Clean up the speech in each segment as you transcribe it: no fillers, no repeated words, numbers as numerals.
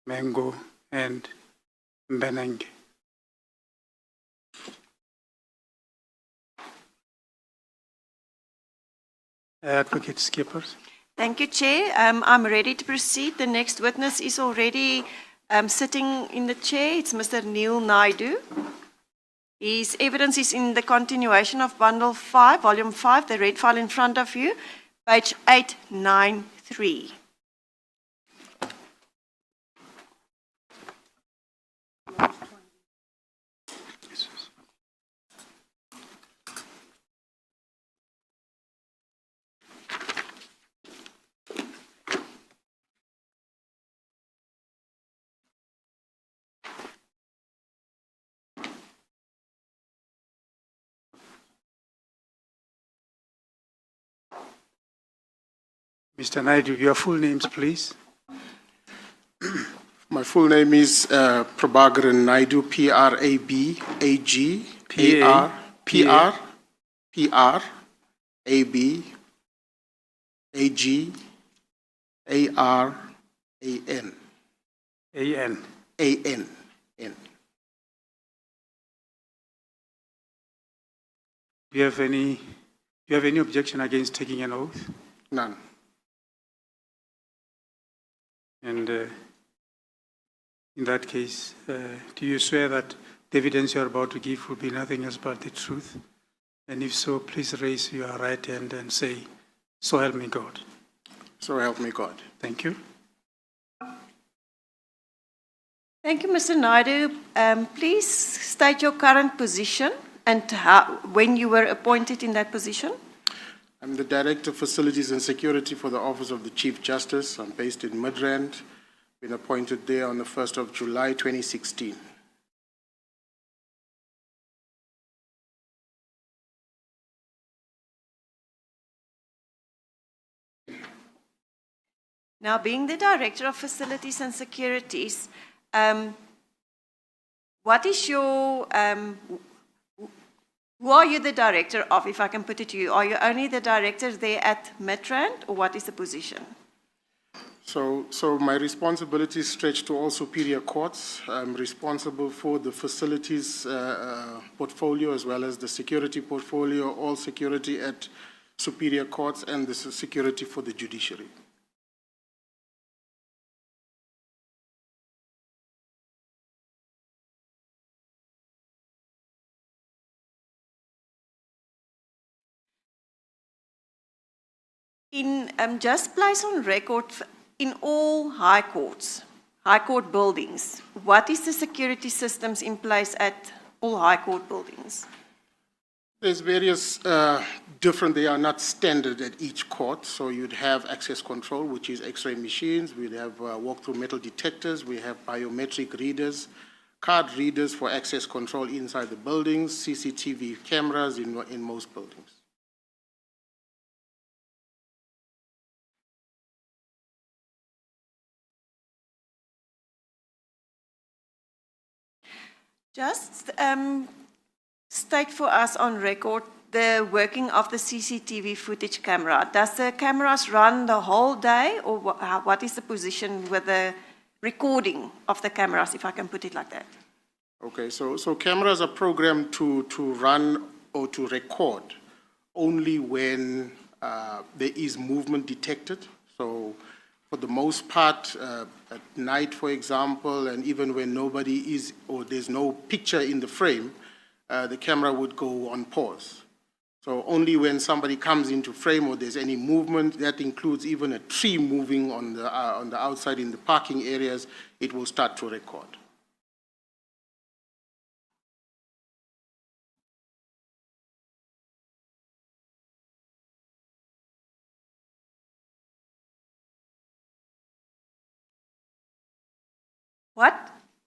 Mengo, and Mbenenge. Advocate Skippers. Thank you, Chair. I'm ready to proceed. The next witness is already sitting in the chair. It's Mr. Neil Naidu. His evidence is in the continuation of Bundle 5, Volume 5, the red file in front of you, page 893. Mr. Naidu, your full names, please. My full name is Prabhakaran Naidu, P-R-A-B-A-G, P-R-A-B-A-G-A-R-A-N. A-N. A-N. N. Do you have any objection against taking an oath? None. And in that case, do you swear that the evidence you're about to give will be nothing else but the truth? And if so, please raise your right hand and say, "So help me God." So help me God. Thank you. Thank you, Mr. Naidu. Please state your current position and when you were appointed in that position. I'm the Director of Facilities and Security for the Office of the Chief Justice. I'm based in Midrand. Been appointed there on the 1st of July, 2016. Now, being the Director of Facilities and Securities, what is your, who are you the director of, if I can put it to you? Are you only the director there at Midrand, or what is the position? So my responsibilities stretch to all superior courts. I'm responsible for the facilities portfolio as well as the security portfolio, all security at superior courts, and the security for the judiciary. Just place on record, in all high court buildings, what is the security systems in place at all high court buildings? There's various different, they are not standard at each court. So you'd have access control, which is X-ray machines. We'd have walk-through metal detectors. We have biometric readers, card readers for access control inside the buildings, CCTV cameras in most buildings. Just state for us on record the working of the CCTV footage camera. Does the cameras run the whole day, or what is the position with the recording of the cameras, if I can put it like that? Okay, so cameras are programmed to run or to record only when there is movement detected. So for the most part, at night, for example, and even when nobody is, or there's no picture in the frame, the camera would go on pause. So only when somebody comes into frame or there's any movement, that includes even a tree moving on the outside in the parking areas, it will start to record.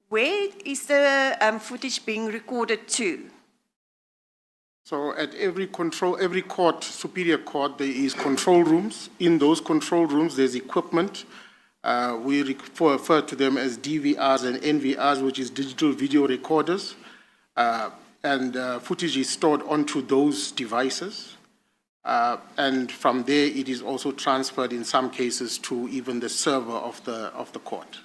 Where is the footage being recorded to? So at every court, superior court, there is control rooms. In those control rooms, there's equipment. We refer to them as DVRs and NVRs, which is digital video recorders. And footage is stored onto those devices. And from there, it is also transferred in some cases to even the server of the court.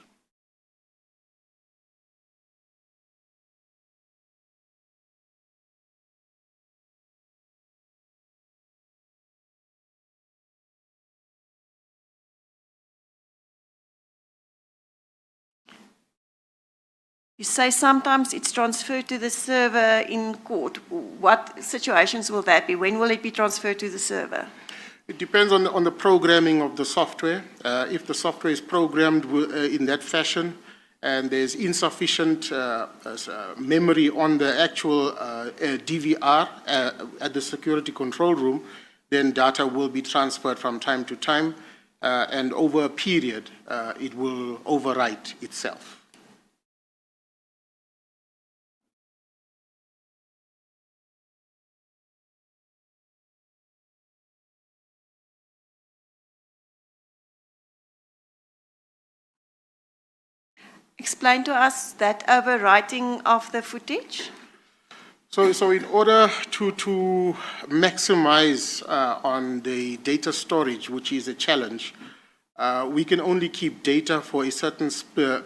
You say sometimes it's transferred to the server in court. What situations will that be? When will it be transferred to the server? It depends on the programming of the software. If the software is programmed in that fashion and there's insufficient memory on the actual DVR at the security control room, then data will be transferred from time to time, and over a period, it will overwrite itself. Explain to us that overwriting of the footage. So in order to maximize on the data storage, which is a challenge, we can only keep data for a certain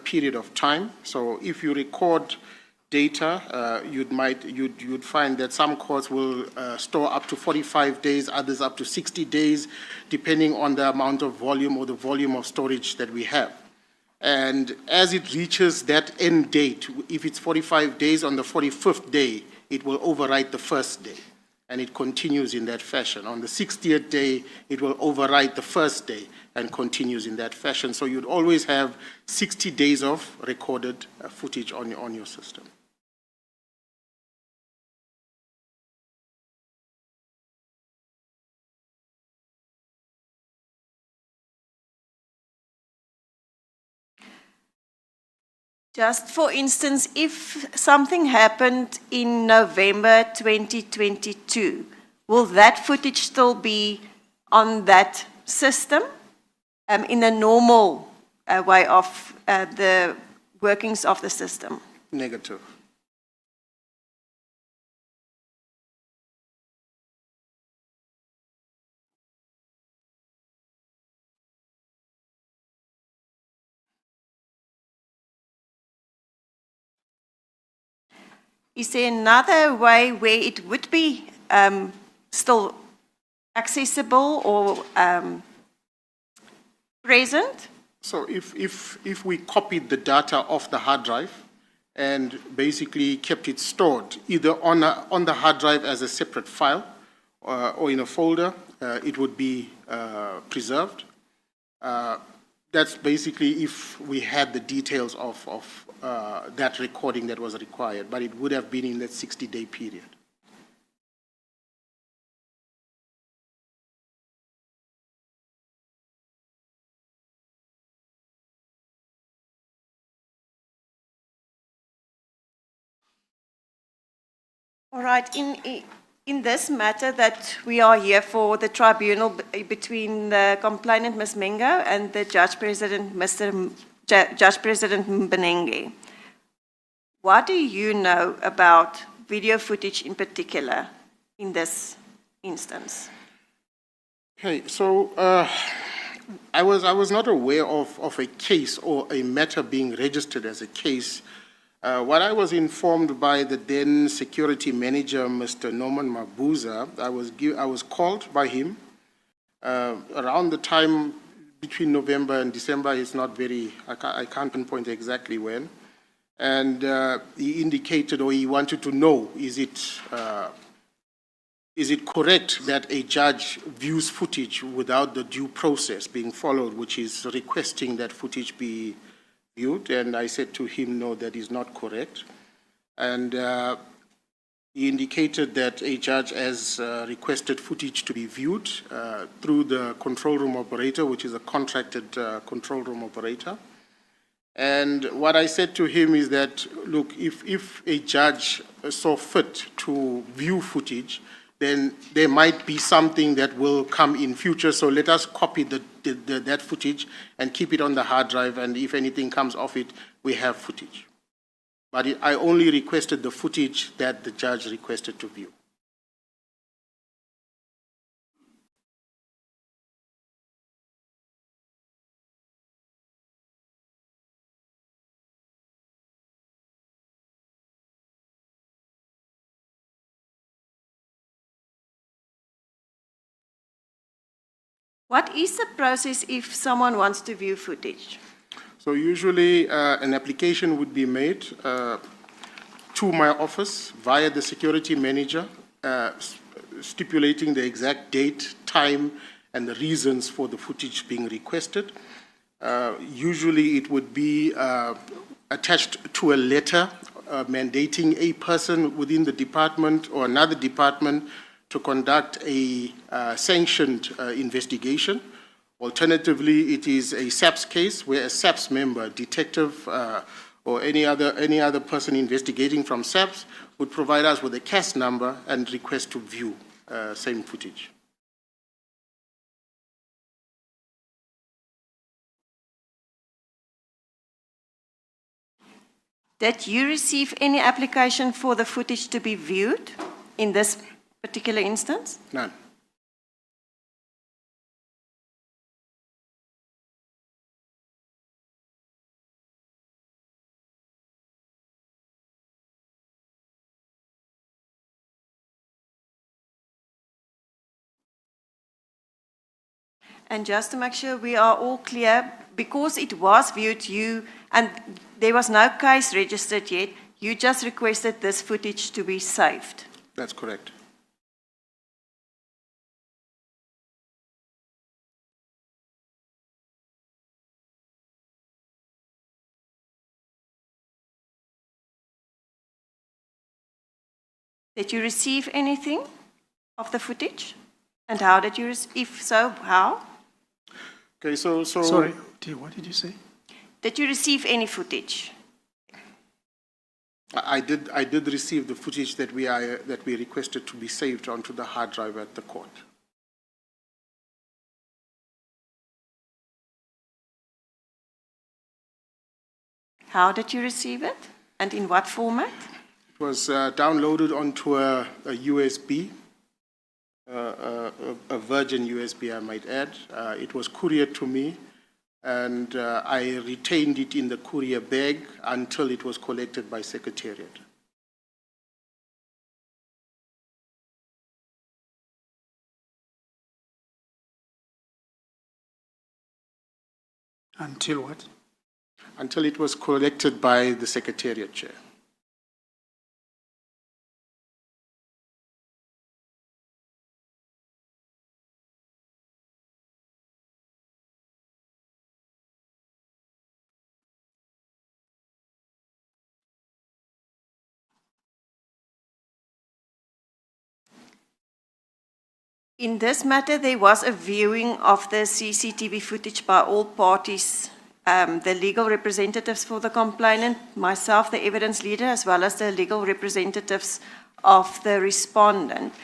period of time. So if you record data, you'd find that some courts will store up to 45 days, others up to 60 days, depending on the amount of volume or the volume of storage that we have. And as it reaches that end date, if it's 45 days, on the 45th day, it will overwrite the first day. And it continues in that fashion. On the 60th day, it will overwrite the first day and continues in that fashion. So you'd always have 60 days of recorded footage on your system. Just for instance, if something happened in November 2022, will that footage still be on that system in the normal way of the workings of the system? Negative. Is there another way where it would be still accessible or present? So if we copied the data off the hard drive and basically kept it stored either on the hard drive as a separate file or in a folder, it would be preserved. That's basically if we had the details of that recording that was required, but it would have been in that 60-day period. All right. In this matter that we are here for, the tribunal between the complainant, Ms. Mengo, and the Judge President, Judge President Mbenenge, what do you know about video footage in particular in this instance? Okay, so I was not aware of a case or a matter being registered as a case. What I was informed by the then security manager, Mr. Norman Mabuza, I was called by him around the time between November and December. It's not very, I can't pinpoint exactly when. And he indicated, or he wanted to know, is it correct that a judge views footage without the due process being followed, which is requesting that footage be viewed? And I said to him, no, that is not correct. And he indicated that a judge has requested footage to be viewed through the control room operator, which is a contracted control room operator. And what I said to him is that, look, if a judge saw fit to view footage, then there might be something that will come in future. So let us copy that footage and keep it on the hard drive. And if anything comes off it, we have footage. But I only requested the footage that the judge requested to view. What is the process if someone wants to view footage? So usually an application would be made to my office via the security manager, stipulating the exact date, time, and the reasons for the footage being requested. Usually it would be attached to a letter mandating a person within the department or another department to conduct a sanctioned investigation. Alternatively, it is a SABC case where a SABC member, detective, or any other person investigating from SABC would provide us with a CAS number and request to view same footage. Did you receive any application for the footage to be viewed in this particular instance? None. And just to make sure we are all clear, because it was viewed, and there was no case registered yet, you just requested this footage to be saved. That's correct. Did you receive anything of the footage? And how did you receive? If so, how? Okay, so Sorry, what did you say? Did you receive any footage? I did receive the footage that we requested to be saved onto the hard drive at the court. How did you receive it? And in what format? It was downloaded onto a USB, a Virgin USB, I might add. It was couriered to me, and I retained it in the courier bag until it was collected by Secretariat. Until what? Until it was collected by the Secretariat Chair. In this matter, there was a viewing of the CCTV footage by all parties, the legal representatives for the complainant, myself, the evidence leader, as well as the legal representatives of the respondent.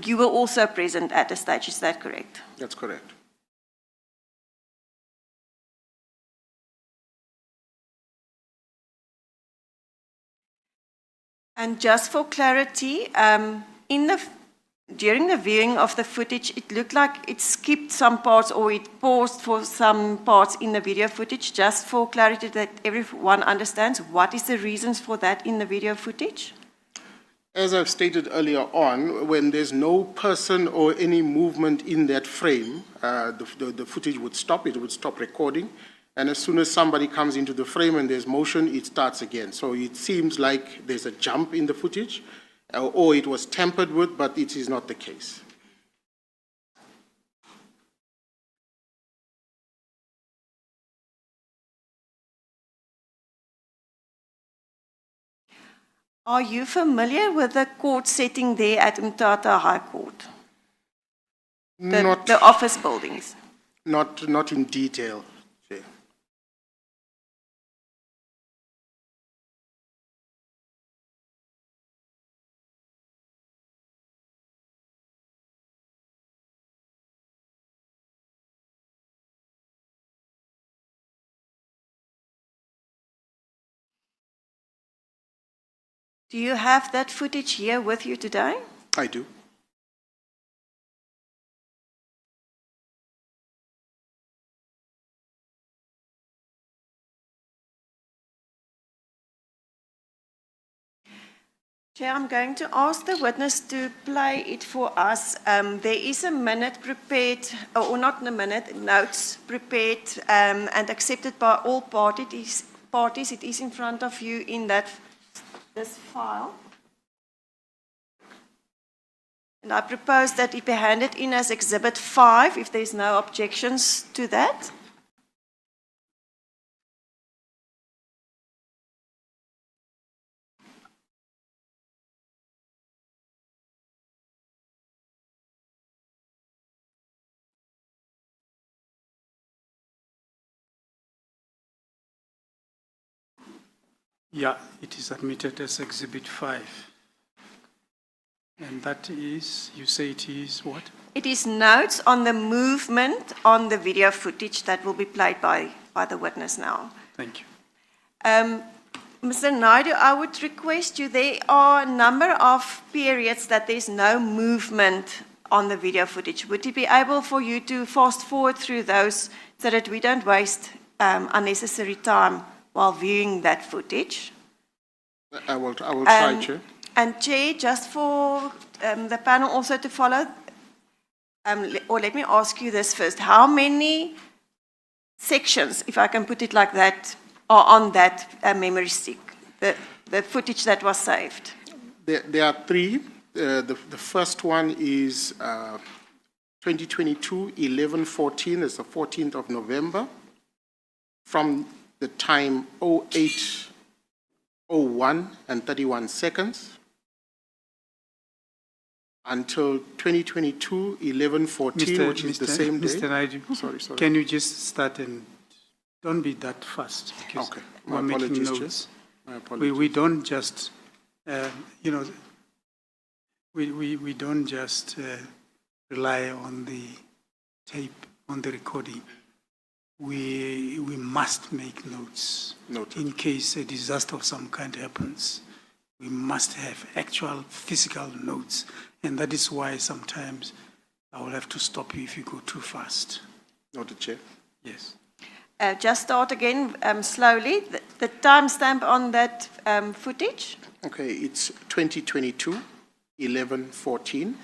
You were also present at the stage, is that correct? That's correct. And just for clarity, during the viewing of the footage, it looked like it skipped some parts or it paused for some parts in the video footage. Just for clarity that everyone understands, what is the reasons for that in the video footage? As I've stated earlier on, when there's no person or any movement in that frame, the footage would stop, it would stop recording. And as soon as somebody comes into the frame and there's motion, it starts again. So it seems like there's a jump in the footage, or it was tampered with, but it is not the case. Are you familiar with the court setting there at Umtata High Court? The office buildings? Not in detail. Chair. Do you have that footage here with you today? I do. Chair, I'm going to ask the witness to play it for us. There is a minute prepared, or not a minute, notes prepared and accepted by all parties. It is in front of you in this file. And I propose that it be handed in as Exhibit 5, if there's no objections to that. Yeah, it is admitted as Exhibit 5. And that is, you say it is what? It is notes on the movement on the video footage that will be played by the witness now. Thank you. Mr. Naidu, I would request you, there are a number of periods that there's no movement on the video footage. Would it be able for you to fast forward through those so that we don't waste unnecessary time while viewing that footage? I will try, Chair. And Chair, just for the panel also to follow, or let me ask you this first. How many sections, if I can put it like that, are on that memory stick, the footage that was saved? There are 3. The first one is 2022-11-14, it's the 14th of November, from the time 08:01 and 31 seconds until 2022-11-14, which is the same day. Mr. Naidu, Sorry. can you just start and don't be that fast? Because Okay, we're making notes. My apologies. We don't just, we don't just rely on the tape, on the recording. We must make notes. Noted. In case a disaster of some kind happens. We must have actual physical notes. And that is why sometimes I will have to stop you if you go too fast. Noted, Chair. Yes. Just start again slowly. The timestamp on that footage? Okay, it's 2022-11-14.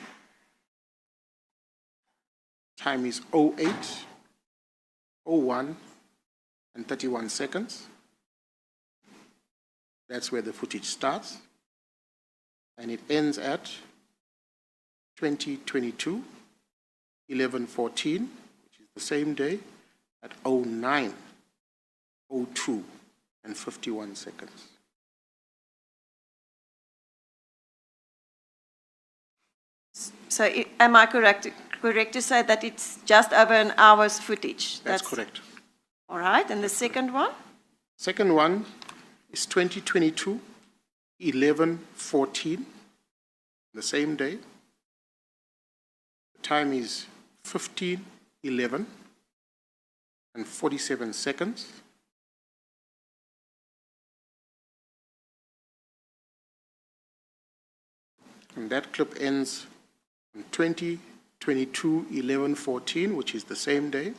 Time is 08:01 and 31 seconds. That's where the footage starts. And it ends at 2022-11-14, which is the same day, at 09:02 and 51 seconds. So am I correct to say that it's just over an hour's footage? That's correct. All right, and the second one? Second one is 2022-11-14, the same day. The time is 15:11 and 47 seconds. And that clip ends on 2022-11-14, which is the same day.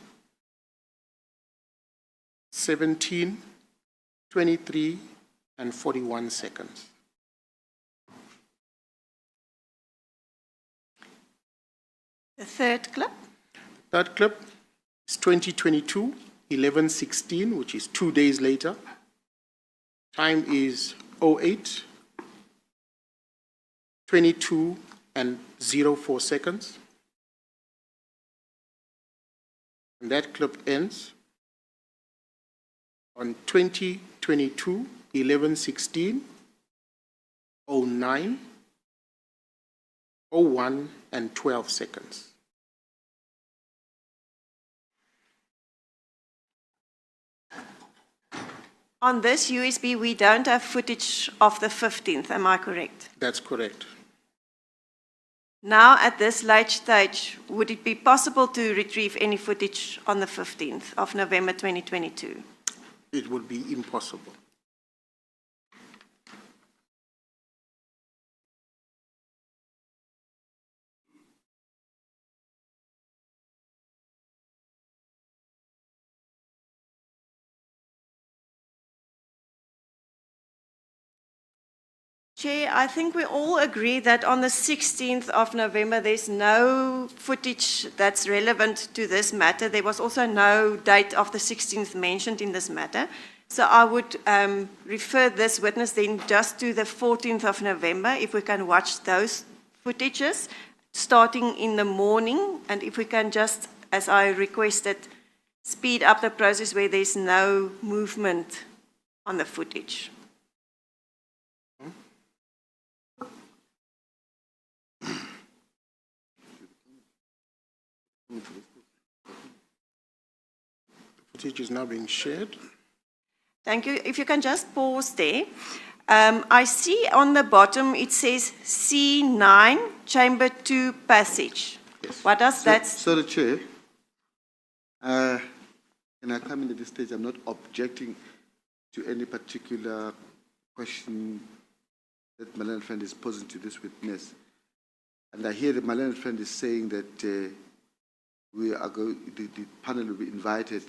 17:23 and 41 seconds. The third clip? Third clip is 2022-11-16, which is 2 days later. Time is 08:22 and 04 seconds. And that clip ends on 2022-11-16, 09, 01 and 12 seconds. On this USB, we don't have footage of the 15th, am I correct? That's correct. Now, at this late stage, would it be possible to retrieve any footage on the 15th of November 2022? It would be impossible. Chair, I think we all agree that on the 16th of November, there's no footage that's relevant to this matter. There was also no date of the 16th mentioned in this matter. So I would refer this witness then just to the 14th of November, if we can watch those footages starting in the morning, and if we can just, as I requested, speed up the process where there's no movement on the footage. The footage is now being shared. Thank you. If you can just pause there. I see on the bottom it says C9, Chamber 2 passage. Yes. What does that? Sorry, Chair. Can I come in at this stage? I'm not objecting to any particular question that my learned friend is posing to this witness. And I hear that my learned friend is saying that the panel will be invited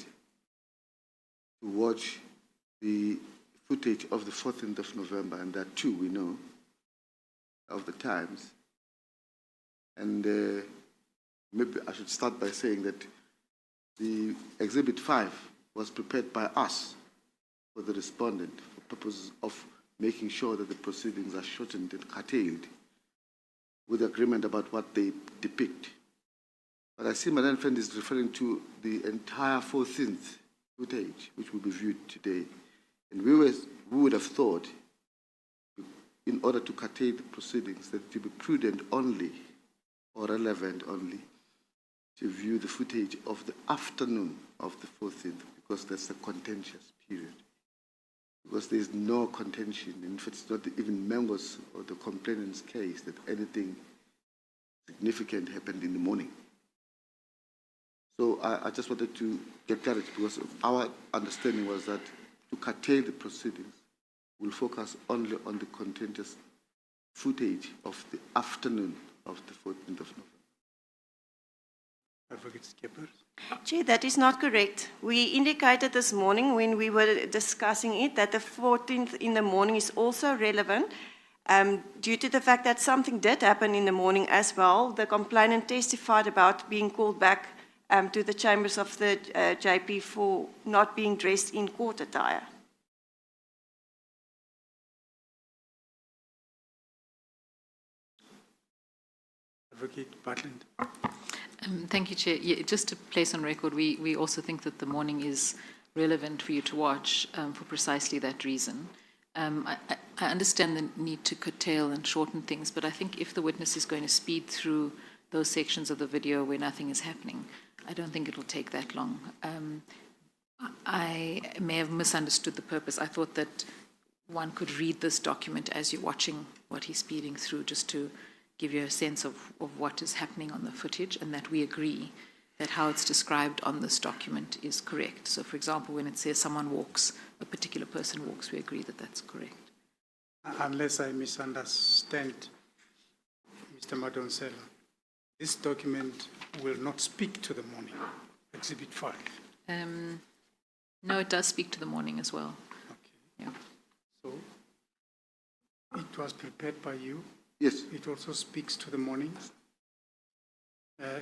to watch the footage of the 14th of November, and that too we know of the times. And maybe I should start by saying that the Exhibit 5 was prepared by us for the respondent for purposes of making sure that the proceedings are shortened and curtailed with agreement about what they depict. But I see my learned friend is referring to the entire 14th footage, which will be viewed today. And we would have thought, in order to curtail the proceedings, that it would be prudent only, or relevant only, to view the footage of the afternoon of the 14th, because that's a contentious period. Because there is no contention, in fact, it's not even Mengo's or the complainant's case that anything significant happened in the morning. So I just wanted to get clarity, because our understanding was that to curtail the proceedings, we'll focus only on the contentious footage of the afternoon of the 14th of November. Advocate Skipper. Chair, that is not correct. We indicated this morning when we were discussing it that the 14th in the morning is also relevant due to the fact that something did happen in the morning as well. The complainant testified about being called back to the chambers of the JP for not being dressed in court attire. Advocate Butland. Thank you, Chair. Yeah, just to place on record, we also think that the morning is relevant for you to watch for precisely that reason. I understand the need to curtail and shorten things, but I think if the witness is going to speed through those sections of the video where nothing is happening, I don't think it will take that long. I may have misunderstood the purpose. I thought that one could read this document as you're watching what he's speeding through, just to give you a sense of what is happening on the footage, and that we agree that how it's described on this document is correct. So, for example, when it says someone walks, a particular person walks, we agree that that's correct. Unless I misunderstand Mr. Madonsela, this document will not speak to the morning, Exhibit 5. No, it does speak to the morning as well. Okay. Yeah. So it was prepared by you. Yes. It also speaks to the morning.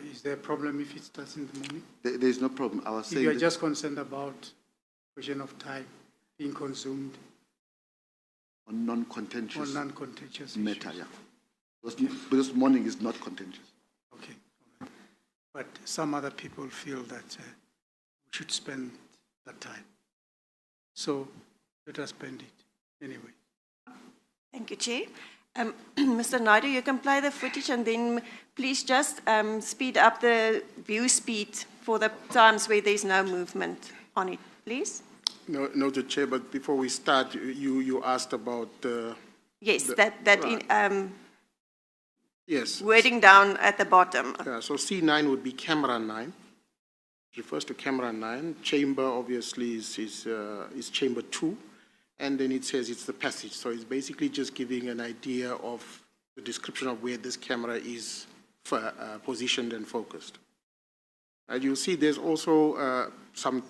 Is there a problem if it starts in the morning? There is no problem. I was If saying you are that just concerned about question of time being consumed on non-contentious on non-contentious matter, issues. yeah. Because morning is not contentious. Okay. All right. But some other people feel that we should spend that time. So let us spend it anyway. Thank you, Chair. Mr. Naidu, you can play the footage, and then please just speed up the view speed for the times where there's no movement on it, please. No, noted, Chair, but before we start, you asked about Yes, right. Yes. wording down at the bottom. Yeah, so C9 would be camera 9. It refers to camera 9. Chamber, obviously, is chamber 2. And then it says it's the passage. So it's basically just giving an idea of the description of where this camera is positioned and focused. You'll see there's also some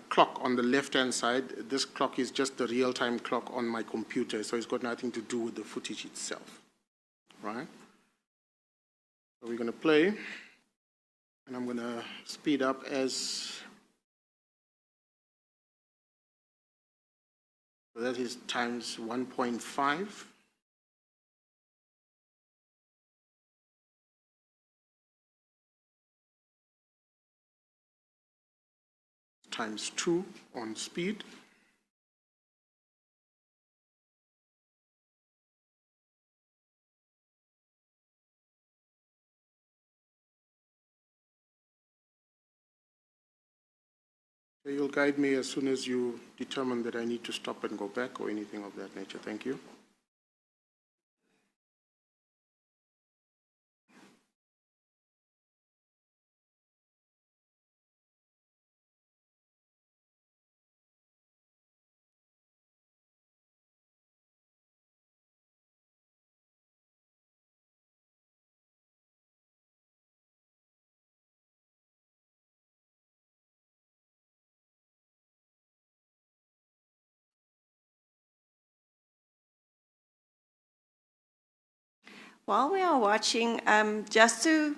clock on the left-hand side. This clock is just the real-time clock on my computer, so it's got nothing to do with the footage itself, right? So we're going to play, and I'm going to speed up as... So that is times 1.5. Times 2 on speed. So you'll guide me as soon as you determine that I need to stop and go back or anything of that nature. Thank you. While we are watching, just to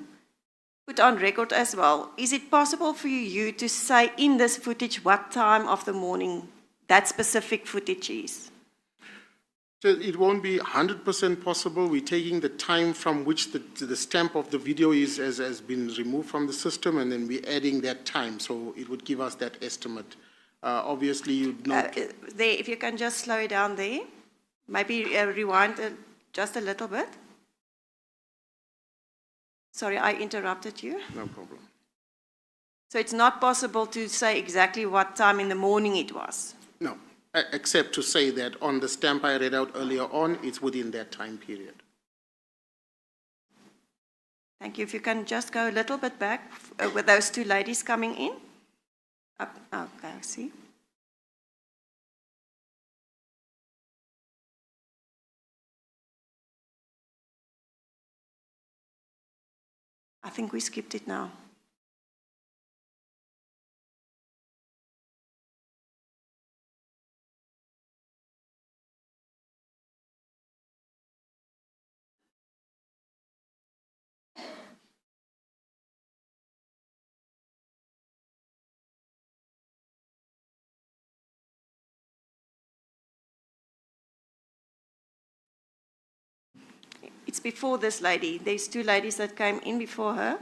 put on record as well, is it possible for you to say in this footage what time of the morning that specific footage is? So it won't be 100% possible. We're taking the time from which the stamp of the video has been removed from the system, and then we're adding that time. So it would give us that estimate. Obviously, you'd know. There, if you can just slow it down there, maybe rewind just a little bit. Sorry, I interrupted you. No problem. So it's not possible to say exactly what time in the morning it was? No, except to say that on the stamp I read out earlier on, it's within that time period. Thank you. If you can just go a little bit back with those two ladies coming in. Up, okay, I see. I think we skipped it now. It's before this lady. There's two ladies that came in before her.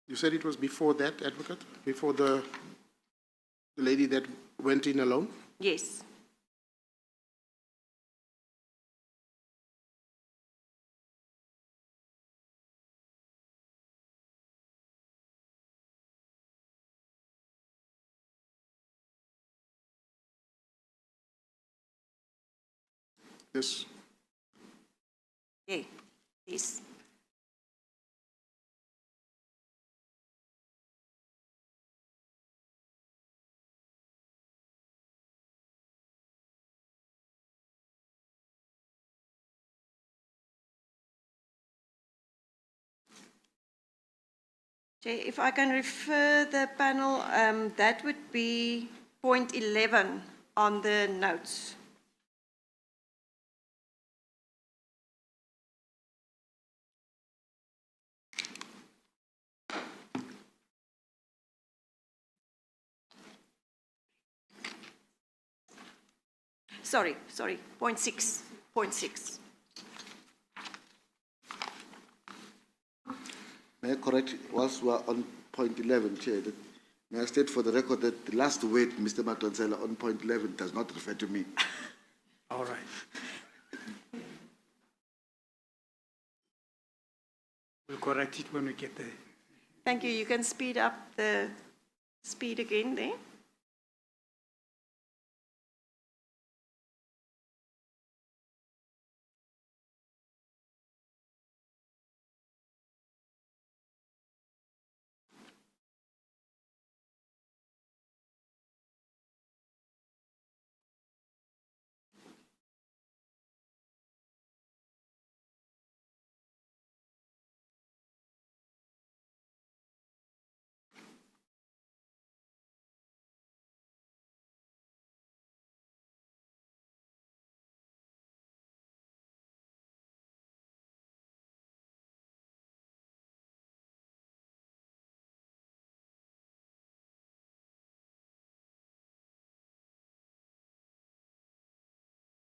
You said it was before that, Advocate? Before the lady that went in alone? Yes. Yes. Yeah. Yes. Jay, if I can refer the panel, that would be point 11 on the notes. sorry, point 6, point 6. May I correct, whilst we are on point 11, Chair, that may I state for the record that the last word, Mr. Matonsela, on point 11 does not refer to me. All right. We'll correct it when we get there. Thank you. You can speed up the speed again there.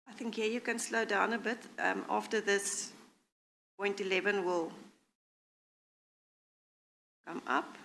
I think here you can slow down a bit. After this, point 11 will come up.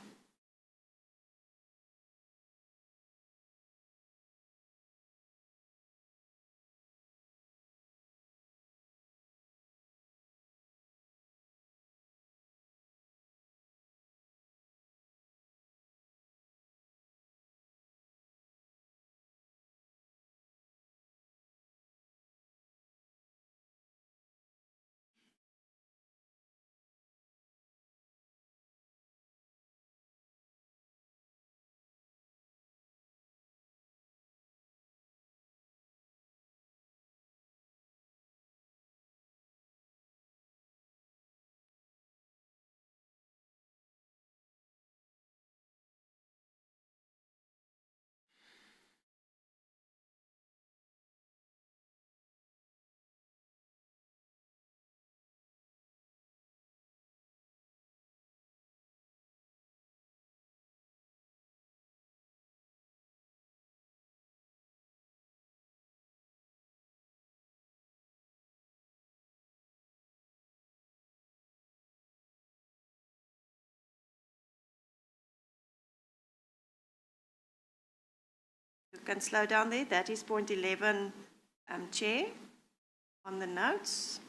You can slow down there. That is point 11, Chair, on the notes.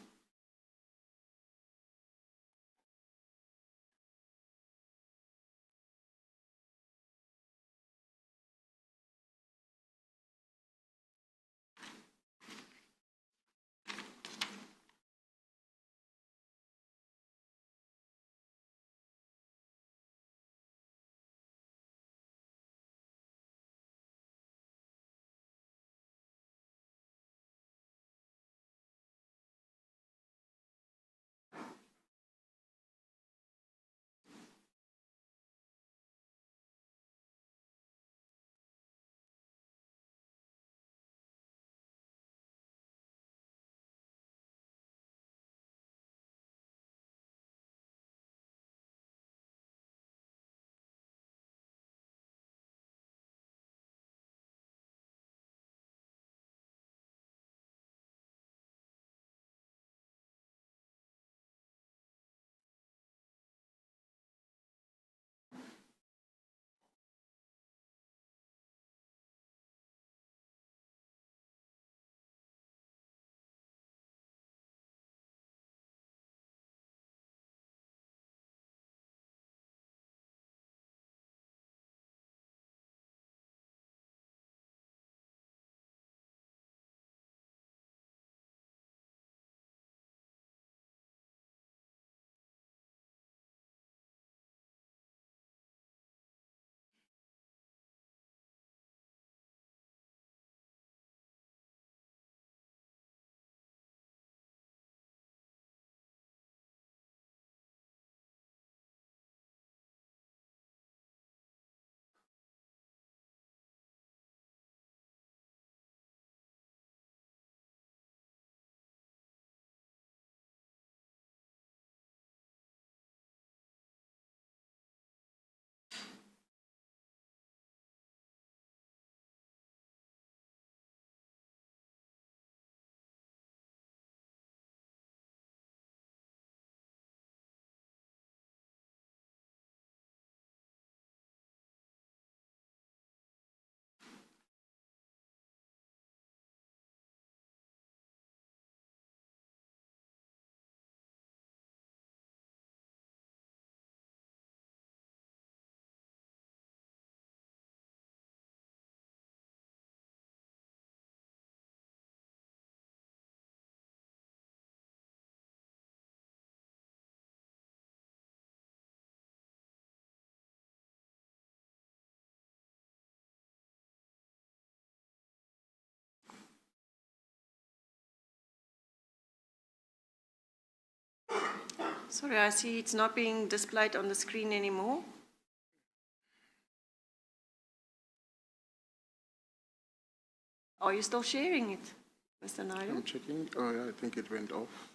Sorry, I see it's not being displayed on the screen anymore. Are you still sharing it, Mr. Naidu? I'm checking. Oh, yeah, I think it went off.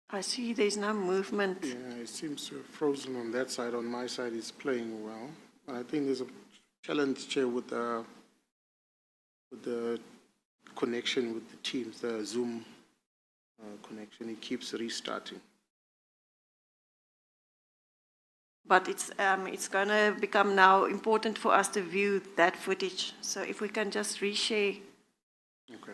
I see there's no movement. Yeah, it seems to have frozen on that side. On my side, it's playing well. But I think there's a challenge, Chair, with the connection with the Teams, the Zoom connection. It keeps restarting. But it's going to become now important for us to view that footage. So if we can just reshare. Okay.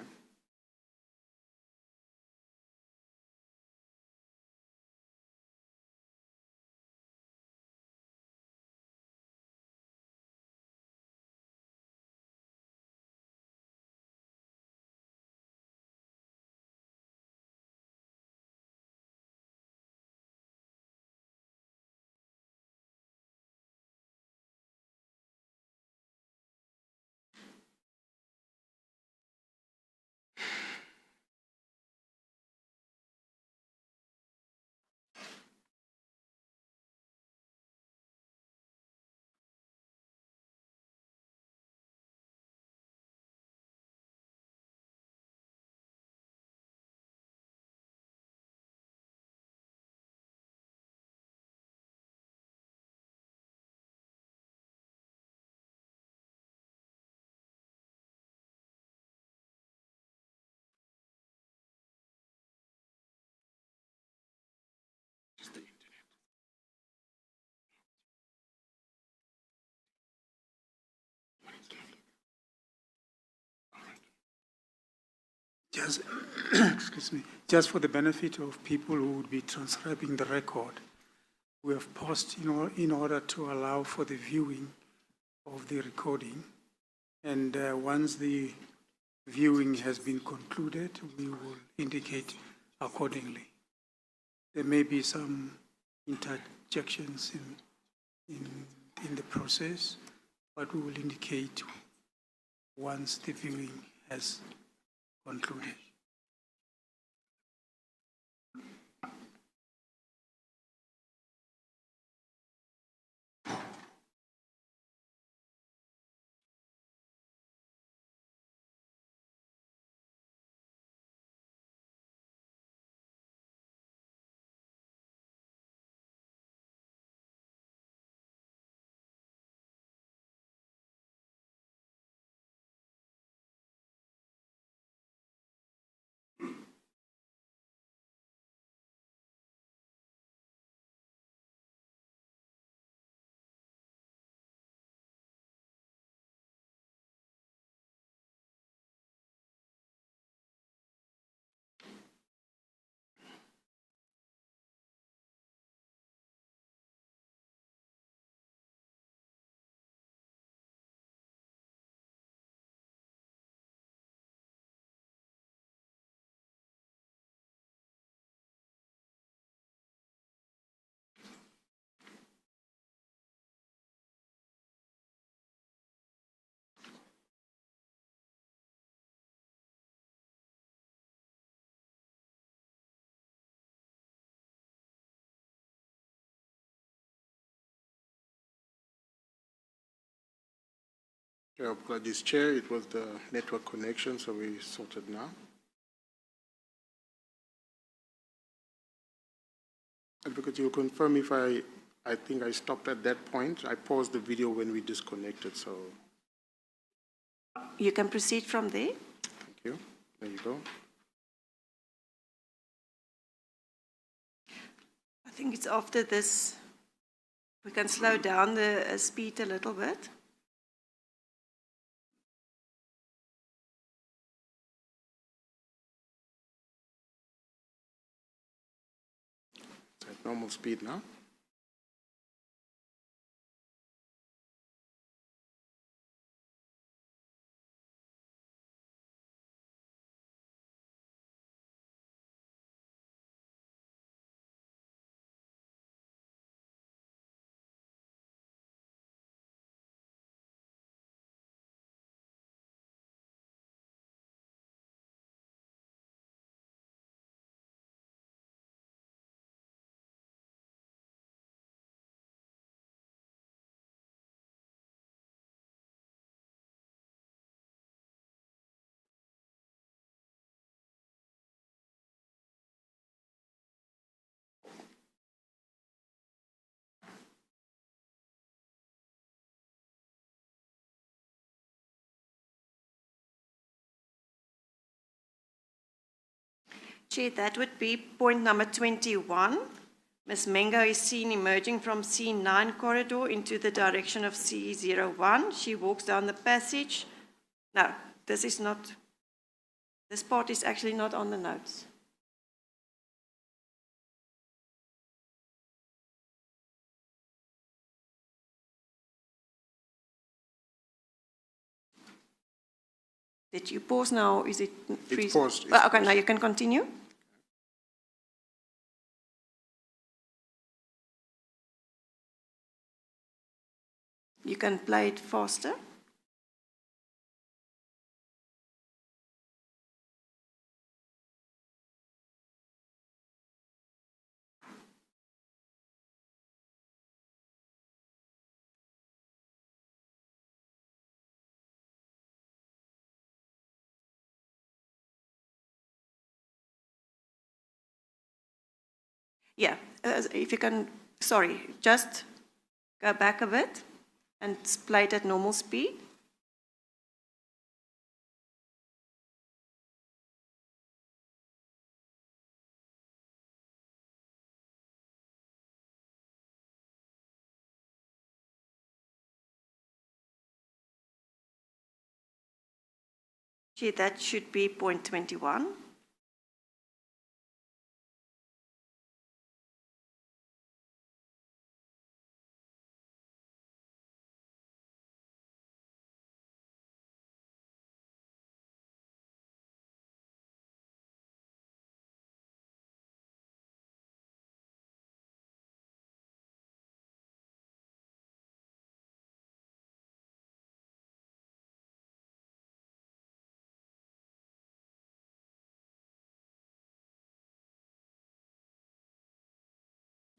Just, excuse me, just for the benefit of people who would be transcribing the record, we have paused in order to allow for the viewing of the recording. And once the viewing has been concluded, we will indicate accordingly. There may be some interjections in the process, but we will indicate once the viewing has concluded. Yeah, apologies, Chair. It was the network connection, so we sorted now. Advocate, you'll confirm if I think I stopped at that point. I paused the video when we disconnected, so You can proceed from there. thank you. There you go. I think it's after this, we can slow down the speed a little bit. It's at normal speed now. Chair, that would be point number 21. Ms. Mengo is seen emerging from C9 corridor into the direction of C01. She walks down the passage. No, this part is actually not on the notes. Did you pause now? Is it freeze? It's paused. Well, okay, now you can continue. You can play it faster. Yeah, if you can, sorry, just go back a bit and play it at normal speed. Chair, that should be point 21.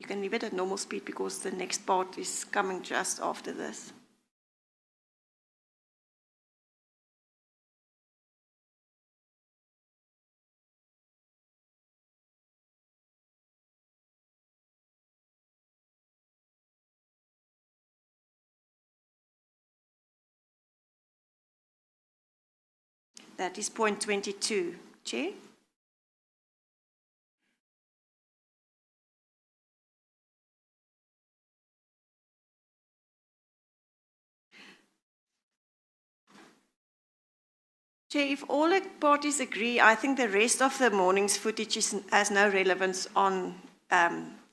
You can leave it at normal speed because the next part is coming just after this. That is point 22, Chair. Chair, if all the parties agree, I think the rest of the morning's footage has no relevance on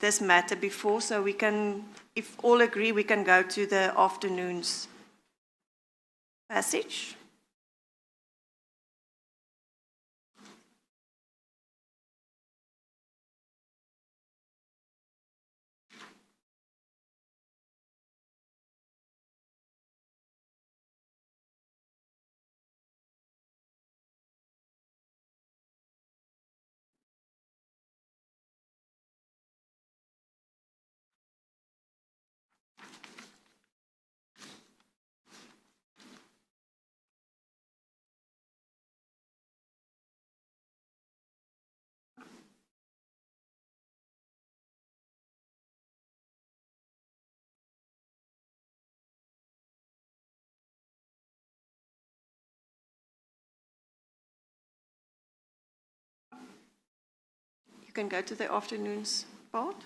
this matter before, so we can, if all agree, we can go to the afternoon's passage. You can go to the afternoon's part.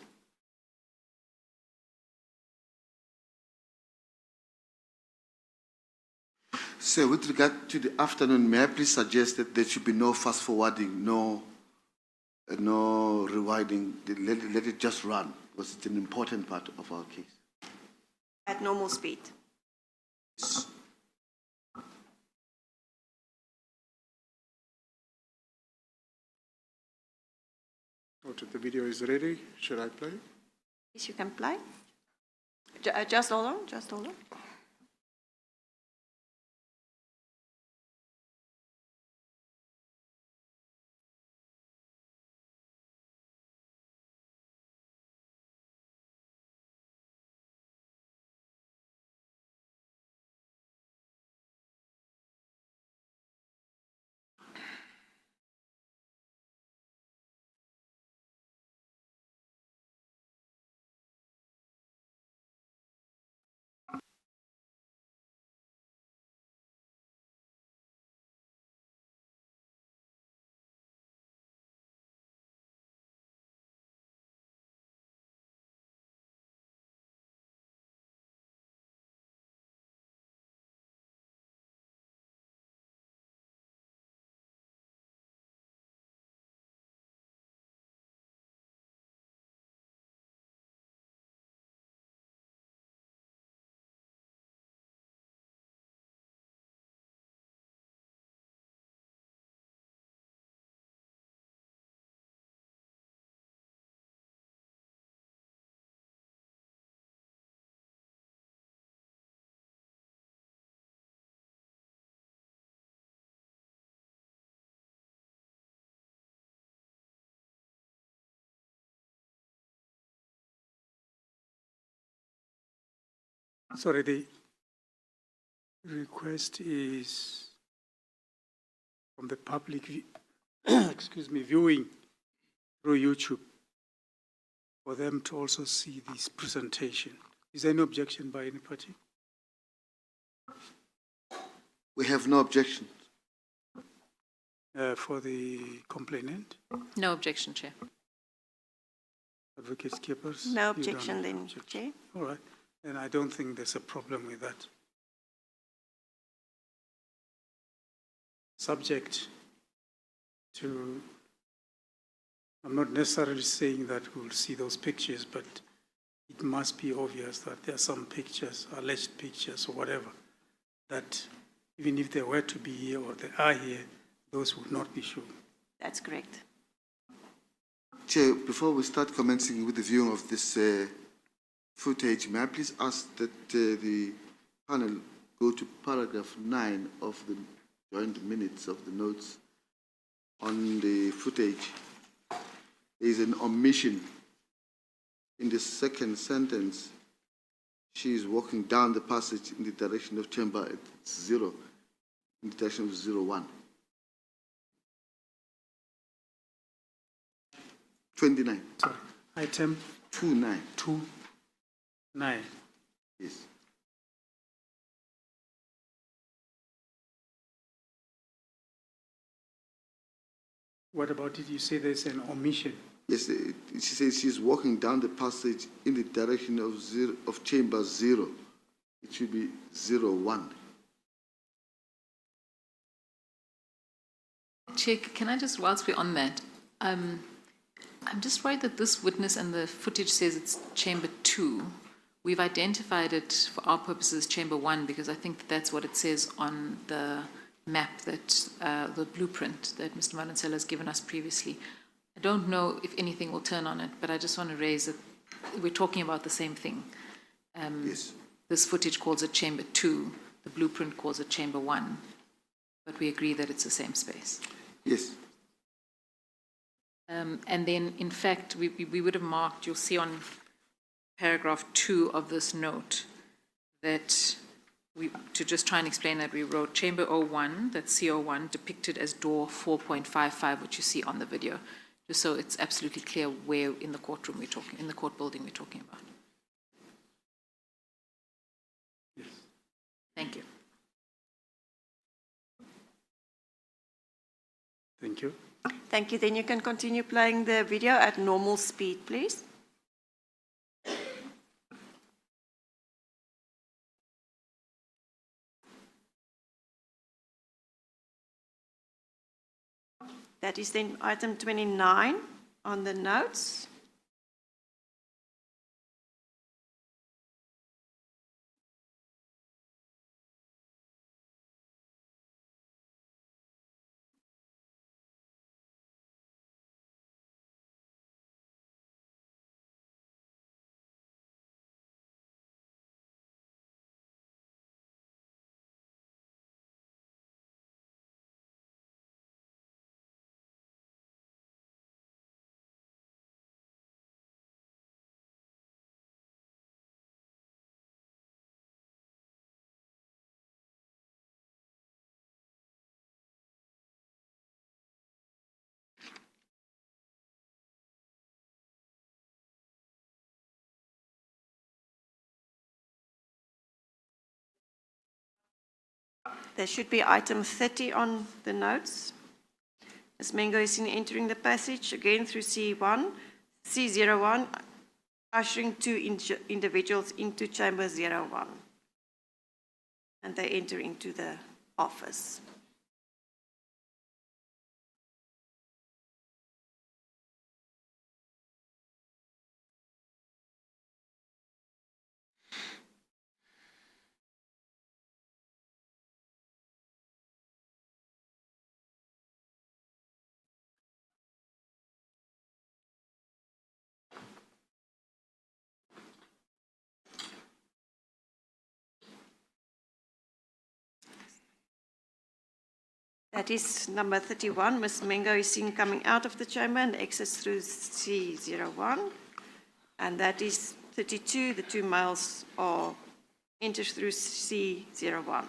So with regard to the afternoon, may I please suggest that there should be no fast forwarding, no rewinding. Let it just run, because it's an important part of our case. At normal speed. Noted, the video is ready. Should I play? Yes, you can play. Just hold on, just hold on. Sorry, the request is from the public, excuse me, viewing through YouTube, for them to also see this presentation. Is there any objection by any party? We have no objection. For the complainant, No objection, Chair. advocates, keepers? No You don't objection have then, objection. Chair. All right, and I don't think there's a problem with that. subject to, I'm not necessarily saying that we'll see those pictures, but it must be obvious that there are some pictures, alleged pictures or whatever, that even if they were to be here or they are here, those would not be shown. That's correct. Chair, before we start commencing with the viewing of this footage, may I please ask that the panel go to paragraph 9 of the joint minutes of the notes on the footage. There is an omission in the second sentence. She is walking down the passage in the direction of chamber 0, in the direction of 01. 29. Sorry, item 29. 2.9. Yes. What about it? You say there's an omission. Yes, she says she's walking down the passage in the direction of chamber 0. It should be 01. Chair, can I just, whilst we're on that, I'm just worried that this witness and the footage says it's chamber 2. We've identified it for our purposes chamber 1 because I think that that's what it says on the map that, the blueprint that Mr. Madonsela has given us previously. I don't know if anything will turn on it, but I just want to raise that we're talking about the same thing. Yes. This footage calls it chamber 2, the blueprint calls it chamber 1, but we agree that it's the same space. Yes. And then, in fact, we would have marked, you'll see on paragraph 2 of this note, that to just try and explain that, we wrote chamber 01, that's CO1, depicted as door 4.55, which you see on the video, just so it's absolutely clear where in the courtroom we're talking, in the court building we're talking about. Yes. Thank you. Thank you. Thank you. Then you can continue playing the video at normal speed, please. That is then item 29 on the notes. There should be item 30 on the notes. Ms. Mengo is seen entering the passage again through C01, ushering 2 individuals into chamber 01. And they enter into the office. That is number 31. Ms. Mengo is seen coming out of the chamber and exits through C01. And that is 32. The 2 males are enters through C01.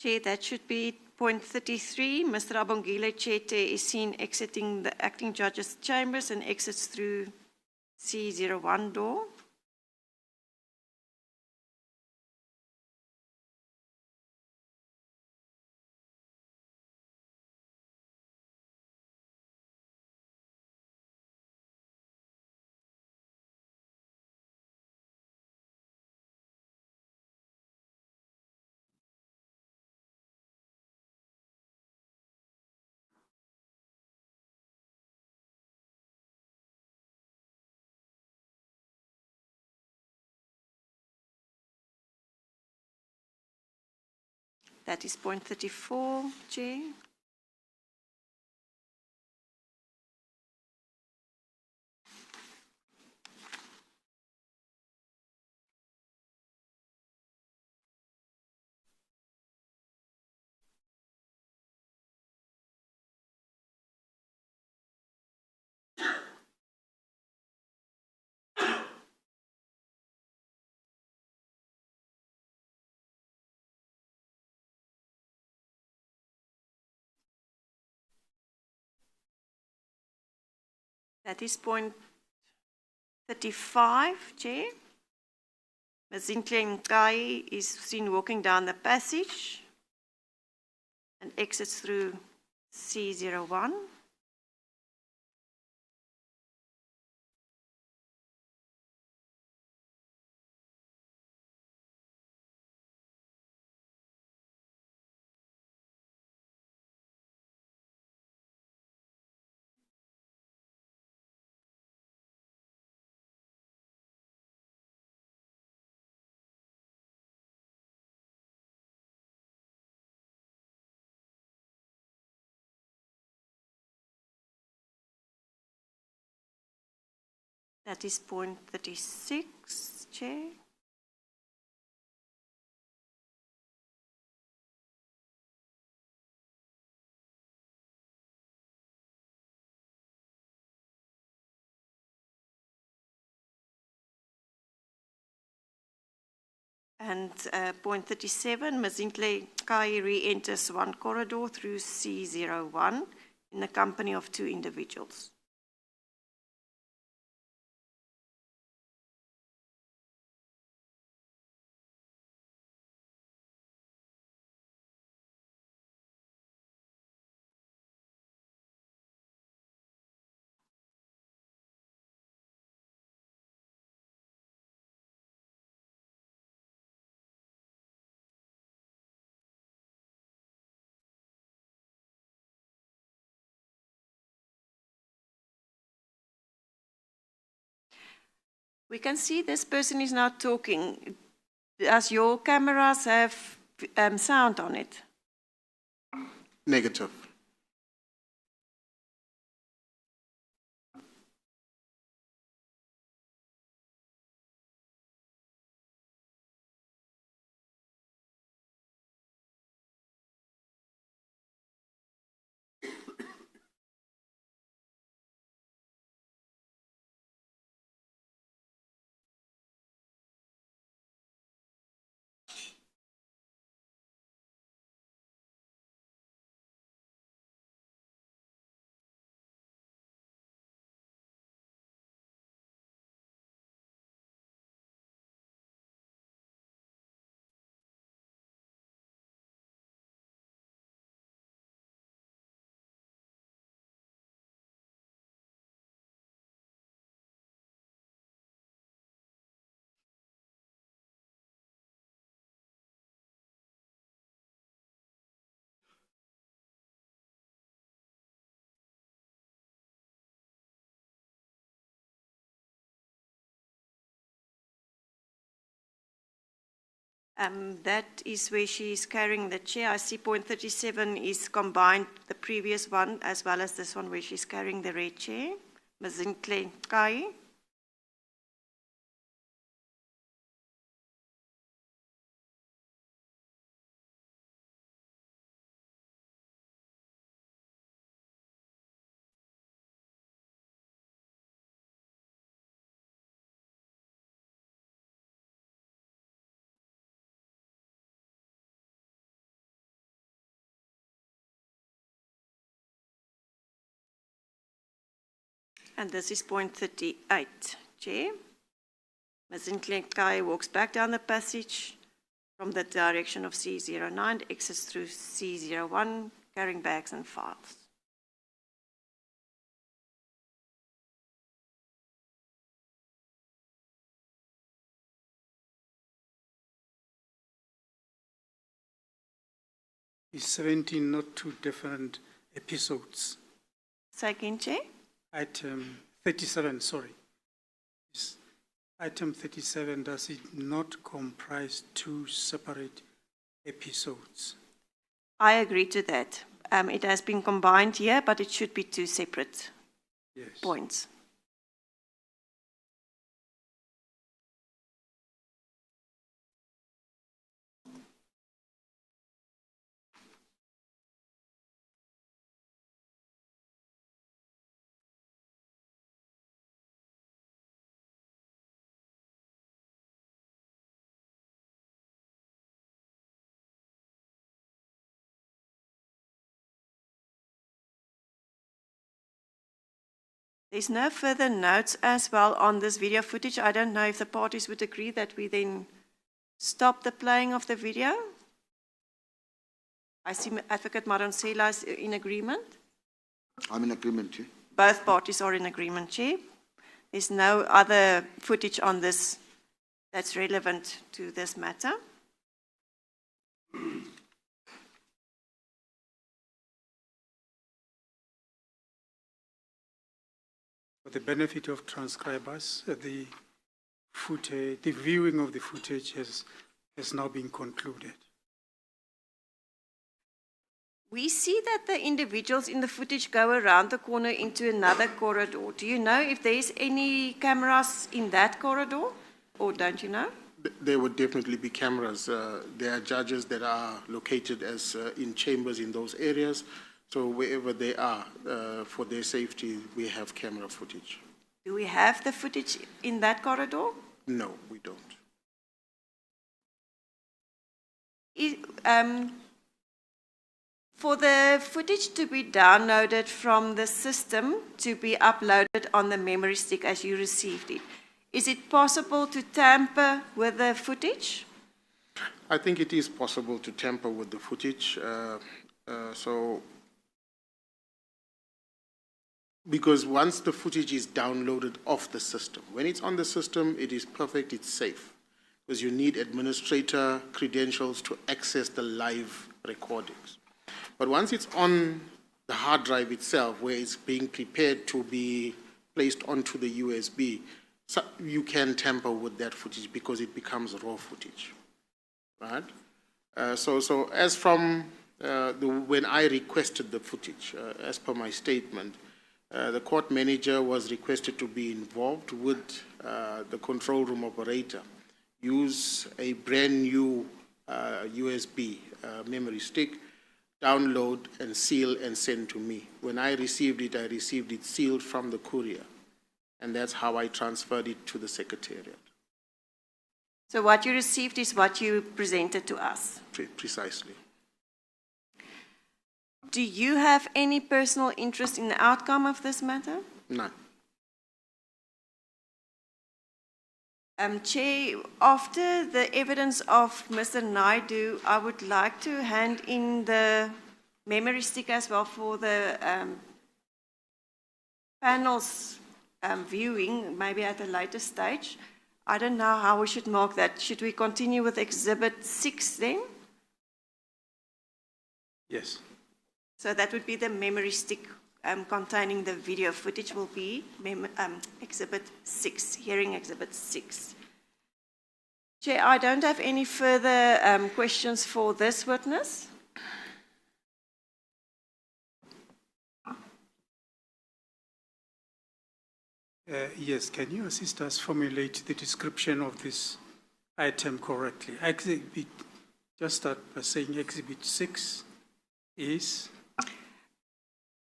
Chair, that should be point 33. Mr. Abongile Chete is seen exiting the acting judge's chambers and exits through C01 door. That is point 34, Chair. That is point 35, Chair. Ms. Nkai is seen walking down the passage and exits through C01. That is point 36, Chair. And point 37, Ms. Nkai re-enters one corridor through C01 in the company of two individuals. We can see this person is now talking. Does your cameras have sound on it? Negative. That is where she is carrying the chair. I see point 37 is combined, the previous one, as well as this one where she's carrying the red chair. Ms. Nkai. And this is point 38, Chair. Ms. Nklekkai walks back down the passage from the direction of C09, exits through C01, carrying bags and files. Is 17 not two different episodes? Second, Chair. Item 37, sorry. Is item 37, does it not comprise two separate episodes? I agree to that. It has been combined here, but it should be two separate Yes. points. There's no further notes as well on this video footage. I don't know if the parties would agree that we then stop the playing of the video. I see Advocate Maronsela is in agreement. I'm in agreement, Chair. Both parties are in agreement, Chair. There's no other footage on this that's relevant to this matter. For the benefit of transcribers, the footage, the viewing of the footage has now been concluded. We see that the individuals in the footage go around the corner into another corridor. Do you know if there's any cameras in that corridor, or don't you know? There would definitely be cameras. There are judges that are located as in chambers in those areas. So wherever they are, for their safety, we have camera footage. Do we have the footage in that corridor? No, we don't. For the footage to be downloaded from the system to be uploaded on the memory stick as you received it, is it possible to tamper with the footage? I think it is possible to tamper with the footage. Because once the footage is downloaded off the system, when it's on the system, it is perfect, it's safe. Because you need administrator credentials to access the live recordings. But once it's on the hard drive itself, where it's being prepared to be placed onto the USB, so you can tamper with that footage because it becomes raw footage, right? So as from when I requested the footage, as per my statement, the court manager was requested to be involved with the control room operator, use a brand new USB memory stick, download and seal and send to me. When I received it sealed from the courier. And that's how I transferred it to the secretariat. So what you received is what you presented to us? Precisely. Do you have any personal interest in the outcome of this matter? None. Chair, after the evidence of Mr. Naidu, I would like to hand in the memory stick as well for the panel's viewing, maybe at a later stage. I don't know how we should mark that. Should we continue with Exhibit 6 then? Yes. So that would be the memory stick containing the video footage will be Exhibit 6, hearing Exhibit 6. Chair, I don't have any further questions for this witness. Yes, can you assist us formulate the description of this item correctly? Just start by saying Exhibit 6 is?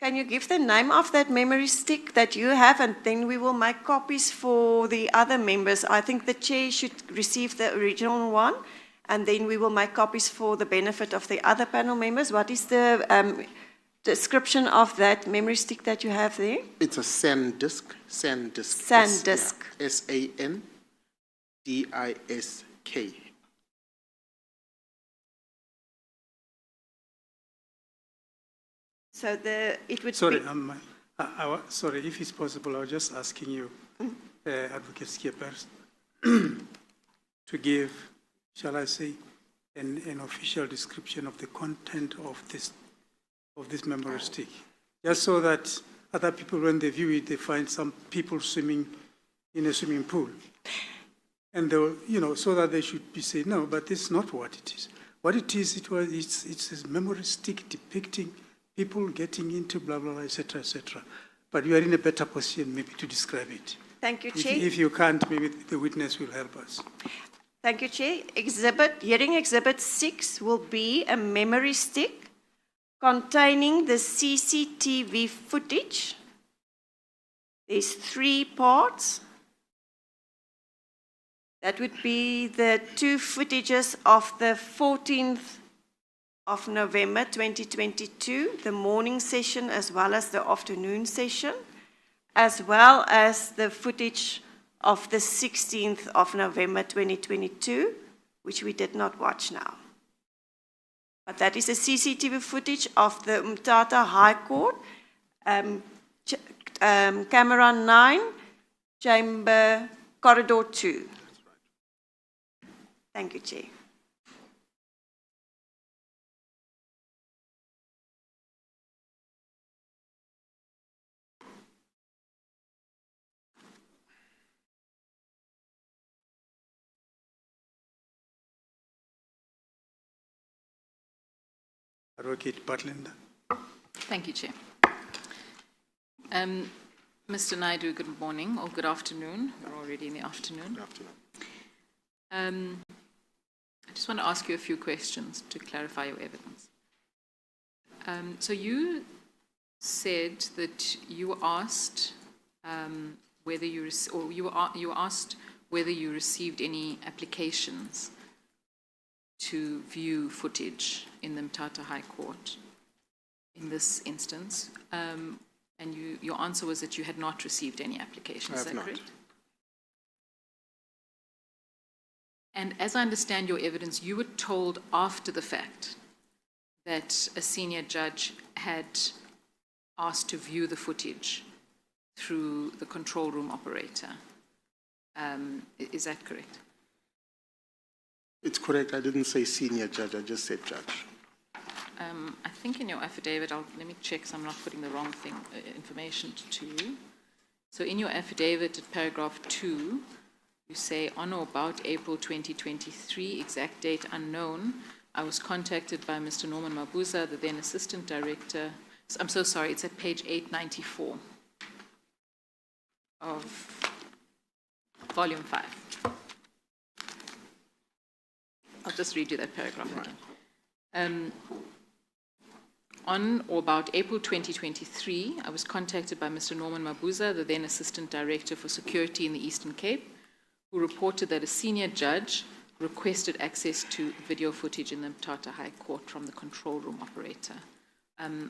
Can you give the name of that memory stick that you have, and then we will make copies for the other members. I think the chair should receive the original one, and then we will make copies for the benefit of the other panel members. What is the description of that memory stick that you have there? It's a SanDisk. SanDisk. SanDisk. Yeah. SANDISK. So it would Sorry, be... sorry, if it's possible, I was just asking you, Advocate Skippers, to give, shall I say, an official description of the content of this memory stick, just so that other people, when they view it, they find some people swimming in a swimming pool, and they'll, so that they should be saying, no, but this is not what it is. What it is, it's a memory stick depicting people getting into blah blah blah, etc., etc. But you are in a better position, maybe, to describe it. Thank you, Chair. If you can't, maybe the witness will help us. Thank you, Chair. Hearing Exhibit 6 will be a memory stick containing the CCTV footage. There's 3 parts. That would be the 2 footages of the 14th of November 2022, the morning session as well as the afternoon session, as well as the footage of the 16th of November 2022, which we did not watch now. But that is a CCTV footage of the Mthatha High Court, camera 9, chamber corridor 2. Thank you, Chair. Advocate Bartlander. Thank you, Chair. Mr. Naidu, good morning or good afternoon. We're already in the afternoon. Good afternoon. I just want to ask you a few questions to clarify your evidence. So you said that you asked whether you asked whether you received any applications to view footage in the Mthatha High Court in this instance, and your answer was that you had not received any applications. Is that correct? And as I understand your evidence, you were told after the fact that a senior judge had asked to view the footage through the control room operator. Is that correct? It's correct. I didn't say senior judge. I just said judge. I think in your affidavit, let me check so I'm not putting the wrong information to you. So in your affidavit at paragraph 2, you say, on or about April 2023, exact date unknown, I was contacted by Mr. Norman Mabuza, the then assistant director. I'm so sorry, it's at page 894 of volume 5. I'll just read you that paragraph again. On or about April 2023, I was contacted by Mr. Norman Mabuza, the then Assistant Director for Security in the Eastern Cape, who reported that a senior judge requested access to video footage in the Mthatha High Court from the control room operator.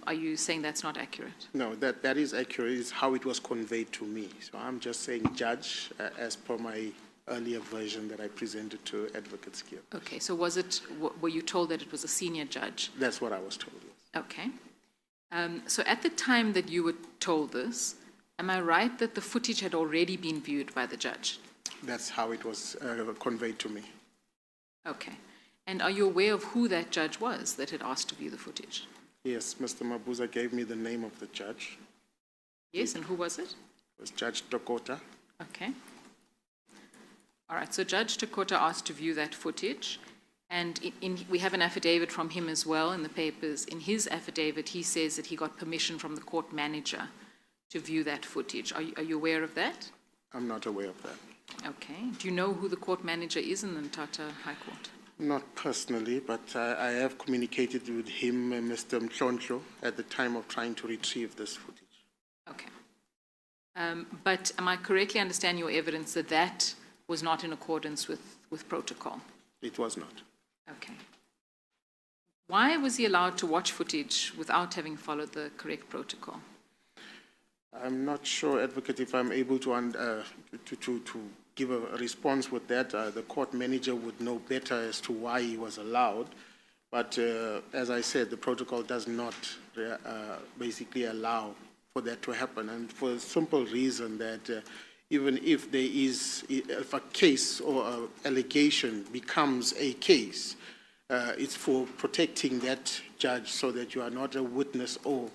Are you saying that's not accurate? No, that is accurate. It's how it was conveyed to me. So I'm just saying judge as per my earlier version that I presented to Advocate Skill. Okay, so were you told that it was a senior judge? That's what I was told, yes. Okay. So at the time that you were told this, am I right that the footage had already been viewed by the judge? That's how it was conveyed to me. Okay. And are you aware of who that judge was that had asked to view the footage? Yes, Mr. Mabuza gave me the name of the judge. Yes, and who was it? It was Judge Tokota. Okay. All right, so Judge Tokota asked to view that footage, and we have an affidavit from him as well in the papers. In his affidavit, he says that he got permission from the court manager to view that footage. Are you aware of that? I'm not aware of that. Okay. Do you know who the court manager is in the Mthatha High Court? Not personally, but I have communicated with him and Mr. Mhlonhlo at the time of trying to retrieve this footage. Okay. But am I correctly understanding your evidence that that was not in accordance with protocol? It was not. Okay. Why was he allowed to watch footage without having followed the correct protocol? I'm not sure, Advocate, if I'm able to give a response with that. The court manager would know better as to why he was allowed. But as I said, the protocol does not basically allow for that to happen, and for a simple reason that even if there is, if a case or an allegation becomes a case, it's for protecting that judge so that you are not a witness or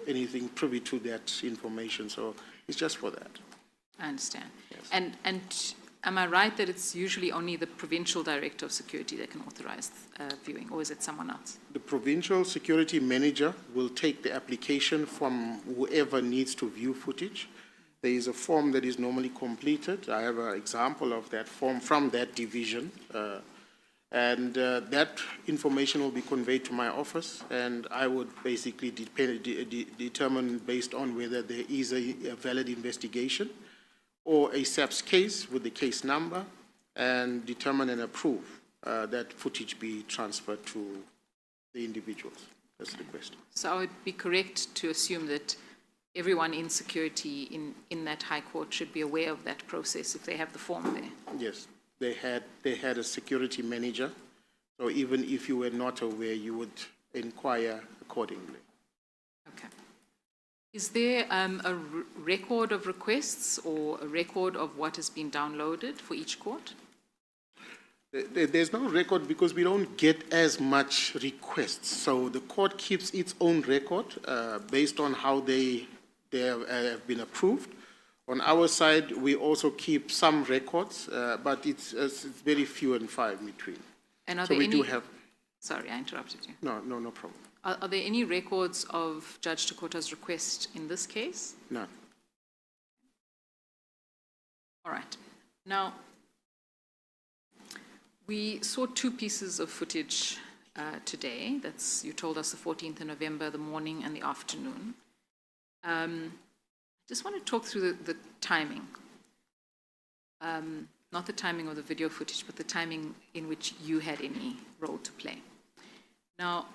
anything privy to that information. So it's just for that. I understand. Yes. And am I right that it's usually only the provincial director of security that can authorize viewing, or is it someone else? The provincial security manager will take the application from whoever needs to view footage. There is a form that is normally completed. I have an example of that form from that division. And that information will be conveyed to my office, and I would basically determine based on whether there is a valid investigation or a SABC case with the case number, and determine and approve that footage be transferred to the individuals. That's the question. So I would be correct to assume that everyone in security in that high court should be aware of that process if they have the form there? Yes. They had a security manager, so even if you were not aware, you would inquire accordingly. Okay. Is there a record of requests or a record of what has been downloaded for each court? There's no record because we don't get as much requests. So the court keeps its own record based on how they have been approved. On our side, we also keep some records, but it's very few and far in between. And are So there we any? do have. Sorry, I interrupted you. No problem. Are there any records of Judge Tukota's request in this case? None. All right. Now, we saw two pieces of footage today. That's, you told us, the 14th of November, the morning and the afternoon. Just want to talk through the timing. Not the timing of the video footage, but the timing in which you had any role to play. Now,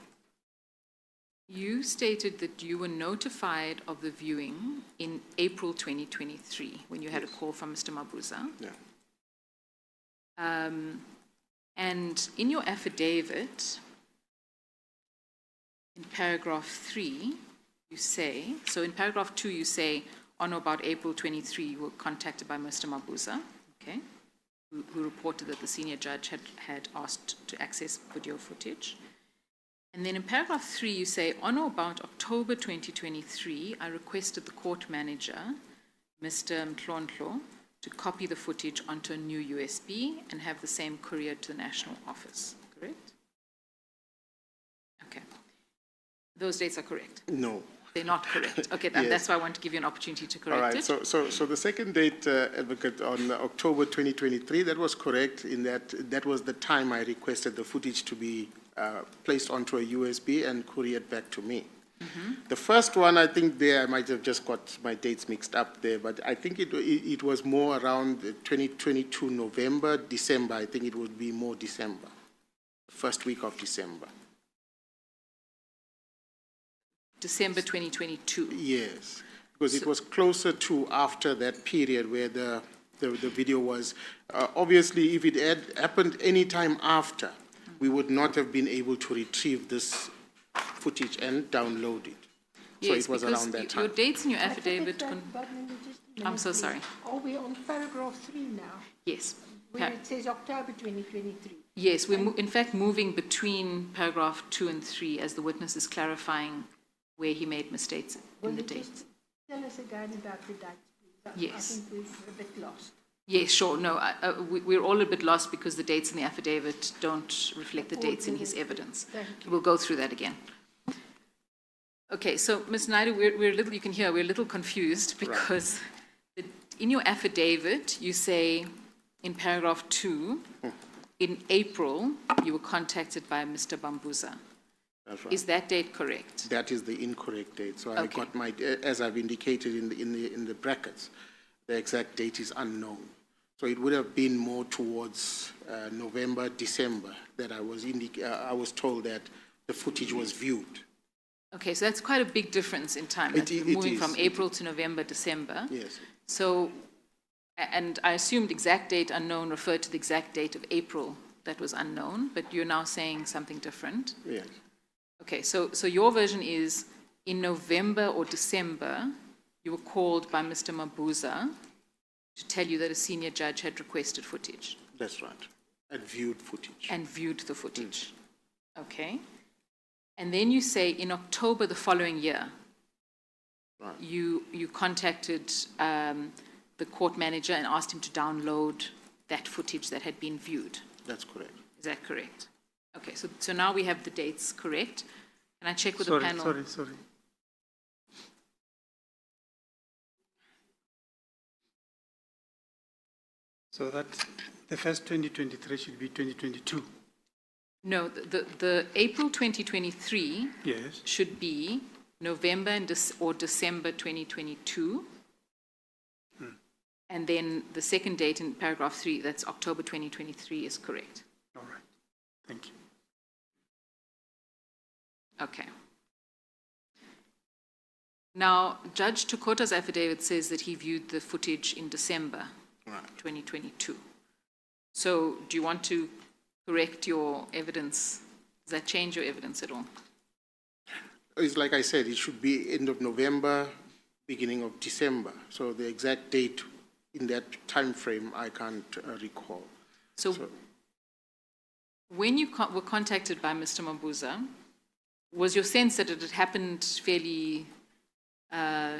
you stated that you were notified of the viewing in April 2023 when you had a call from Mr. Mabuza. Yeah. And in your affidavit, in paragraph 3, you say, so in paragraph 2 you say, on or about April 23, you were contacted by Mr. Mabuza, okay, who reported that the senior judge had asked to access video footage. And then in paragraph 3, you say, on or about October 2023, I requested the court manager, Mr. Mtlontlho, to copy the footage onto a new USB and have the same couriered to the national office, correct? Okay. Those dates are correct? No. They're not correct. Okay, Yes. That's why I want to give you an opportunity to correct All right. it. So the second date, Advocate, on October 2023, that was correct in that was the time I requested the footage to be placed onto a USB and couriered back to me. Mm-hmm. The first one, I think there I might have just got my dates mixed up there, but I think it was more around 2022 November, December. I think it would be more December, first week of December. December 2022. Yes, because it was closer to after that period where the video was. Obviously, if it had happened any time after, we would not have been able to retrieve this footage and download it. So Yes, it was because around that your time. dates in your affidavit. I'm so please. sorry. Are we on paragraph 3 now, Yes. where it says October 2023? Yes, we're in fact moving between paragraph 2 and 3 as the witness is clarifying where he made mistakes Will in the you dates. just tell us again about the dates, please? Yes. I think we're a bit lost. Yes, sure. No, we're all a bit lost because the dates in the affidavit don't reflect the dates in his evidence. Thank you. We'll go through that again. Okay, so Ms. Naidu, we're a little, you can hear, we're a little confused because in your affidavit, you say in paragraph 2, in April, you were contacted by Mr. Bambuza. That's right. Is that date correct? That is the incorrect date. So I Okay. got my, as I've indicated in the brackets, the exact date is unknown. So it would have been more towards November, December that I was told that the footage was viewed. Okay, so that's quite a big difference in time. That's moving from April to November, December. Yes. So, and I assumed exact date unknown referred to the exact date of April that was unknown, but you're now saying something different. Yes. Okay, so your version is in November or December, you were called by Mr. Mabuza to tell you that a senior judge had requested footage. That's right. And viewed footage. And viewed the footage. Okay. And then you say in October the following year, Right. you contacted the court manager and asked him to download that footage that had been viewed. That's correct. Is that correct? Okay, so now we have the dates correct. Can I check with Sorry, the panel? sorry. So that the first 2023 should be 2022. No, the April 2023 Yes. should be November or December 2022. And then the second date in paragraph 3, that's October 2023, is correct. All right. Thank you. Okay. Now, Judge Tukota's affidavit says that he viewed the footage in December 2022. So do you want to correct your evidence? Does that change your evidence at all? It's like I said, it should be end of November, beginning of December. So the exact date in that time frame, I can't recall. So when you were contacted by Mr. Mabuza, was your sense that it had happened fairly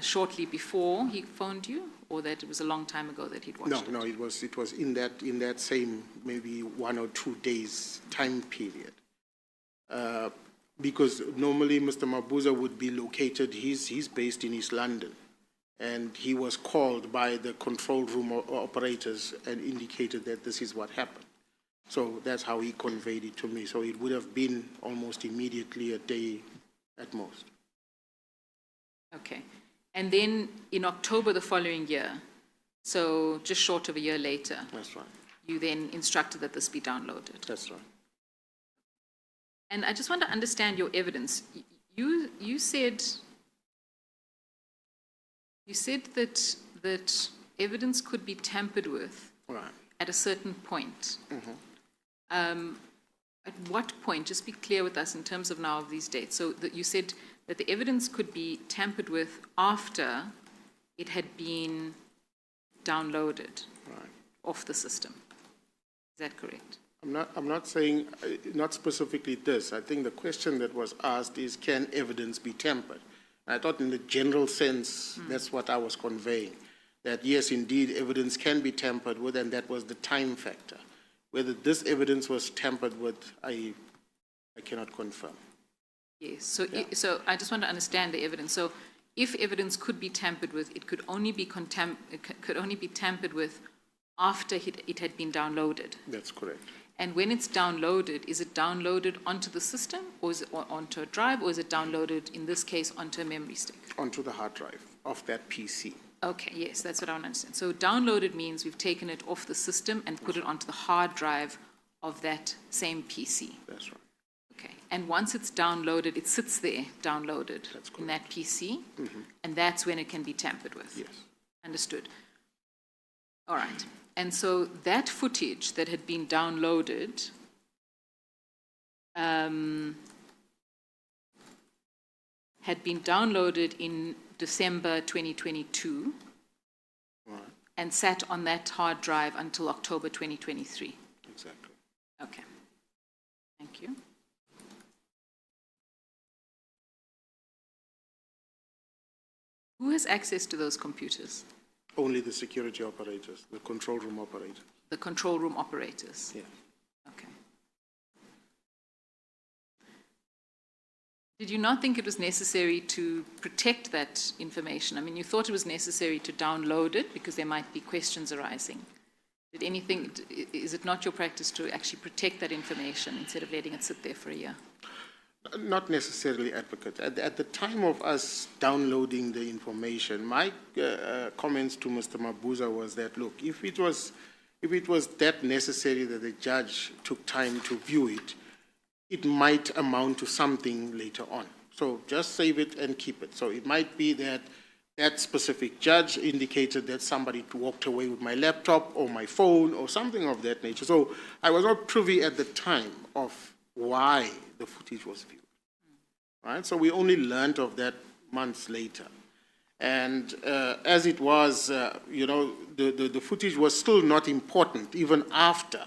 shortly before he phoned you, or that it was a long time ago that he'd watched it? No, it was in that same maybe 1 or 2 days time period. Because normally Mr. Mabuza would be located, he's based in East London, and he was called by the control room operators and indicated that this is what happened. So that's how he conveyed it to me. So it would have been almost immediately, a day at most. Okay. And then in October the following year, so just short of a year later, That's right. you then instructed that this be downloaded. That's right. And I just want to understand your evidence. You said that evidence could be tampered with Right. at a certain point. At what point? Just be clear with us in terms of now of these dates. So that you said that the evidence could be tampered with after it had been downloaded off the system. Is that correct? I'm not saying, not specifically this. I think the question that was asked is, can evidence be tampered? And I thought in the general sense, that's what I was conveying. That yes, indeed, evidence can be tampered with, and that was the time factor. Whether this evidence was tampered with, I cannot confirm. Yes. So I just want to understand the evidence. So if evidence could be tampered with, it could only be tampered with after it had been downloaded. That's correct. And when it's downloaded, is it downloaded onto the system, or is it onto a drive, or is it downloaded, in this case, onto a memory stick? Onto the hard drive of that PC. Okay, yes, that's what I want to understand. So downloaded means we've taken it off the system and put it onto the hard drive of that same PC. That's right. Okay, and once it's downloaded, it sits there downloaded That's in that PC, and that's when it can be tampered with? Yes. Understood. All right. And so that footage that had been downloaded had been downloaded in December 2022 and sat on that hard drive until October 2023. Exactly. Okay. Thank you. Who has access to those computers? Only the security operators, the control room operators. The control room operators? Yeah. Okay. Did you not think it was necessary to protect that information? I mean, you thought it was necessary to download it because there might be questions arising. Is it not your practice to actually protect that information instead of letting it sit there for a year? Not necessarily, advocate. At the time of us downloading the information, my comments to Mr. Mabuza was that, look, if it was if it was that necessary that the judge took time to view it, it might amount to something later on. So just save it and keep it. So it might be that that specific judge indicated that somebody walked away with my laptop or my phone or something of that nature. So I was not privy at the time of why the footage was viewed. Right? So we only learned of that months later. And as it was, the footage was still not important even after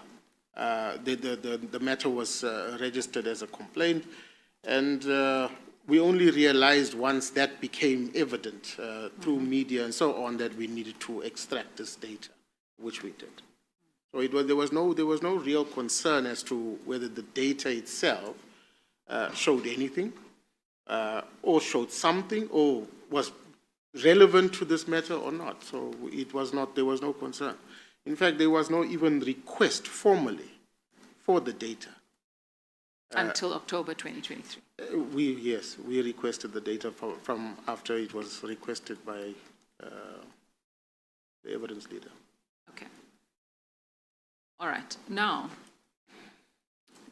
the matter was registered as a complaint. And we only realized once that became evident through media and so on that we needed to extract this data, which we did. So there was no real concern as to whether the data itself showed anything or showed something or was relevant to this matter or not. So there was no concern. In fact, there was no even request formally for the data. Until October 2023. We requested the data from after it was requested by the evidence leader. Okay. All right. Now,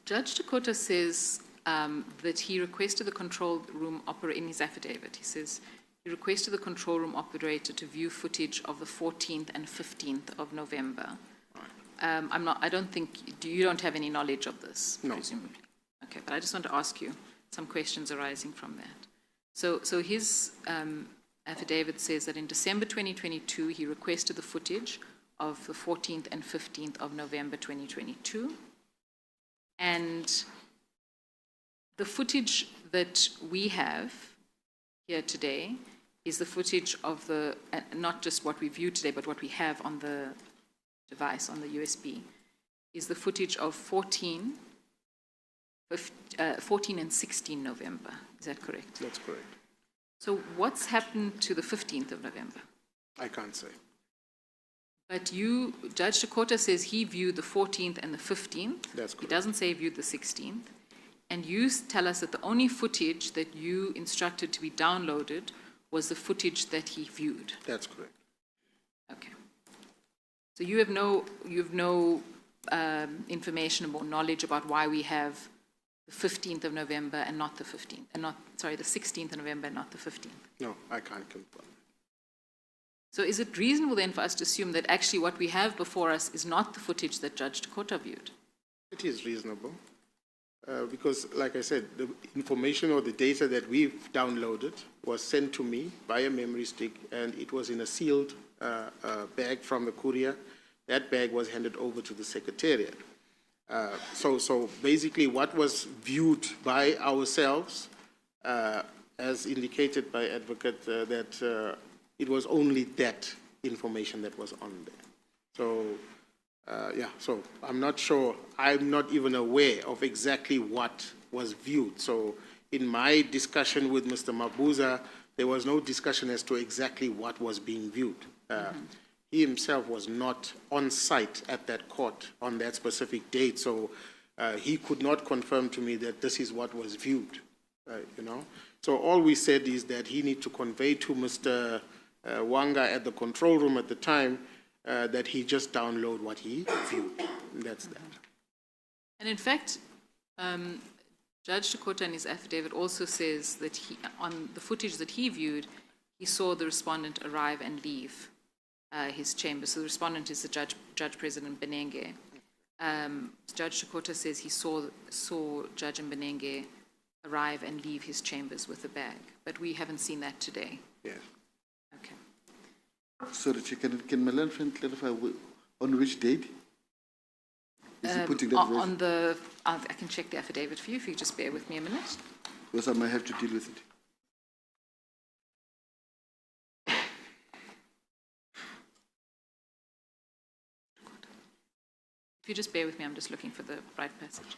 Judge Dakota says that he requested the control room operator in his affidavit. He says he requested the control room operator to view footage of the 14th and 15th of November. I don't think you don't have any knowledge of this, no. Presumably. Okay, but I just want to ask you some questions arising from that. So his affidavit says that in December 2022, he requested the footage of the 14th and 15th of November 2022. And the footage that we have here today is the footage of not just what we view today, but what we have on the device, on the USB, is the footage of 14 and 16 November. Is that correct? That's correct. So what's happened to the 15th of November? I can't say. But Judge Dakota says he viewed the 14th and the 15th. That's correct. He doesn't say he viewed the 16th. And you tell us that the only footage that you instructed to be downloaded was the footage that he viewed. That's correct. Okay. So you have no information or knowledge about why we have the 15th of November and not the 15th, and the 16th of November and not the 15th. No, I can't confirm. So is it reasonable then for us to assume that actually what we have before us is not the footage that Judge Dakota viewed? It is reasonable because, like I said, the information or the data that we've downloaded was sent to me by a memory stick, and it was in a sealed bag from the courier. That bag was handed over to the Secretariat. So basically what was viewed by ourselves, as indicated by Advocate, that it was only that information that was on there. So, so I'm not sure, I'm not even aware of exactly what was viewed. So in my discussion with Mr. Mabuza, there was no discussion as to exactly what was being viewed. He himself was not on site at that court on that specific date, so he could not confirm to me that this is what was viewed, So all we said is that he needed to convey to Mr. Wanga at the control room at the time that he just download what he viewed. And that's that. And in fact, Judge Dakota in his affidavit also says that on the footage that he viewed, he saw the respondent arrive and leave his chamber. So the respondent is the Judge President Mbenenge. Judge Dakota says he saw Judge Mbenenge arrive and leave his chambers with a bag, but we haven't seen that today. Yes. Okay. Sorry, can Milan clarify on which date? Is he putting that version? I can check the affidavit for you if you just bear with me a minute. Because I might have to deal with it. If you just bear with me, I'm just looking for the right passage.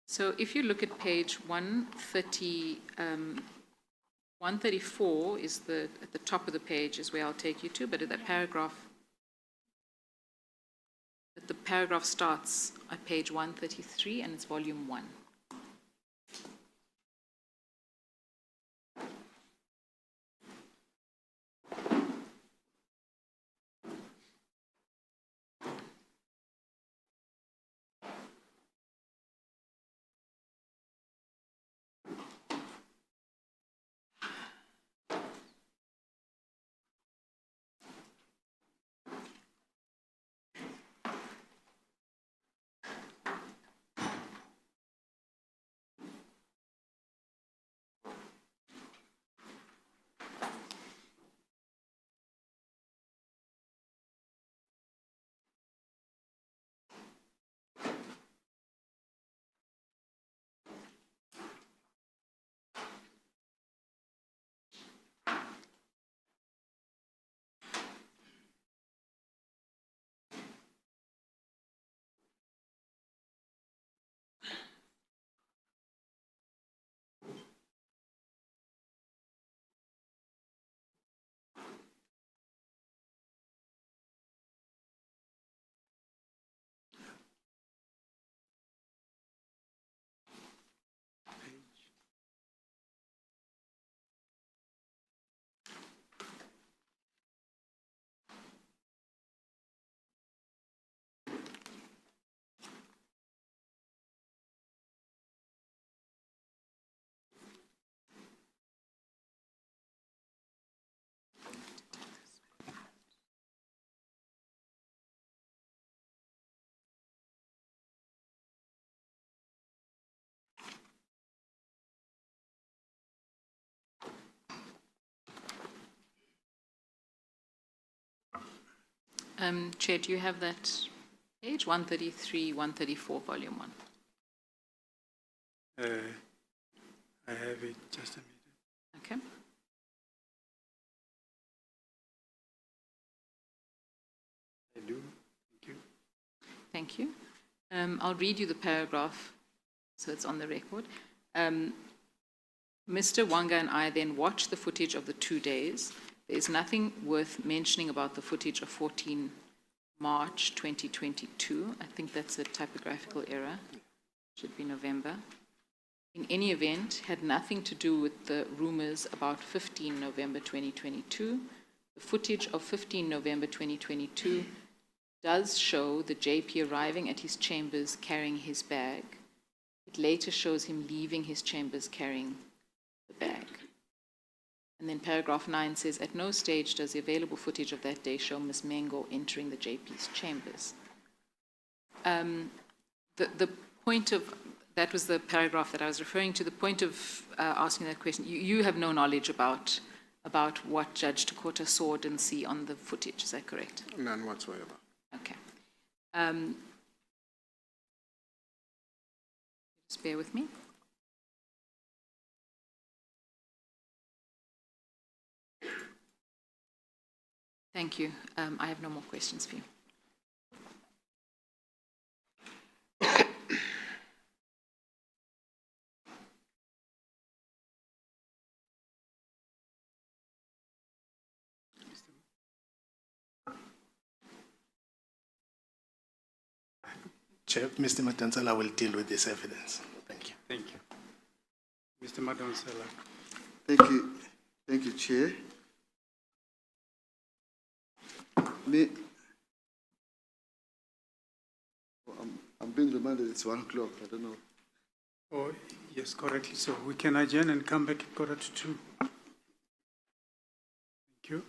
So if you look at page 134 is at the top of the page is where I'll take you to, but at that paragraph, at the paragraph starts at page 133 and it's volume 1. Chair, do you have that page 133, 134, volume 1? I have it, just a minute. Okay. I do, thank you. Thank you. I'll read you the paragraph so it's on the record. Mr. Wanga and I then watched the footage of the 2 days. There is nothing worth mentioning about the footage of 14 March 2022. I think that's a typographical error. Should be November. In any event, had nothing to do with the rumors about 15 November 2022. The footage of 15 November 2022 does show the JP arriving at his chambers carrying his bag. It later shows him leaving his chambers carrying the bag. And then paragraph 9 says, at no stage does the available footage of that day show Ms. Mengo entering the JP's chambers. The point of, that was the paragraph that I was referring to, the point of asking that question, you have no knowledge about what Judge Takota saw or didn't see on the footage, is that correct? None whatsoever. Okay. Just bear with me. Thank you. I have no more questions for you. Chair, Mr. Matansala will deal with this evidence. Thank you. Thank you. Mr. Madonsela. Thank you. Thank you, Chair. I'm being reminded it's 1 o'clock. I don't know. Oh, yes, correctly. So we can adjourn and come back at 1:45. Thank you.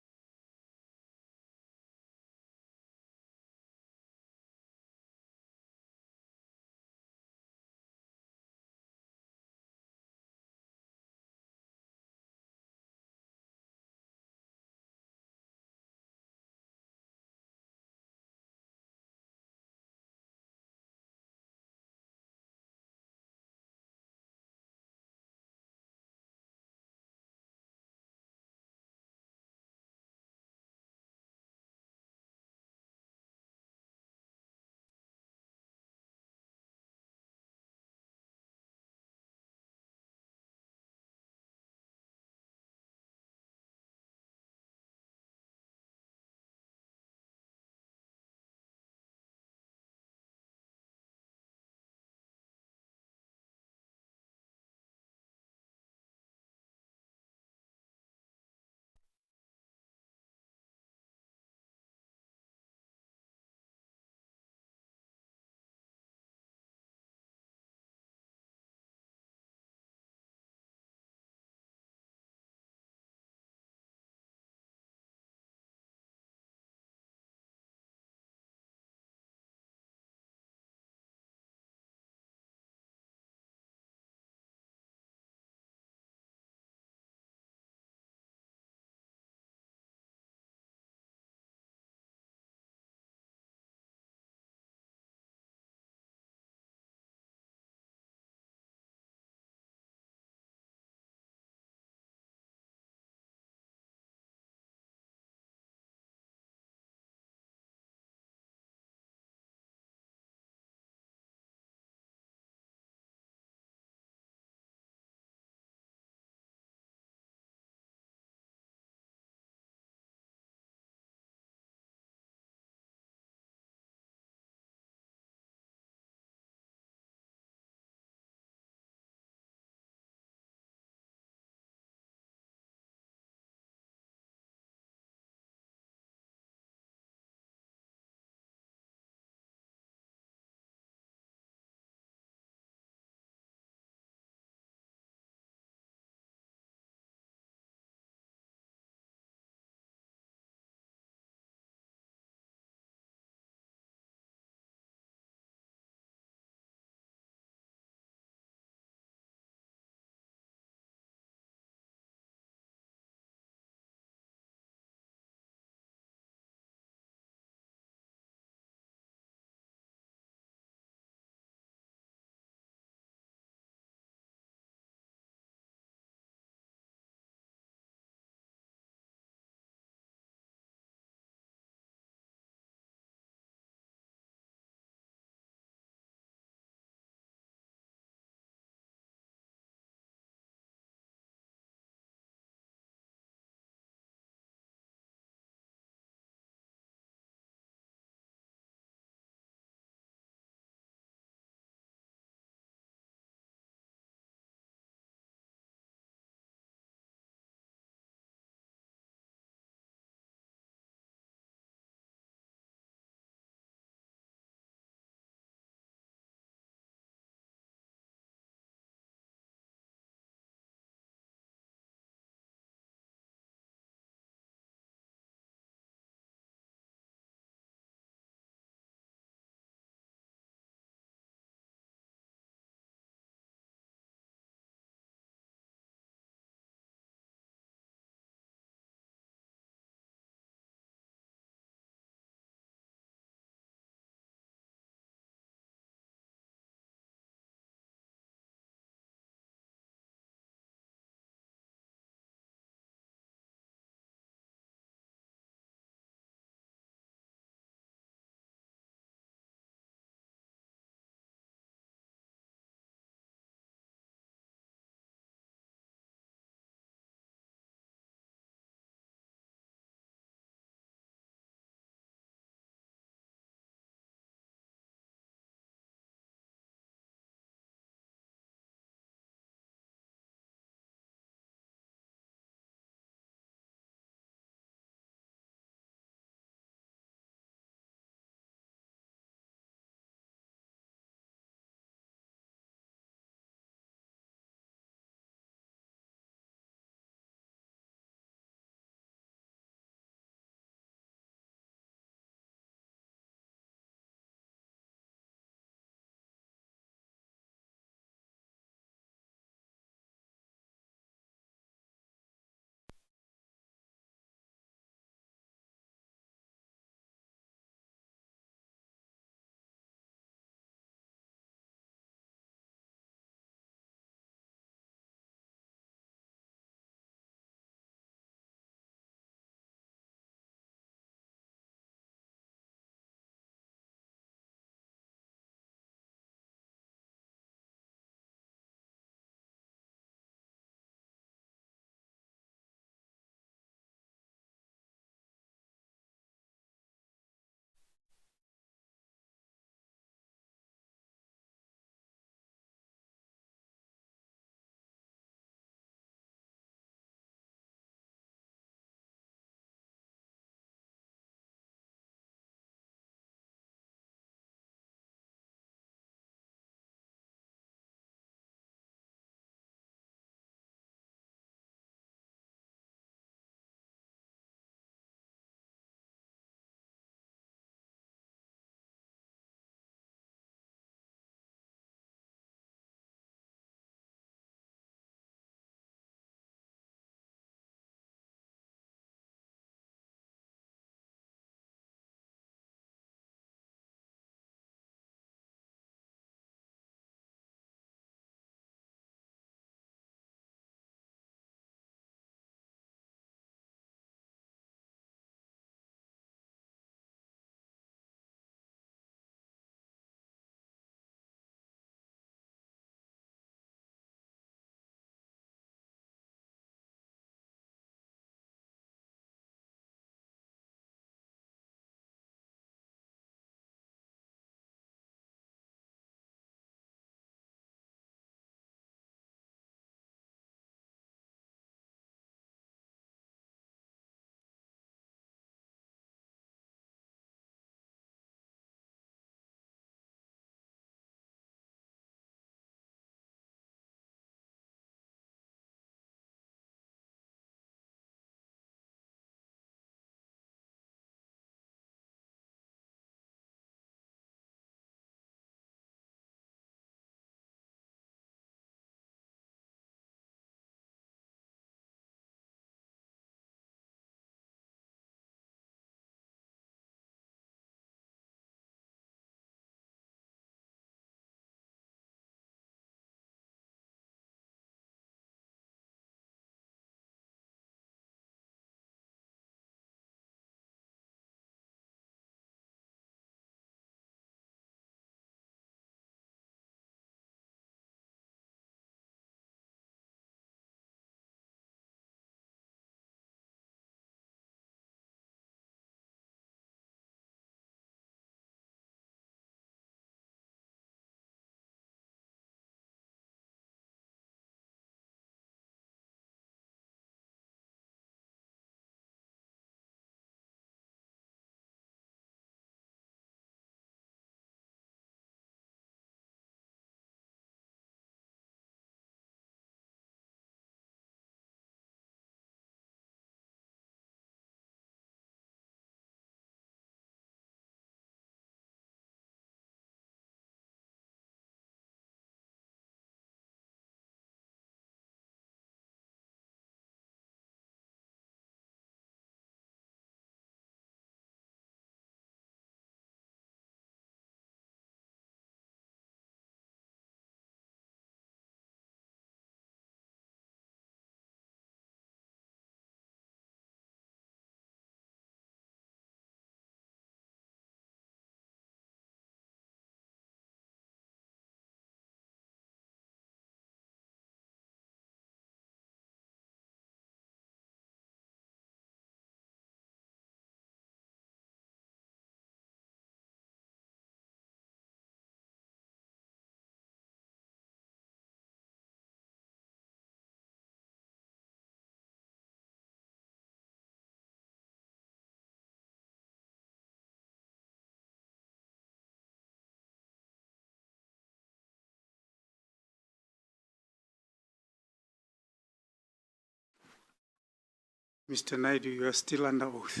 Mr. Naidu, you are still under oath.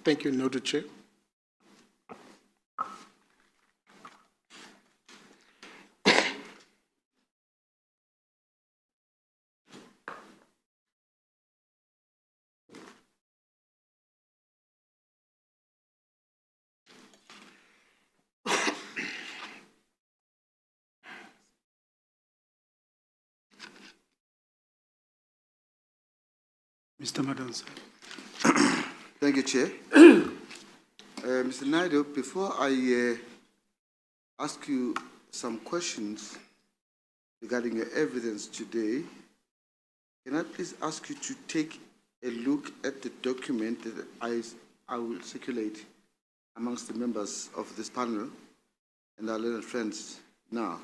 Thank you, noted, Chair. Mr. Madonsa. Thank you, Chair. Mr. Naidu, before I ask you some questions regarding your evidence today, can I please ask you to take a look at the document that I will circulate amongst the members of this panel and our learned friends now.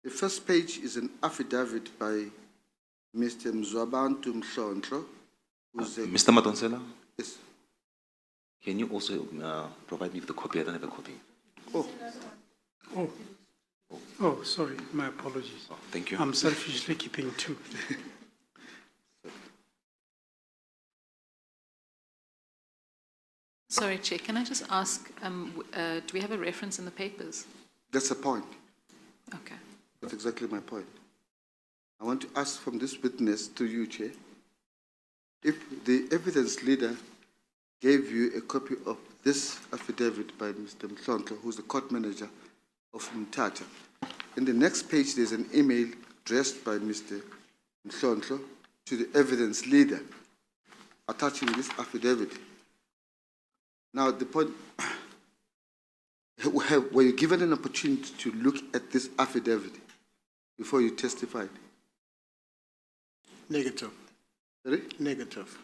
The first page is an affidavit by Mr. Mzwabantu Mhlonhlo, who's a... Mr. Madonsela, Yes. can you also provide me with a copy? I don't have a copy. Oh, sorry, my apologies. Oh, thank you. I'm selfishly keeping two. Sorry, Chair, can I just ask, do we have a reference in the papers? That's the point. Okay. That's exactly my point. I want to ask from this witness to you, Chair, if the evidence leader gave you a copy of this affidavit by Mr. Mhlonhlo, who's the court manager of Mthatha. In the next page, there's an email addressed by Mr. Mhlonhlo to the evidence leader attaching this affidavit. Now, the point, were you given an opportunity to look at this affidavit before you testified? Negative. Sorry? Negative.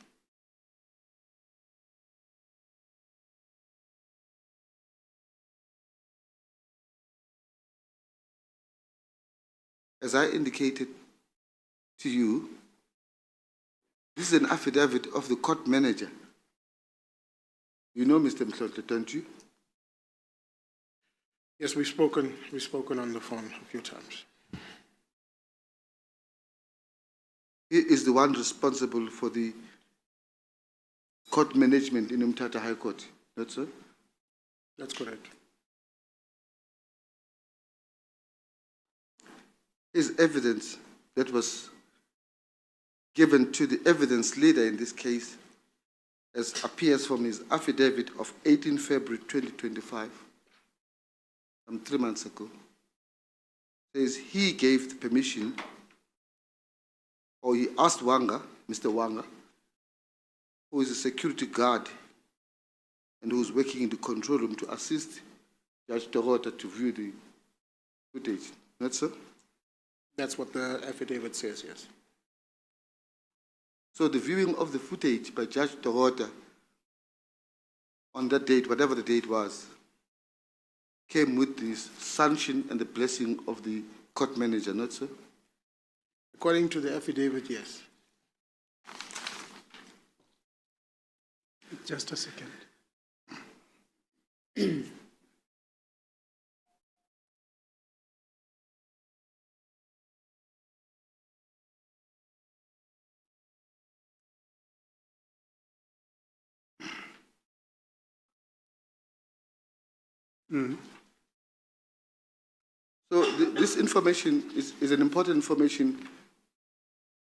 As I indicated to you, this is an affidavit of the court manager. You know Mr. Mhlonhlo, don't you? Yes, we've spoken on the phone a few times. He is the one responsible for the court management in Mthatha High Court, not so? That's correct. His evidence that was given to the evidence leader in this case, as appears from his affidavit of 18 February 2025, some 3 months ago, says he gave the permission, or he asked Wanga, Mr. Wanga, who is a security guard and who's working in the control room, to assist Judge Dorota to view the footage. Not so? That's what the affidavit says, yes. So the viewing of the footage by Judge Dorota on that date, whatever the date was, came with the sanction and the blessing of the court manager, not so? According to the affidavit, yes. Just a second. So this information is an important information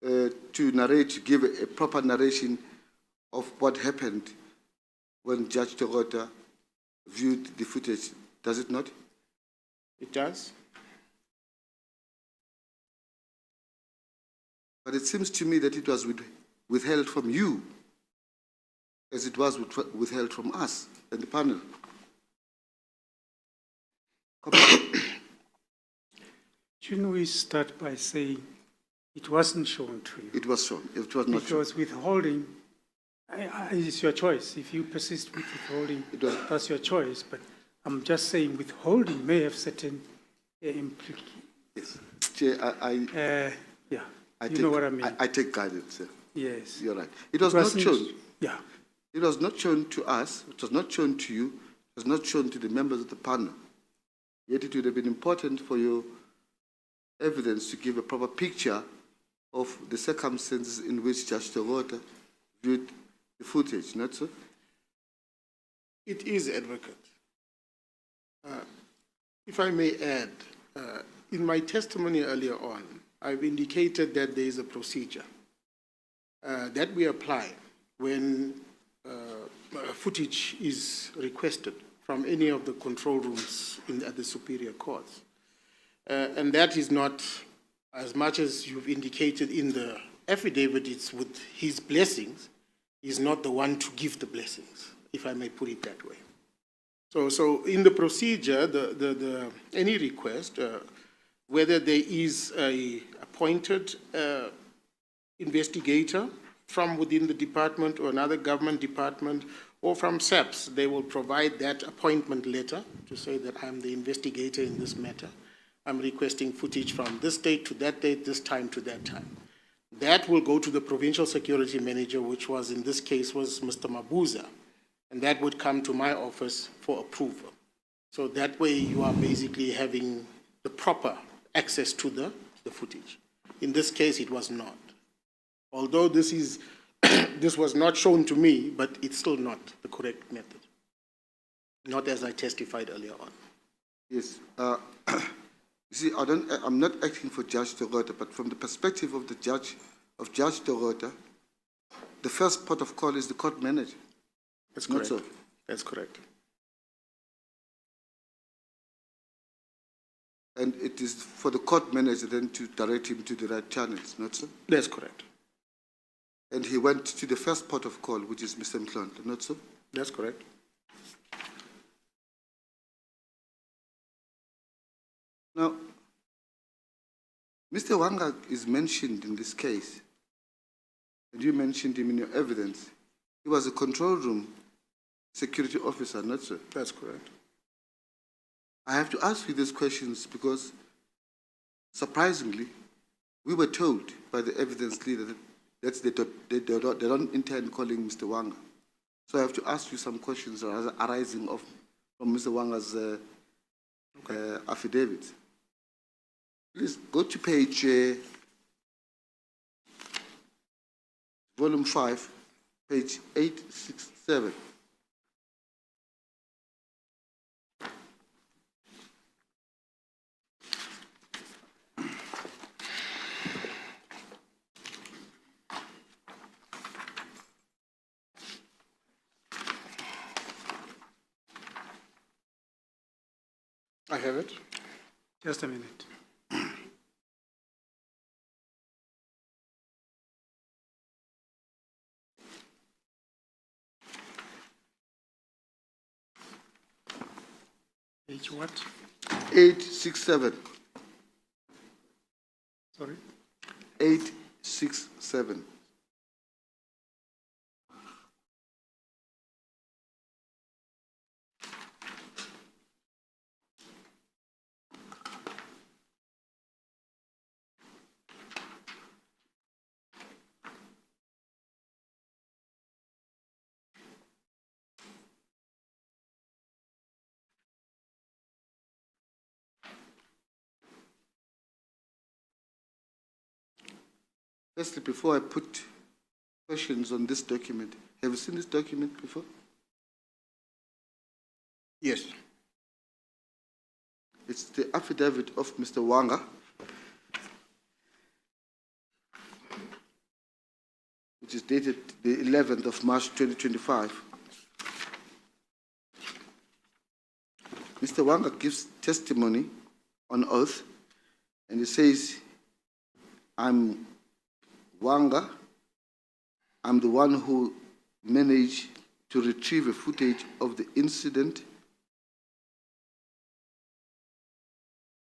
to narrate, to give a proper narration of what happened when Judge Dorota viewed the footage, does it not? It does? But it seems to me that it was withheld from you as it was withheld from us and the panel. Shouldn't we start by saying it wasn't shown to you? It was shown. It was not shown. Because withholding, it's your choice. If you persist with withholding, that's your choice. But I'm just saying withholding may have certain implications. Yes. Chair, Yeah, I you take, know what I mean. I take guidance, sir. Yes. You're right. It was not wasn't- shown. Yeah. It was not shown to us. It was not shown to you. It was not shown to the members of the panel. Yet it would have been important for your evidence to give a proper picture of the circumstances in which Judge Dorota viewed the footage, not so? It is, Advocate. If I may add, in my testimony earlier on, I've indicated that there is a procedure that we apply when footage is requested from any of the control rooms at the superior courts. And that is not, as much as you've indicated in the affidavit, it's with his blessings, he's not the one to give the blessings, if I may put it that way. So in the procedure, any request, whether there is a appointed investigator from within the department or another government department, or from SABC, they will provide that appointment letter to say that I'm the investigator in this matter. I'm requesting footage from this date to that date, this time to that time. That will go to the provincial security manager, which was, in this case, was Mr. Mabuza, and that would come to my office for approval. So that way you are basically having the proper access to the footage. In this case, it was not. Although this was not shown to me, but it's still not the correct method. Not as I testified earlier on. Yes. You see, I'm not acting for Judge Dorota, but from the perspective of Judge Dorota, the first port of call is the court manager. That's correct. Not so. That's correct. And it is for the court manager then to direct him to the right channels, not so? That's correct. And he went to the first port of call, which is Mr. Mklonto, not so? That's correct. Now, Mr. Wanga is mentioned in this case, and you mentioned him in your evidence. He was a control room security officer, not so? That's correct. I have to ask you these questions because, surprisingly, we were told by the evidence leader that they don't intend calling Mr. Wanga. So I have to ask you some questions arising from Mr. Wanga's affidavit. Please go to page volume 5, page 867. I have it. Just a minute. Page what? 867. Sorry? 867. Firstly, before I put questions on this document, have you seen this document before? Yes. It's the affidavit of Mr. Wanga, which is dated the 11th of March 2025. Mr. Wanga gives testimony on oath, and he says, I'm Wanga, I'm the one who managed to retrieve a footage of the incident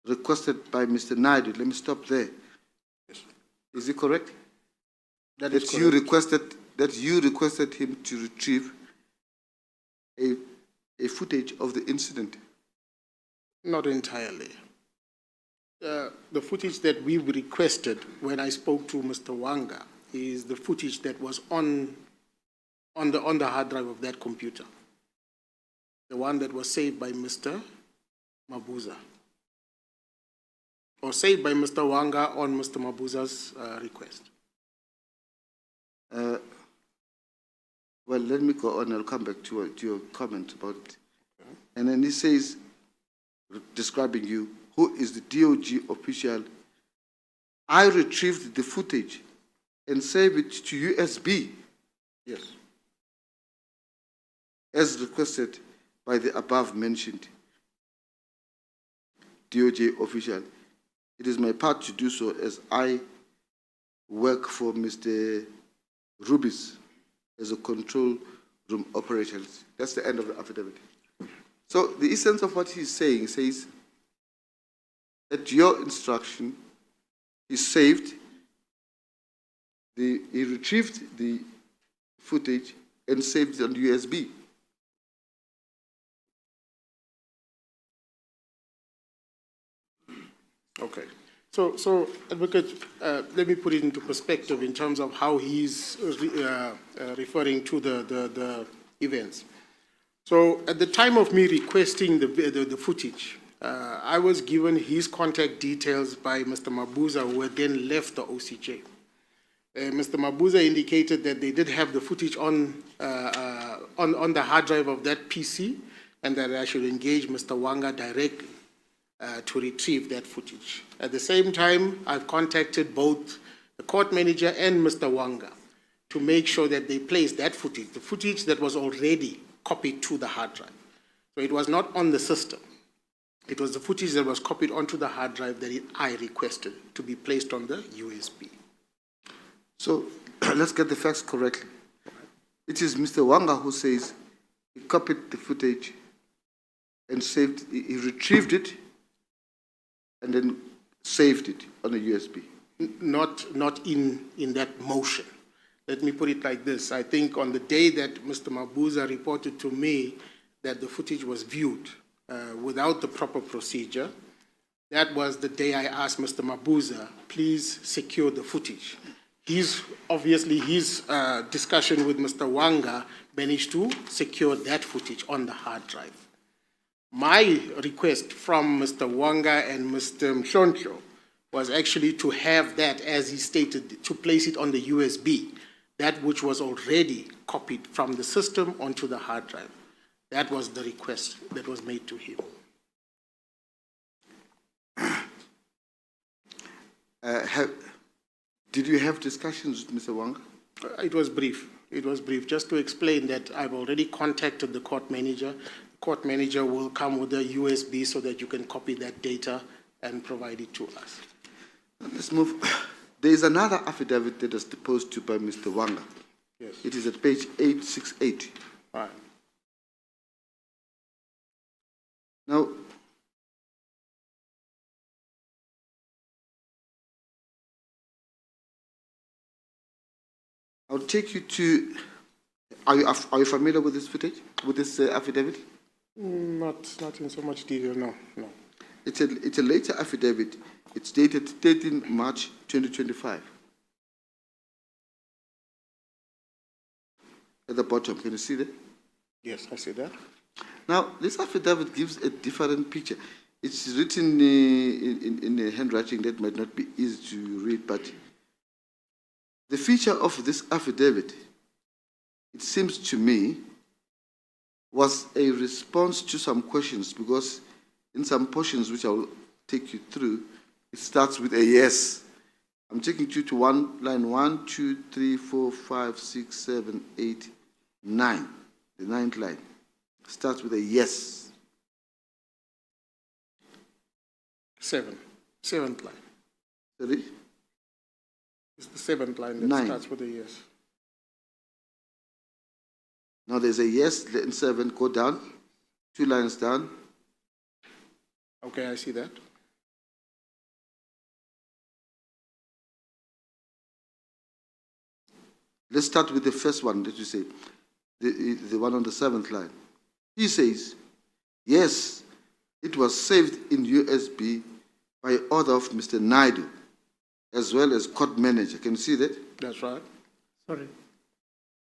requested by Mr. Naidu. Let me stop there. Is it correct? That is You correct. you requested him to retrieve a footage of the incident. Not entirely. The footage that we requested when I spoke to Mr. Wanga is the footage that was on the hard drive of that computer. The one that was saved by Mr. Mabuza. Or saved by Mr. Wanga on Mr. Mabuza's request. Well, let me go on. I'll come back to your comment about it. Okay. And then he says, describing you, who is the DOG official. I retrieved the footage and saved it to USB. Yes. As requested by the above mentioned DOJ official. It is my part to do so as I work for Mr. Rubis as a control room operator. That's the end of the affidavit. So the essence of what he's saying says, at your instruction, he retrieved the footage and saved it on USB. Okay. So Advocate, let me put it into perspective in terms of how he's referring to the events. So at the time of me requesting the footage, I was given his contact details by Mr. Mabuza, who had then left the OCJ. Mr. Mabuza indicated that they did have the footage on the hard drive of that PC, and that I should engage Mr. Wanga directly to retrieve that footage. At the same time, I've contacted both the court manager and Mr. Wanga to make sure that they placed that footage, the footage that was already copied to the hard drive. So it was not on the system. It was the footage that was copied onto the hard drive that I requested to be placed on the USB. So let's get the facts correctly. It is Mr. Wanga who says he copied the footage and saved, he retrieved it and then saved it on a USB. Not in that motion. Let me put it like this. I think on the day that Mr. Mabuza reported to me that the footage was viewed without the proper procedure, that was the day I asked Mr. Mabuza, please secure the footage. Obviously his discussion with Mr. Wanga managed to secure that footage on the hard drive. My request from Mr. Wanga and Mr. Mshoncho was actually to have that, as he stated, to place it on the USB, that which was already copied from the system onto the hard drive. That was the request that was made to him. Did you have discussions with Mr. Wanga? It was brief. It was brief, just to explain that I've already contacted the court manager. The court manager will come with a USB so that you can copy that data and provide it to us. Let's move. There is another affidavit that is deposed to by Mr. Wanga. Yes. It is at page 868. All right. Now, I'll take you to, are you familiar with this footage, with this affidavit? Not in so much detail, no. It's a later affidavit. It's dated 13 March 2025. At the bottom, can you see that? Yes, I see that. Now, this affidavit gives a different picture. It's written in a handwriting that might not be easy to read, but the feature of this affidavit, it seems to me, was a response to some questions, because in some portions which I'll take you through, it starts with a yes. I'm taking you to line 1, 2, 3, 4, 5, 6, 7, 8, 9. The 9th line starts with a yes. 7th line. Sorry? It's the 7th line that 9. starts with a yes. Now there's a yes in 7, go down, 2 lines down. Okay, I see that. let's start with the first one that you say, the one on the 7th line. He says, yes, it was saved in USB by order of Mr. Naidu, as well as court manager. Can you see that? That's right. Sorry.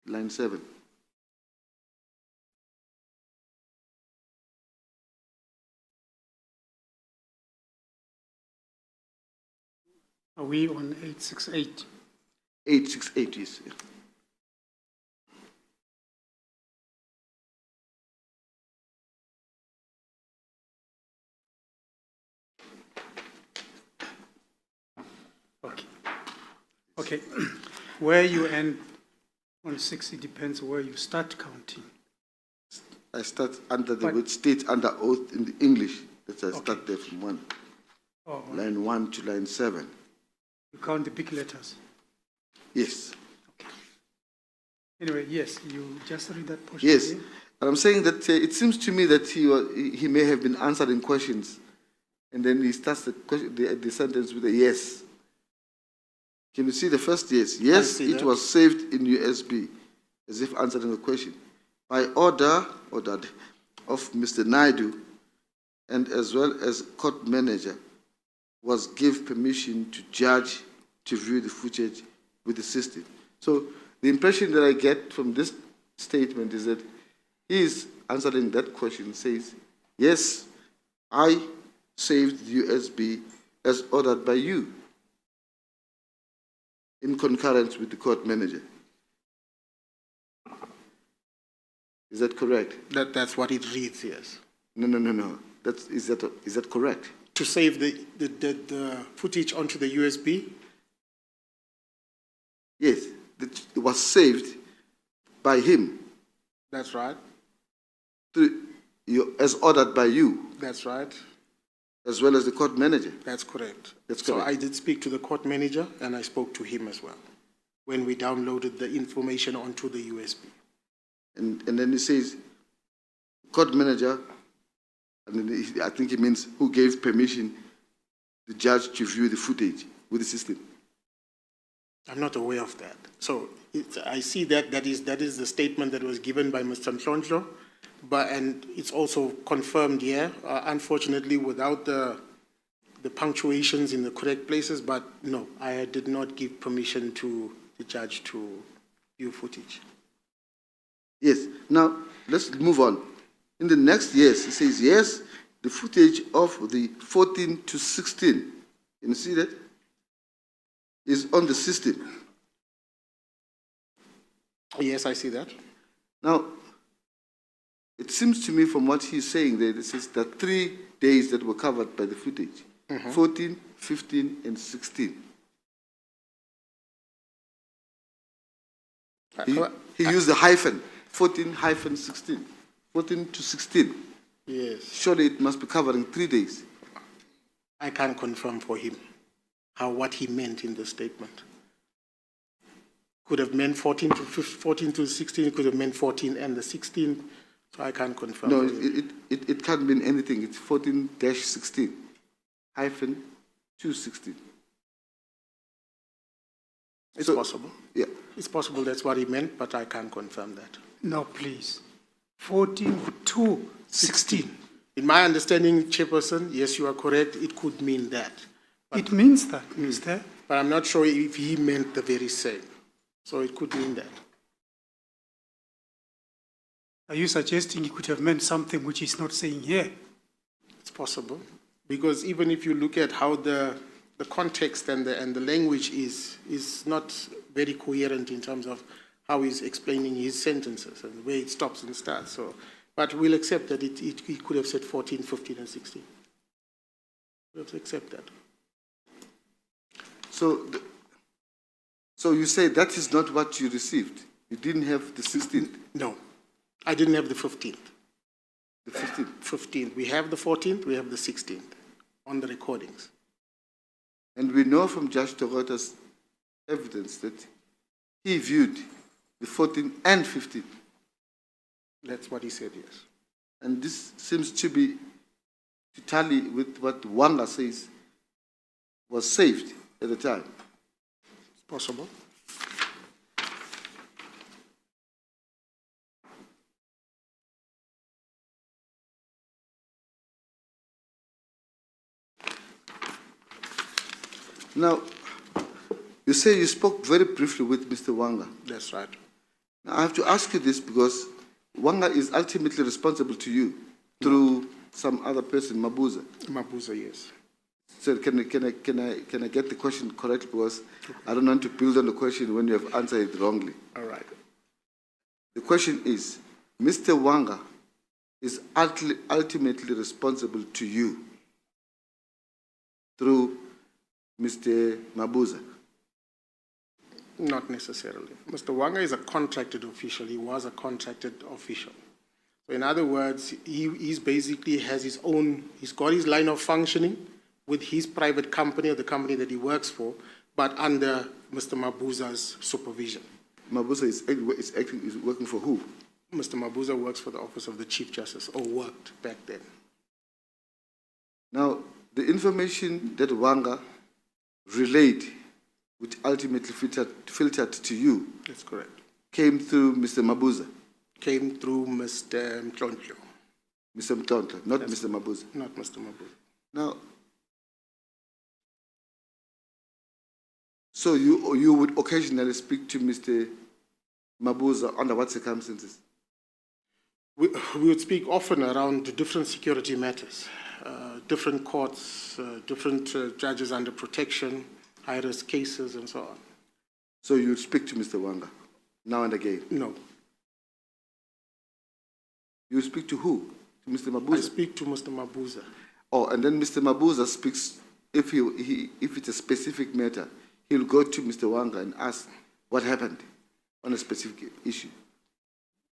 Line 7. Are we on 868? 868, yes. Okay. Okay. Where you end on 60 depends where you start counting. I start under the word state under oath in the English. That's I start there from 1. Oh, Line 1 to line 7. you count the big letters. Yes. Okay. Anyway, yes, you just read that portion. Yes. Again. And I'm saying that it seems to me that he may have been answering questions, and then he starts the sentence with a yes. Can you see the first yes? Yes, it was saved in USB, as if answering a question. By order of Mr. Naidu, and as well as court manager, was give permission to judge to view the footage with the system. So the impression that I get from this statement is that he is answering that question, says, yes, I saved the USB as ordered by you, in concurrence with the court manager. Is that correct? That's what it reads, yes. No. Is that correct? To save the footage onto the USB? Yes, it was saved by him. That's right. As ordered by you. That's right. As well as the court manager. That's correct. That's so correct. I did speak to the court manager, and I spoke to him as well when we downloaded the information onto the USB. And then he says, court manager, and then I think he means who gave permission the judge to view the footage with the system. I'm not aware of that. So I see that is the statement that was given by Mr. Mhlonhlo, and it's also confirmed here, unfortunately without the punctuations in the correct places, but no, I did not give permission to the judge to view footage. Yes, now let's move on. In the next yes, it says, yes, the footage of the 14 to 16, can you see that? Is on the system. Yes, I see that. Now, it seems to me from what he's saying there, this is the 3 days that were covered by the footage, 14, 15, and 16. He used the hyphen, 14-16, 14 to 16. Yes. Surely it must be covering 3 days. I can't confirm for him what he meant in the statement. Could have meant 14 to 16, it could have meant 14 and the 16, so I can't confirm. No, it can't mean anything. It's 14-16, hyphen 216. It's possible. Yeah. It's possible that's what he meant, but I can't confirm that. No, please. 14 to 16. In my understanding, Chairperson, yes, you are correct. It could mean that. It means that, Mr. But I'm not sure if he meant the very same. So it could mean that. Are you suggesting he could have meant something which he's not saying here? It's possible. Because even if you look at how the context and the language is not very coherent in terms of how he's explaining his sentences and where it stops and starts. So, but we'll accept that he could have said 14, 15, and 16. We'll accept that. So you say that is not what you received? You didn't have the 16th? No, I didn't have the 15th. The 15th? 15th. We have the 14th, we have the 16th on the recordings. And we know from Judge Togota's evidence that he viewed the 14th and 15th. That's what he said, yes. And this seems to be to tally with what Wanga says was saved at the time. It's possible. Now, you say you spoke very briefly with Mr. Wanga. That's right. Now, I have to ask you this because Wanga is ultimately responsible to you through some other person, Mabuza. Mabuza, yes. So can I get the question correct, because I don't want to build on the question when you have answered it wrongly. All right. The question is, Mr. Wanga is ultimately responsible to you through Mr. Mabuza? Not necessarily. Mr. Wanga is a contracted official. He was a contracted official. So in other words, he's basically has his own, he's got his line of functioning with his private company or the company that he works for, but under Mr. Mabuza's supervision. Mabuza is working for who? Mr. Mabuza works for the Office of the Chief Justice, or worked back then. Now, the information that Wanga relayed, which ultimately filtered to you, That's correct. came through Mr. Mabuza? Came through Mr. Mtlontlho, Mr. Mtonto, not Mr. Mabuza. not Mr. Mabuza. Now, so you would occasionally speak to Mr. Mabuza under what circumstances? We would speak often around the different security matters, different courts, different judges under protection, high-risk cases, and so on. So you would speak to Mr. Wanga now and again? No. You speak to who? To Mr. I Mabuza? speak to Mr. Mabuza. Oh, and then Mr. Mabuza speaks, if it's a specific matter, he'll go to Mr. Wanga and ask what happened on a specific issue.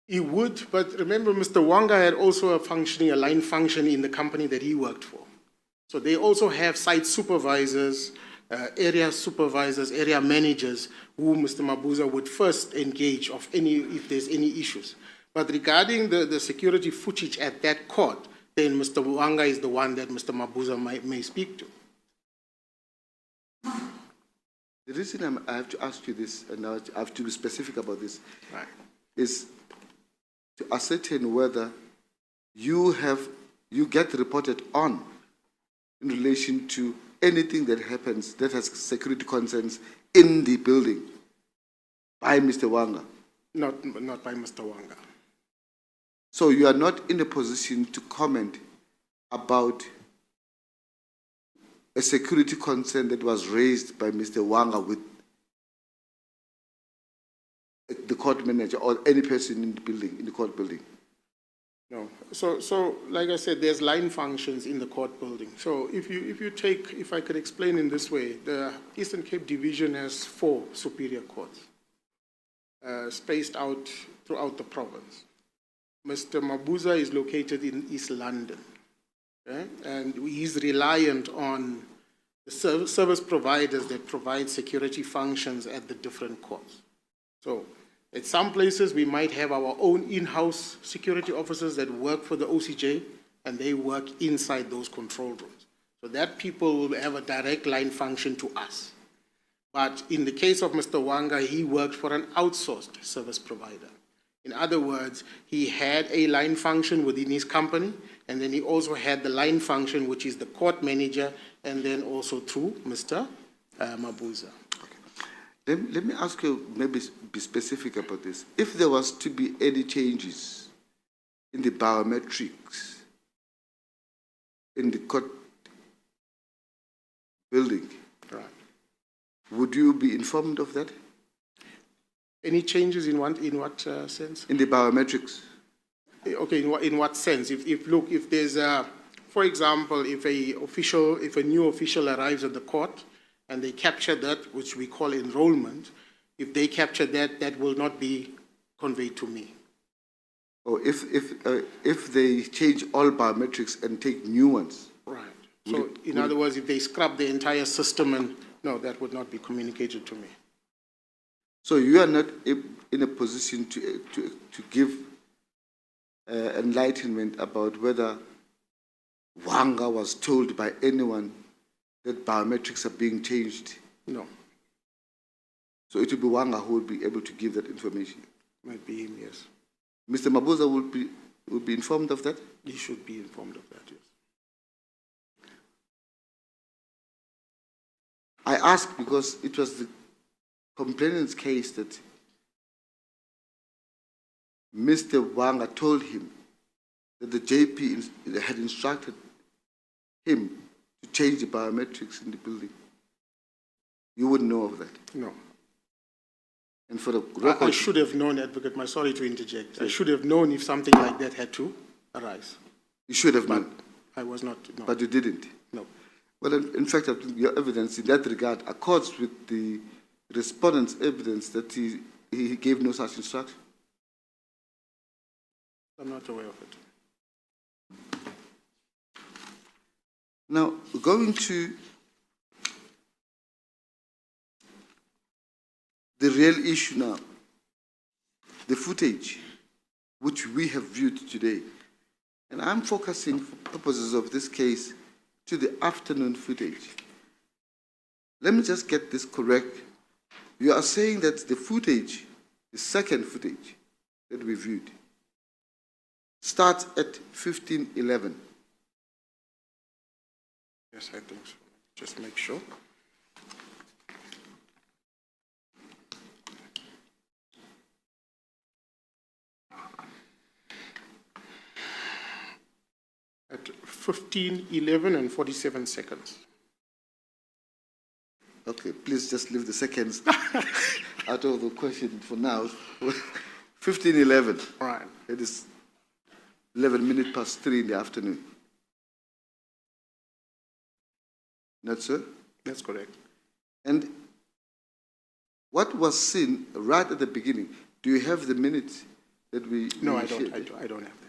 He would, but remember, Mr. Wanga had also a line function in the company that he worked for. So they also have site supervisors, area supervisors, area managers, who Mr. Mabuza would first engage if there's any issues. But regarding the security footage at that court, then Mr. Wanga is the one that Mr. Mabuza may speak to. The reason I have to ask you this, and I have to be specific about this, Right. is to ascertain whether you get reported on in relation to anything that happens that has security concerns in the building by Mr. Wanga. Not by Mr. Wanga. So you are not in a position to comment about a security concern that was raised by Mr. Wanga with the court manager or any person in the building, in the court building? No. So like I said, there's line functions in the court building. So if I could explain in this way, the Eastern Cape Division has 4 superior courts spaced out throughout the province. Mr. Mabuza is located in East London, okay? And he's reliant on the service providers that provide security functions at the different courts. So at some places, we might have our own in-house security officers that work for the OCJ, and they work inside those control rooms. So that people will have a direct line function to us. But in the case of Mr. Wanga, he worked for an outsourced service provider. In other words, he had a line function within his company, and then he also had the line function, which is the court manager, and then also through Mr. Mabuza. Let me ask you, maybe be specific about this. If there was to be any changes in the biometrics in the court building, Right. would you be informed of that? Any changes in what sense? In the biometrics? Okay, in what sense? If there's for example, if a new official arrives at the court and they capture that, which we call enrollment, if they capture that, that will not be conveyed to me. Or if they change all biometrics and take new ones? Right. So, in other words, if they scrub the entire system, and no, that would not be communicated to me. So you are not in a position to give enlightenment about whether Wanga was told by anyone that biometrics are being changed? No. So it will be Wanga who will be able to give that information? Might be him, yes. Mr. Mabuza will be informed of that? He should be informed of that, yes. I ask because it was the complainant's case that Mr. Wanga told him that the JP had instructed him to change the biometrics in the building. You wouldn't know of that. No. And for the I record, should have known, Advocate, sorry to interject. I should have known if something like that had to arise. you should have But known, I was not, no. but you didn't. No. Well, in fact, I think your evidence in that regard accords with the respondent's evidence that he gave no such instruction. I'm not aware of it. Now, going to the real issue now, the footage which we have viewed today, and I'm focusing for purposes of this case to the afternoon footage. Let me just get this correct. You are saying that the footage, the second footage that we viewed, starts at 15:11. Yes, I think so. Just make sure. At 15:11 and 47 seconds. Okay, please just leave the seconds out of the question for now. 15:11. All right. It is 11 minutes past 3 in the afternoon. Not so? That's correct. And what was seen right at the beginning? Do you have the minutes that we? No, we I don't. shared? I don't have that.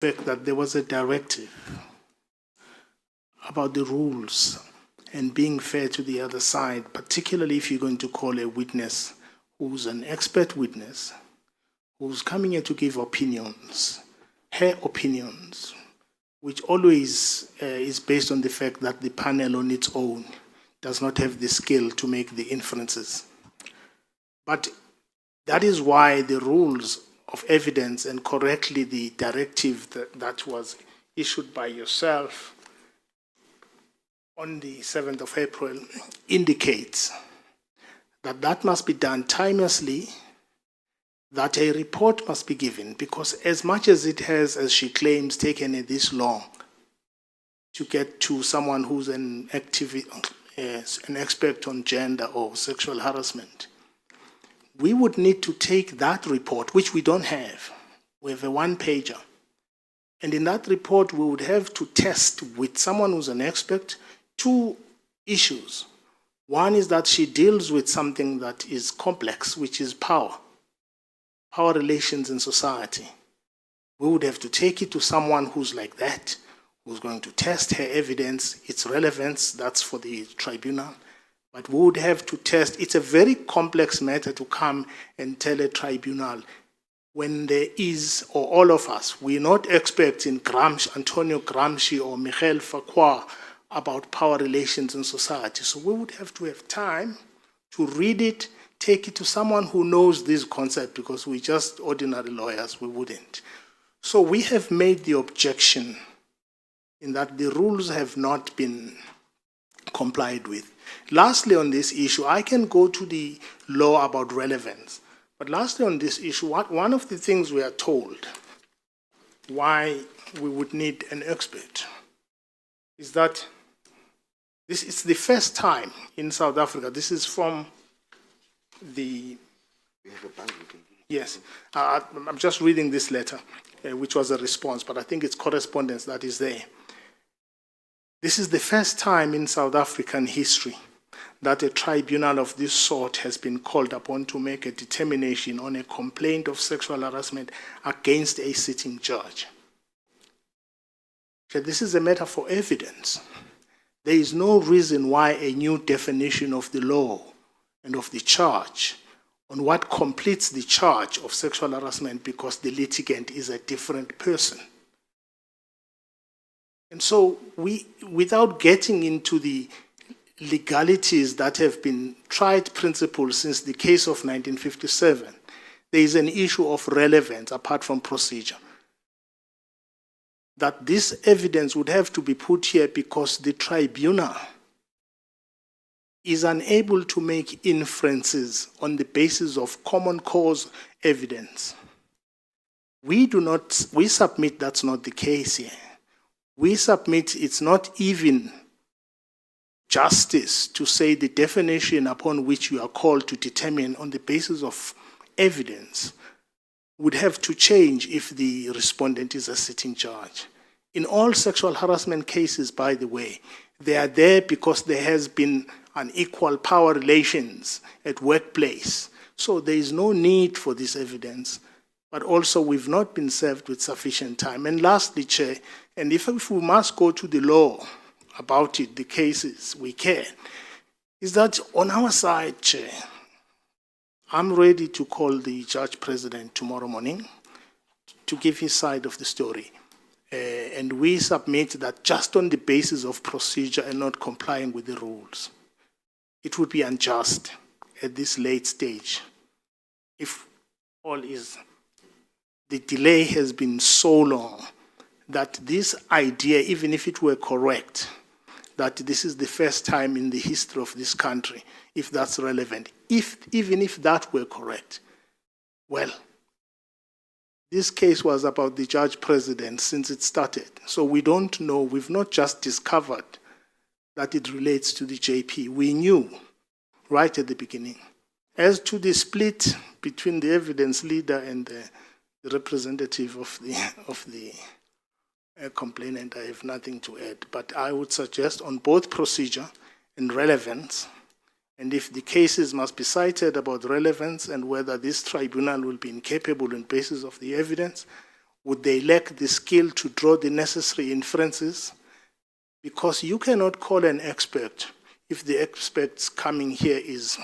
fact that there was a directive about the rules and being fair to the other side, particularly if you're going to call a witness who's an expert witness, who's coming here to give opinions, her opinions, which always is based on the fact that the panel on its own does not have the skill to make the inferences. But that is why the rules of evidence and correctly the directive that was issued by yourself on the 7th of April indicates that that must be done timelessly, that a report must be given, because as much as it has, as she claims, taken it this long to get to someone who's an expert on gender or sexual harassment, we would need to take that report, which we don't have. We have a one-pager. And in that report, we would have to test with someone who's an expert 2 issues. One is that she deals with something that is complex, which is power relations in society. We would have to take it to someone who's like that, who's going to test her evidence, its relevance, that's for the tribunal. But we would have to test, it's a very complex matter to come and tell a tribunal when there is, or all of us, we're not experts in Antonio Gramsci or Michael Foucault about power relations in society. So we would have to have time to read it, take it to someone who knows this concept, because we're just ordinary lawyers, we wouldn't. So we have made the objection in that the rules have not been complied with. Lastly, on this issue, I can go to the law about relevance. But lastly, on this issue, one of the things we are told why we would need an expert is that this is the first time in South Africa. This is from the... Yes, I'm just reading this letter, which was a response, but I think it's correspondence that is there. This is the first time in South African history that a tribunal of this sort has been called upon to make a determination on a complaint of sexual harassment against a sitting judge. So this is a matter for evidence. There is no reason why a new definition of the law and of the charge on what completes the charge of sexual harassment, because the litigant is a different person. And so without getting into the legalities that have been tried principles since the case of 1957, there is an issue of relevance apart from procedure. That this evidence would have to be put here because the tribunal is unable to make inferences on the basis of common cause evidence. We submit that's not the case here. We submit it's not even justice to say the definition upon which you are called to determine on the basis of evidence would have to change if the respondent is a sitting judge. In all sexual harassment cases, by the way, they are there because there has been unequal power relations at workplace. So there is no need for this evidence. But also we've not been served with sufficient time. And lastly, Chair, and if we must go to the law about it, the cases, we can, is that on our side, Chair, I'm ready to call the Judge President tomorrow morning to give his side of the story. And we submit that just on the basis of procedure and not complying with the rules, it would be unjust at this late stage if all is... The delay has been so long that this idea, even if it were correct, that this is the first time in the history of this country, if that's relevant, even if that were correct, well, this case was about the Judge President since it started. So we don't know, we've not just discovered that it relates to the JP. We knew right at the beginning. As to the split between the evidence leader and the representative of the complainant, I have nothing to add. But I would suggest on both procedure and relevance, and if the cases must be cited about relevance and whether this tribunal will be incapable on basis of the evidence, Would they lack the skill to draw the necessary inferences? Because you cannot call an expert if the expert's coming here is,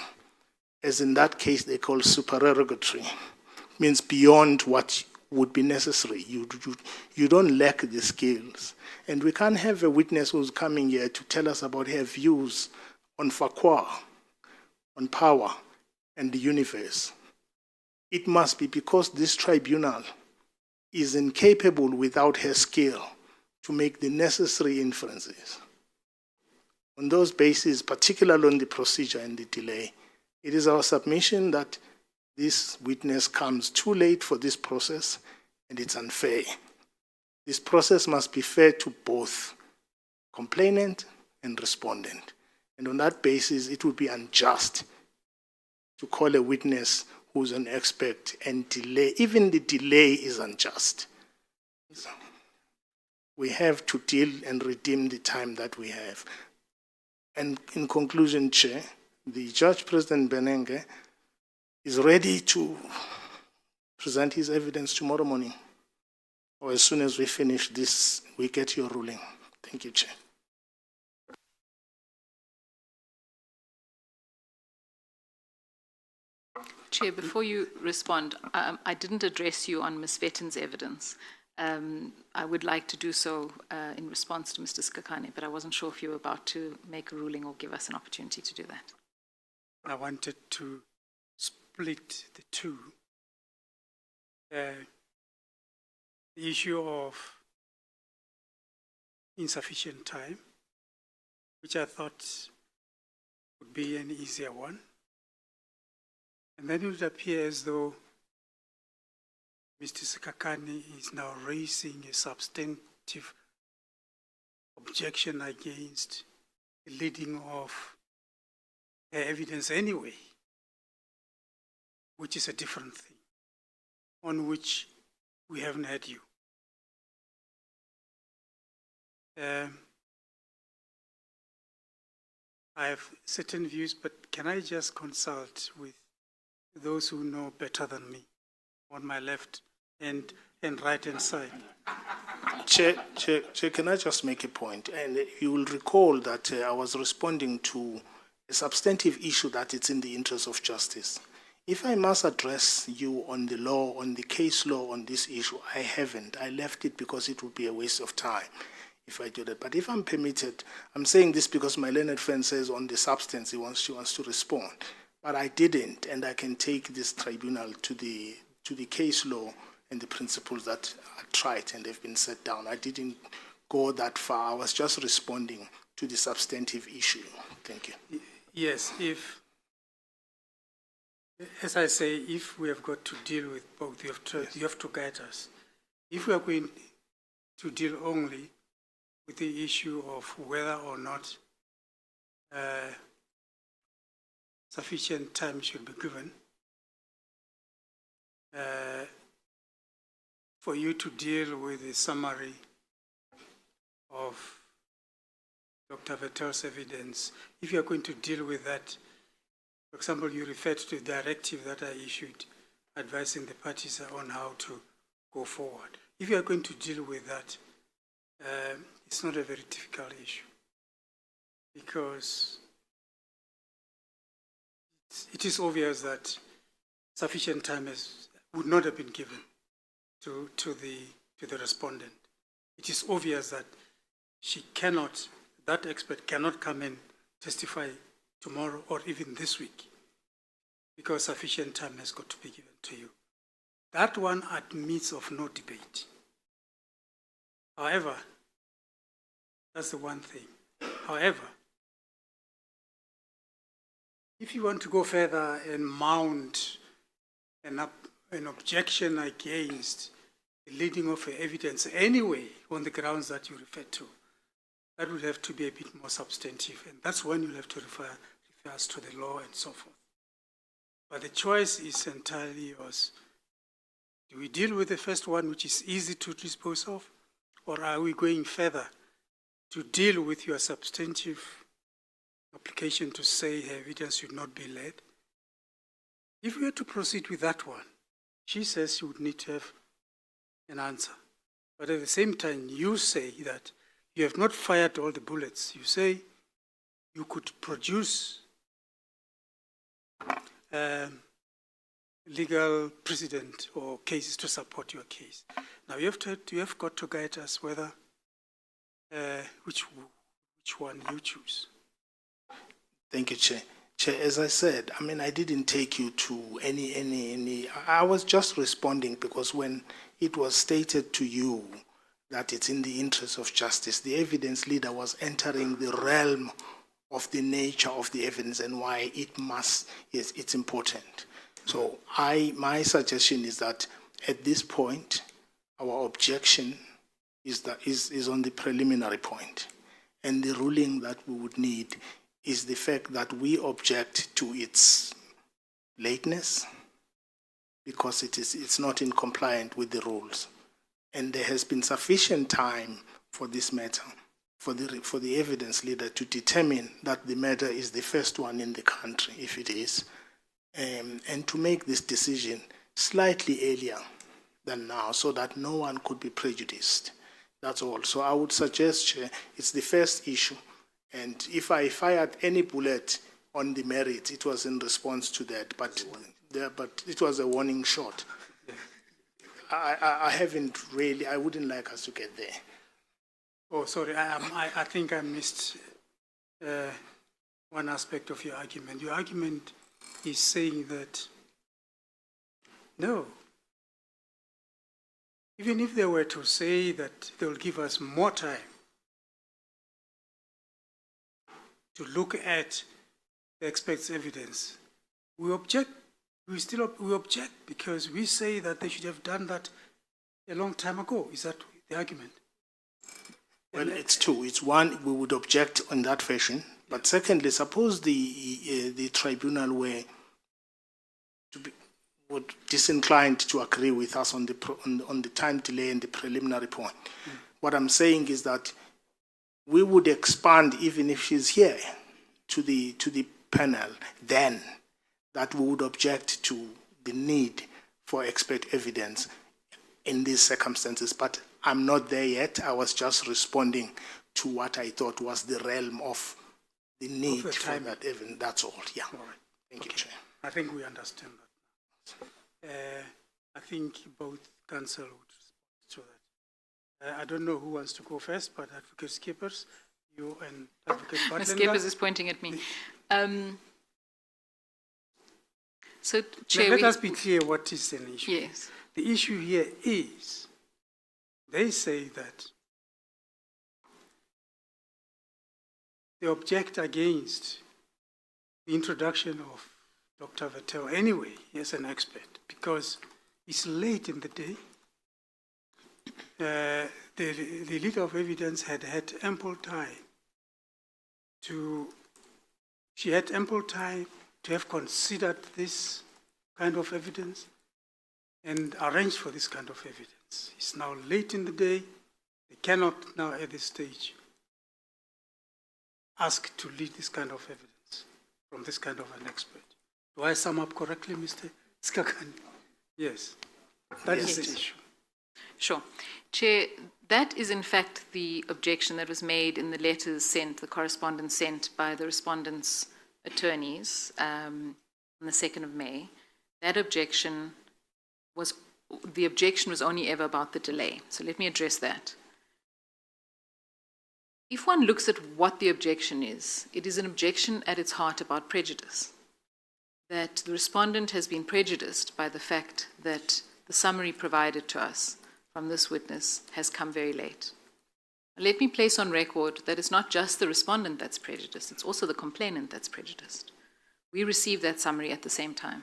as in that case they call supererogatory, means beyond what would be necessary. You don't lack the skills. And we can't have a witness who's coming here to tell us about her views on Fakwa, on power, and the universe. It must be because this tribunal is incapable without her skill to make the necessary inferences. On those bases, particularly on the procedure and the delay, it is our submission that this witness comes too late for this process, and it's unfair. This process must be fair to both complainant and respondent. And on that basis, it would be unjust to call a witness who's an expert and delay. Even the delay is unjust. So we have to deal and redeem the time that we have. And in conclusion, Chair, the Judge President Mbenenge is ready to present his evidence tomorrow morning, or as soon as we finish this, we get your ruling. Thank you, Chair. Chair, before you respond, I didn't address you on Ms. Vetten's evidence. I would like to do so in response to Mr. Skakane, but I wasn't sure if you were about to make a ruling or give us an opportunity to do that. I wanted to split the two. The issue of insufficient time, which I thought would be an easier one. And then it would appear as though Mr. Skakane is now raising a substantive objection against the leading of her evidence anyway, which is a different thing, on which we haven't had you. I have certain views, but can I just consult with those who know better than me on my left and right-hand side? Chair, can I just make a point? And you will recall that I was responding to a substantive issue that it's in the interest of justice. If I must address you on the law, on the case law on this issue, I haven't. I left it because it would be a waste of time if I do that. But if I'm permitted, I'm saying this because my learned friend says on the substance she wants to respond. But I didn't, and I can take this tribunal to the case law and the principles that are tried and have been set down. I didn't go that far. I was just responding to the substantive issue. Thank you. Yes, as I say, if we have got to deal with both, you have to guide us. If we are going to deal only with the issue of whether or not sufficient time should be given for you to deal with a summary of Dr. Vettel's evidence. If you are going to deal with that, for example, you referred to the directive that I issued advising the parties on how to go forward. If you are going to deal with that, it's not a very difficult issue, because it is obvious that sufficient time would not have been given to the respondent. It is obvious that that expert cannot come and testify tomorrow or even this week, because sufficient time has got to be given to you. That one admits of no debate. However, that's the one thing. However, if you want to go further and mount an objection against the leading of evidence anyway on the grounds that you referred to, that would have to be a bit more substantive, and that's when you'll have to refer us to the law and so forth. But the choice is entirely yours. Do we deal with the first one, which is easy to dispose of, or are we going further to deal with your substantive application to say the evidence should not be led? If we were to proceed with that one, she says you would need to have an answer. But at the same time, you say that you have not fired all the bullets. You say you could produce legal precedent or cases to support your case. Now you have got to guide us whether which one you choose. Thank you, Chair. Chair, as I said, I mean, I didn't take you to any. I was just responding because when it was stated to you that it's in the interest of justice, the evidence leader was entering the realm of the nature of the evidence and why it's important. So my suggestion is that at this point, our objection is on the preliminary point. And the ruling that we would need is the fact that we object to its lateness because it's not in compliance with the rules. And there has been sufficient time for this matter, for the evidence leader to determine that the matter is the first one in the country, if it is, and to make this decision slightly earlier than now so that no one could be prejudiced. That's all. So I would suggest, Chair, it's the first issue. And if I fired any bullet on the merit, it was in response to that. But it was a warning shot. I haven't really, I wouldn't like us to get there. Oh, sorry, I think I missed one aspect of your argument. Your argument is saying that, no, even if they were to say that they will give us more time to look at the expert's evidence, we object. We object because we say that they should have done that a long time ago. Is that the argument? Well, it's two. It's one, we would object in that fashion. But secondly, suppose the tribunal were would disinclined to agree with us on the time delay and the preliminary point. What I'm saying is that we would expand, even if she's here, to the panel, then that we would object to the need for expert evidence in these circumstances. But I'm not there yet. I was just responding to what I thought was the realm of the need for that evidence. That's all. Yeah. All right. Thank you, Chair. I think we understand that. I think both counsel would respond to that. I don't know who wants to go first, but Advocate Skippers, you and Advocate Butler. Ms. Skippers is pointing at me. So, Chair, let us be clear what is an issue. Yes. The issue here is, they say that they object against the introduction of Dr. Vettel anyway as an expert because it's late in the day. The leader of evidence had ample time she had ample time to have considered this kind of evidence and arranged for this kind of evidence. It's now late in the day. They cannot now at this stage ask to lead this kind of evidence from this kind of an expert. Do I sum up correctly, Mr. Skakani? Yes, that is the issue. Sure. Chair, that is in fact the objection that was made in the letters sent, the correspondence sent by the respondents' attorneys on the 2nd of May. That objection was only ever about the delay. So let me address that. If one looks at what the objection is, it is an objection at its heart about prejudice. That the respondent has been prejudiced by the fact that the summary provided to us from this witness has come very late. Let me place on record that it's not just the respondent that's prejudiced, it's also the complainant that's prejudiced. We received that summary at the same time.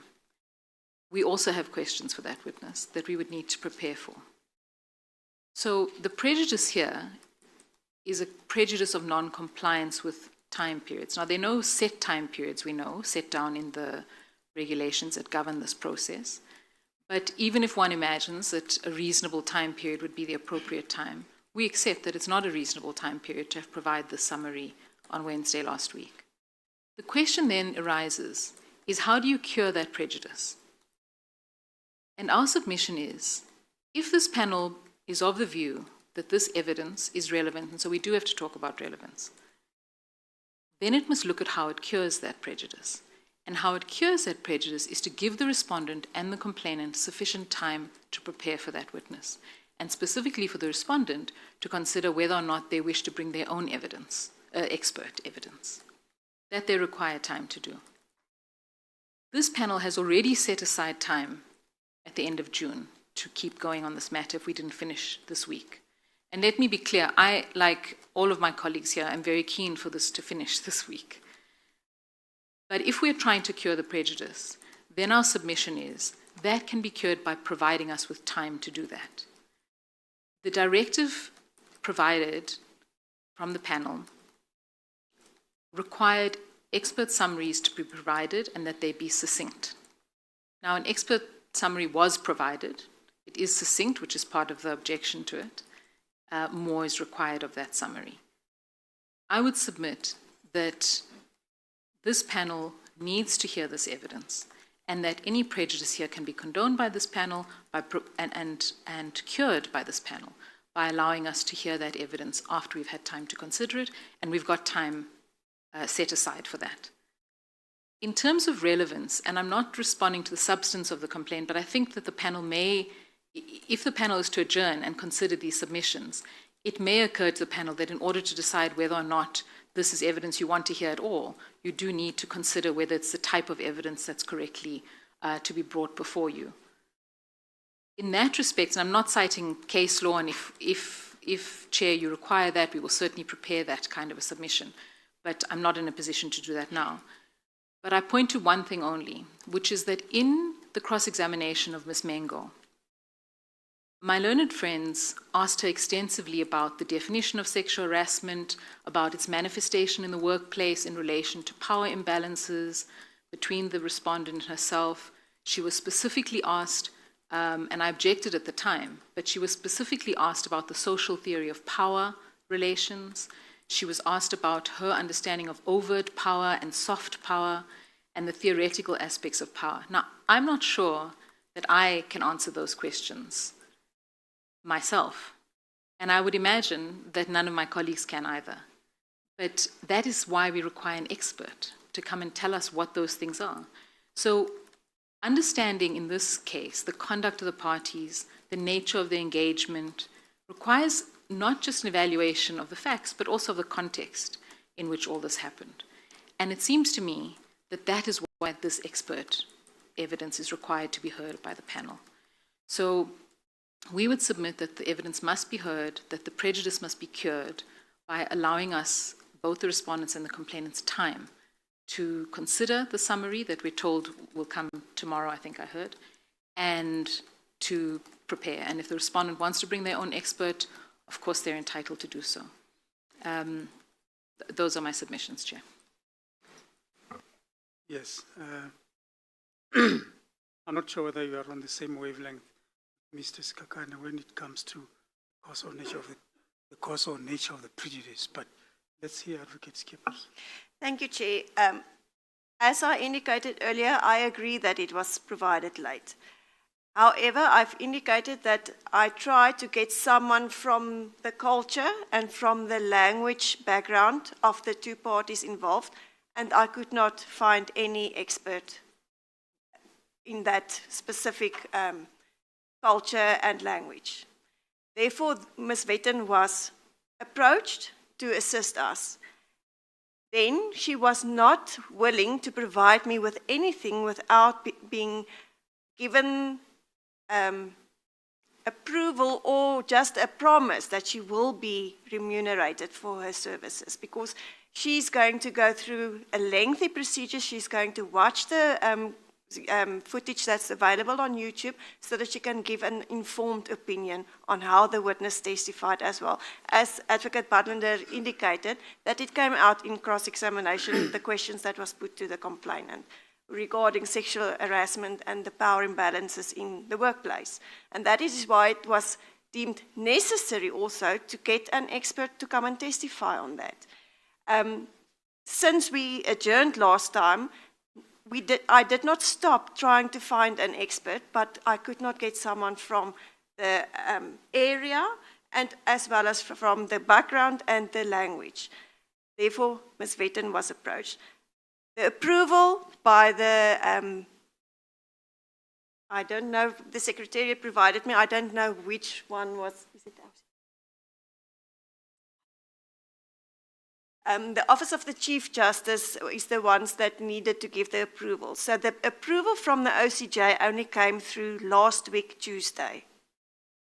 We also have questions for that witness that we would need to prepare for. So the prejudice here is a prejudice of non-compliance with time periods. Now, there are no set time periods, we know, set down in the regulations that govern this process. But even if one imagines that a reasonable time period would be the appropriate time, we accept that it's not a reasonable time period to have provided the summary on Wednesday last week. The question then arises is how do you cure that prejudice? And our submission is If this panel is of the view that this evidence is relevant, and so we do have to talk about relevance, then it must look at how it cures that prejudice. And how it cures that prejudice is to give the respondent and the complainant sufficient time to prepare for that witness, and specifically for the respondent to consider whether or not they wish to bring their own evidence, expert evidence. That they require time to do. This panel has already set aside time at the end of June to keep going on this matter if we didn't finish this week. And let me be clear, I, like all of my colleagues here, am very keen for this to finish this week. But if we're trying to cure the prejudice, then our submission is that can be cured by providing us with time to do that. The directive provided from the panel required expert summaries to be provided and that they be succinct. Now, an expert summary was provided. It is succinct, which is part of the objection to it. More is required of that summary. I would submit that this panel needs to hear this evidence and that any prejudice here can be condoned by this panel and cured by this panel by allowing us to hear that evidence after we've had time to consider it, and we've got time set aside for that. In terms of relevance, and I'm not responding to the substance of the complaint, but I think that the panel may, if the panel is to adjourn and consider these submissions, it may occur to the panel that in order to decide whether or not this is evidence you want to hear at all, you do need to consider whether it's the type of evidence that's correctly to be brought before you. In that respect, and I'm not citing case law, and if Chair, you require that, we will certainly prepare that kind of a submission, but I'm not in a position to do that now. But I point to one thing only, which is that in the cross-examination of Ms. Mengo, my learned friends asked her extensively about the definition of sexual harassment, about its manifestation in the workplace in relation to power imbalances between the respondent and herself. She was specifically asked, and I objected at the time, but she was specifically asked about the social theory of power relations. She was asked about her understanding of overt power and soft power and the theoretical aspects of power. Now, I'm not sure that I can answer those questions myself, and I would imagine that none of my colleagues can either. But that is why we require an expert to come and tell us what those things are. So understanding in this case the conduct of the parties, the nature of the engagement, requires not just an evaluation of the facts, but also of the context in which all this happened. And it seems to me that that is why this expert evidence is required to be heard by the panel. So we would submit that the evidence must be heard, that the prejudice must be cured by allowing us, both the respondents and the complainants, time to consider the summary that we're told will come tomorrow, I think I heard, and to prepare. And if the respondent wants to bring their own expert, of course they're entitled to do so. Those are my submissions, Chair. Yes. I'm not sure whether you are on the same wavelength, Mr. Skakana, when it comes to the cause or nature of the prejudice, but let's hear Advocate Skippers. Thank you, Chair. As I indicated earlier, I agree that it was provided late. However, I've indicated that I tried to get someone from the culture and from the language background of the two parties involved, and I could not find any expert in that specific culture and language. Therefore, Ms. Vetten was approached to assist us. Then she was not willing to provide me with anything without being given approval or just a promise that she will be remunerated for her services, because she's going to go through a lengthy procedure. She's going to watch the footage that's available on YouTube so that she can give an informed opinion on how the witness testified as well. As Advocate Butlander indicated, that it came out in cross-examination, the questions that was put to the complainant regarding sexual harassment and the power imbalances in the workplace. And that is why it was deemed necessary also to get an expert to come and testify on that. Since we adjourned last time, I did not stop trying to find an expert, but I could not get someone from the area, and as well as from the background and the language. Therefore, Ms. Vetten was approached. The approval by the, I don't know, the Secretariat provided me, I don't know which one was, is it ours? The Office of the Chief Justice is the ones that needed to give the approval. So the approval from the OCJ only came through last week, Tuesday.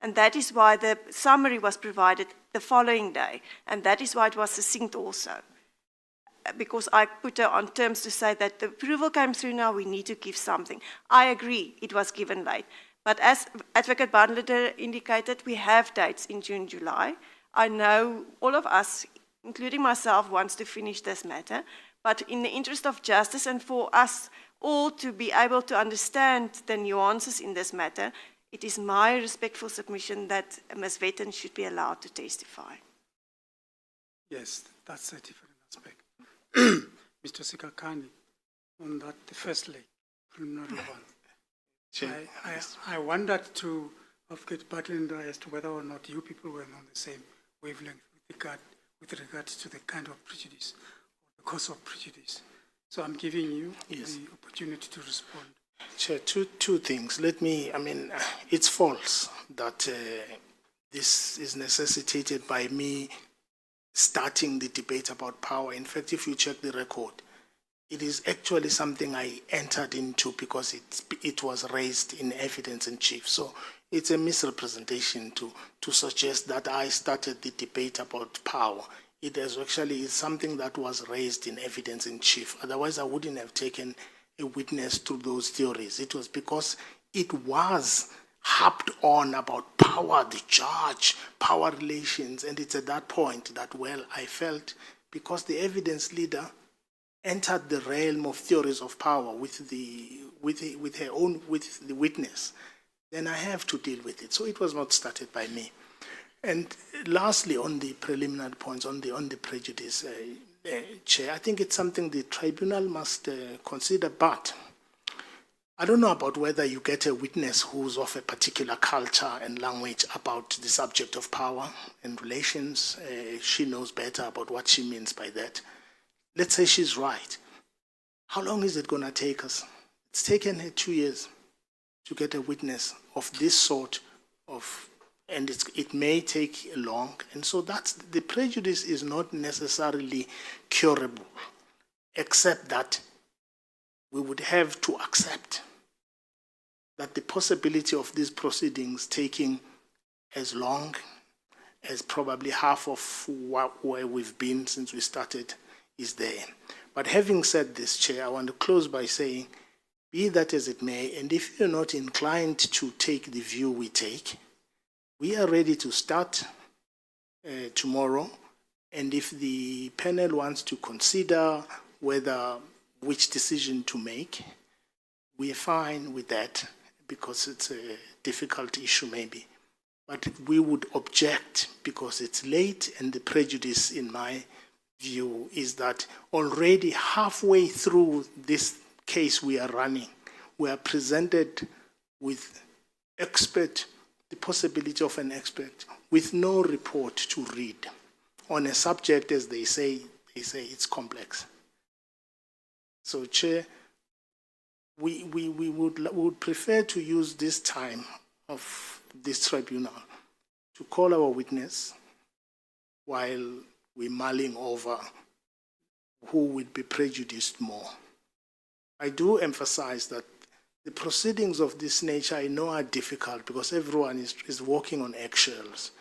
And that is why the summary was provided the following day. And that is why it was succinct also. Because I put her on terms to say that the approval came through now, we need to give something. I agree, it was given late. But as Advocate Bundler indicated, we have dates in June, July. I know all of us, including myself, wants to finish this matter. But in the interest of justice and for us all to be able to understand the nuances in this matter, it is my respectful submission that Ms. Vetten should be allowed to testify. Yes, that's a different aspect. Mr. Sikakani, on that, the first leg, preliminary one. I wondered to Advocate Butler as to whether or not you people were on the same wavelength with regards to the kind of prejudice, or the cause of prejudice. So I'm giving you the opportunity to respond. Chair, two things. It's false that this is necessitated by me starting the debate about power. In fact, if you check the record, it is actually something I entered into because it was raised in evidence in chief. So it's a misrepresentation to suggest that I started the debate about power. It is actually something that was raised in evidence in chief. Otherwise, I wouldn't have taken a witness to those theories. It was because it was harped on about power, the judge, power relations, and it's at that point that, well, I felt because the evidence leader entered the realm of theories of power with the witness, then I have to deal with it. So it was not started by me. And lastly, on the preliminary points, on the prejudice, Chair, I think it's something the tribunal must consider, but I don't know about whether you get a witness who's of a particular culture and language about the subject of power and relations. She knows better about what she means by that. Let's say she's right. How long is it going to take us? It's taken her 2 years to get a witness of this sort of, and it may take long. And so the prejudice is not necessarily curable, except that we would have to accept that the possibility of these proceedings taking as long as probably half of where we've been since we started is there. But having said this, Chair, I want to close by saying, be that as it may, and if you're not inclined to take the view we take, we are ready to start tomorrow. And if the panel wants to consider which decision to make, we are fine with that because it's a difficult issue maybe. But we would object because it's late, and the prejudice in my view is that already halfway through this case we are running, we are presented with the possibility of an expert with no report to read on a subject, as they say it's complex. So, Chair, we would prefer to use this time of this tribunal to call our witness while we're mulling over who would be prejudiced more. I do emphasize that the proceedings of this nature I know are difficult because everyone is walking on eggshells.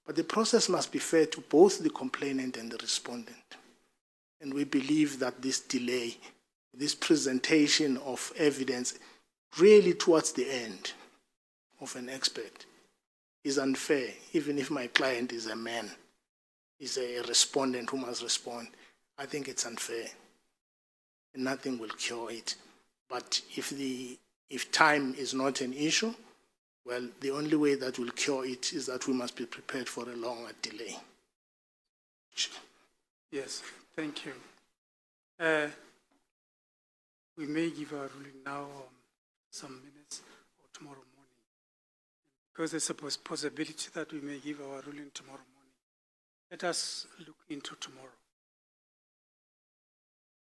But the process must be fair to both the complainant and the respondent. And we believe that this delay, this presentation of evidence really towards the end of an expert is unfair, even if my client is a man, is a respondent who must respond. I think it's unfair. And nothing will cure it. But if time is not an issue, well, the only way that will cure it is that we must be prepared for a longer delay. Yes, thank you. We may give our ruling now some minutes or tomorrow morning. because there's a possibility that we may give our ruling tomorrow morning. Let us look into tomorrow.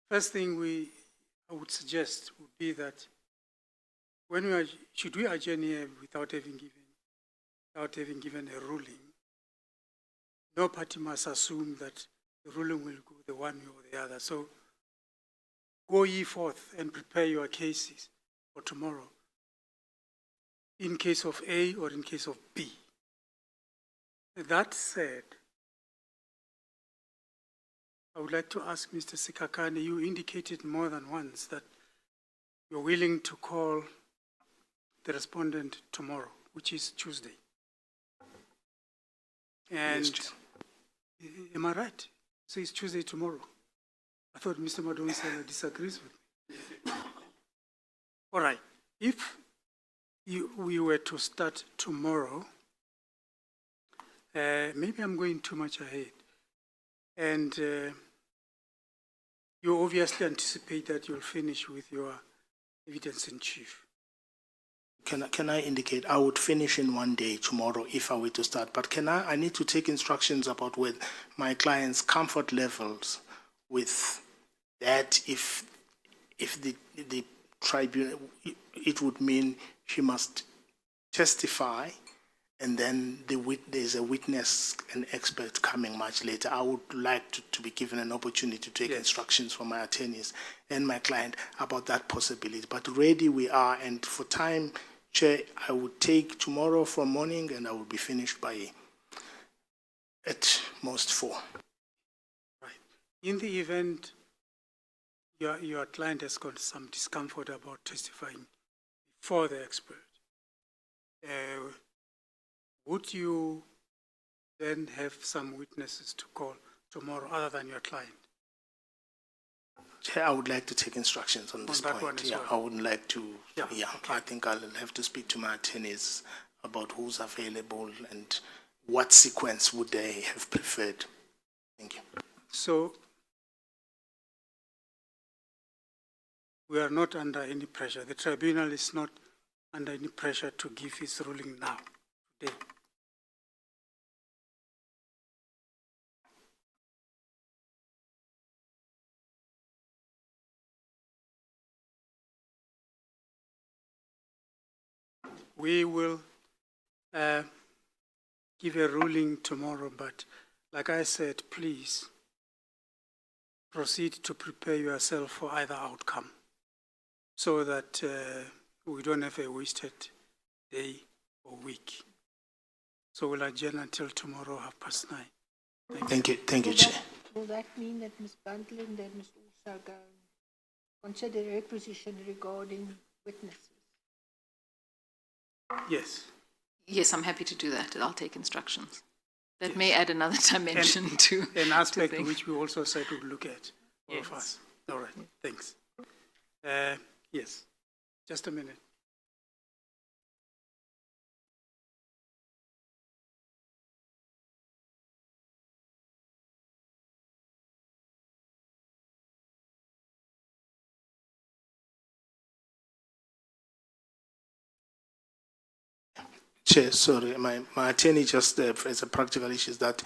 First thing I would suggest would be that when should we adjourn here without having given a ruling, no party must assume that the ruling will go the one way or the other. So go ye forth and prepare your cases for tomorrow, in case of A or in case of B. That said, I would like to ask Mr. Sikakane, you indicated more than once that you're willing to call the respondent tomorrow, which is Tuesday. And Yes, am I right? So it's Tuesday tomorrow. I thought Mr. Madonsela disagrees with me. All right. If we were to start tomorrow, maybe I'm going too much ahead. And you obviously anticipate that you'll finish with your evidence in chief. Can I indicate I would finish in one day tomorrow if I were to start, but I need to take instructions about with my client's comfort levels with that if the tribunal, it would mean she must testify and then there's a witness, an expert coming much later. I would like to be given an opportunity to take instructions from my attorneys and my client about that possibility. But ready we are, and for time, Chair, I would take tomorrow from morning and I will be finished by at most 4. Right. In the event your client has got some discomfort about testifying before the expert, would you then have some witnesses to call tomorrow other than your client? Chair, I would like to take instructions on this that one point. as Yeah, well. I wouldn't like to. Yeah, okay. I think I'll have to speak to my attorneys about who's available and what sequence would they have preferred. Thank you. So we are not under any pressure. The tribunal is not under any pressure to give its ruling now, today. We will give a ruling tomorrow, but like I said, please proceed to prepare yourself for either outcome so that we don't have a wasted day or week. So we'll adjourn until tomorrow, 9:30. Thank you, Chair. Will that mean that Ms. Buntland then must also go and consider her position regarding witnesses? Yes. Yes, I'm happy to do that. I'll take instructions. That may add another dimension to an aspect to things. which we also said we'll look at, all of Yes. us. All right, thanks. Yes, just a minute. Chair, sorry, my attorney just, as a practical issue, is that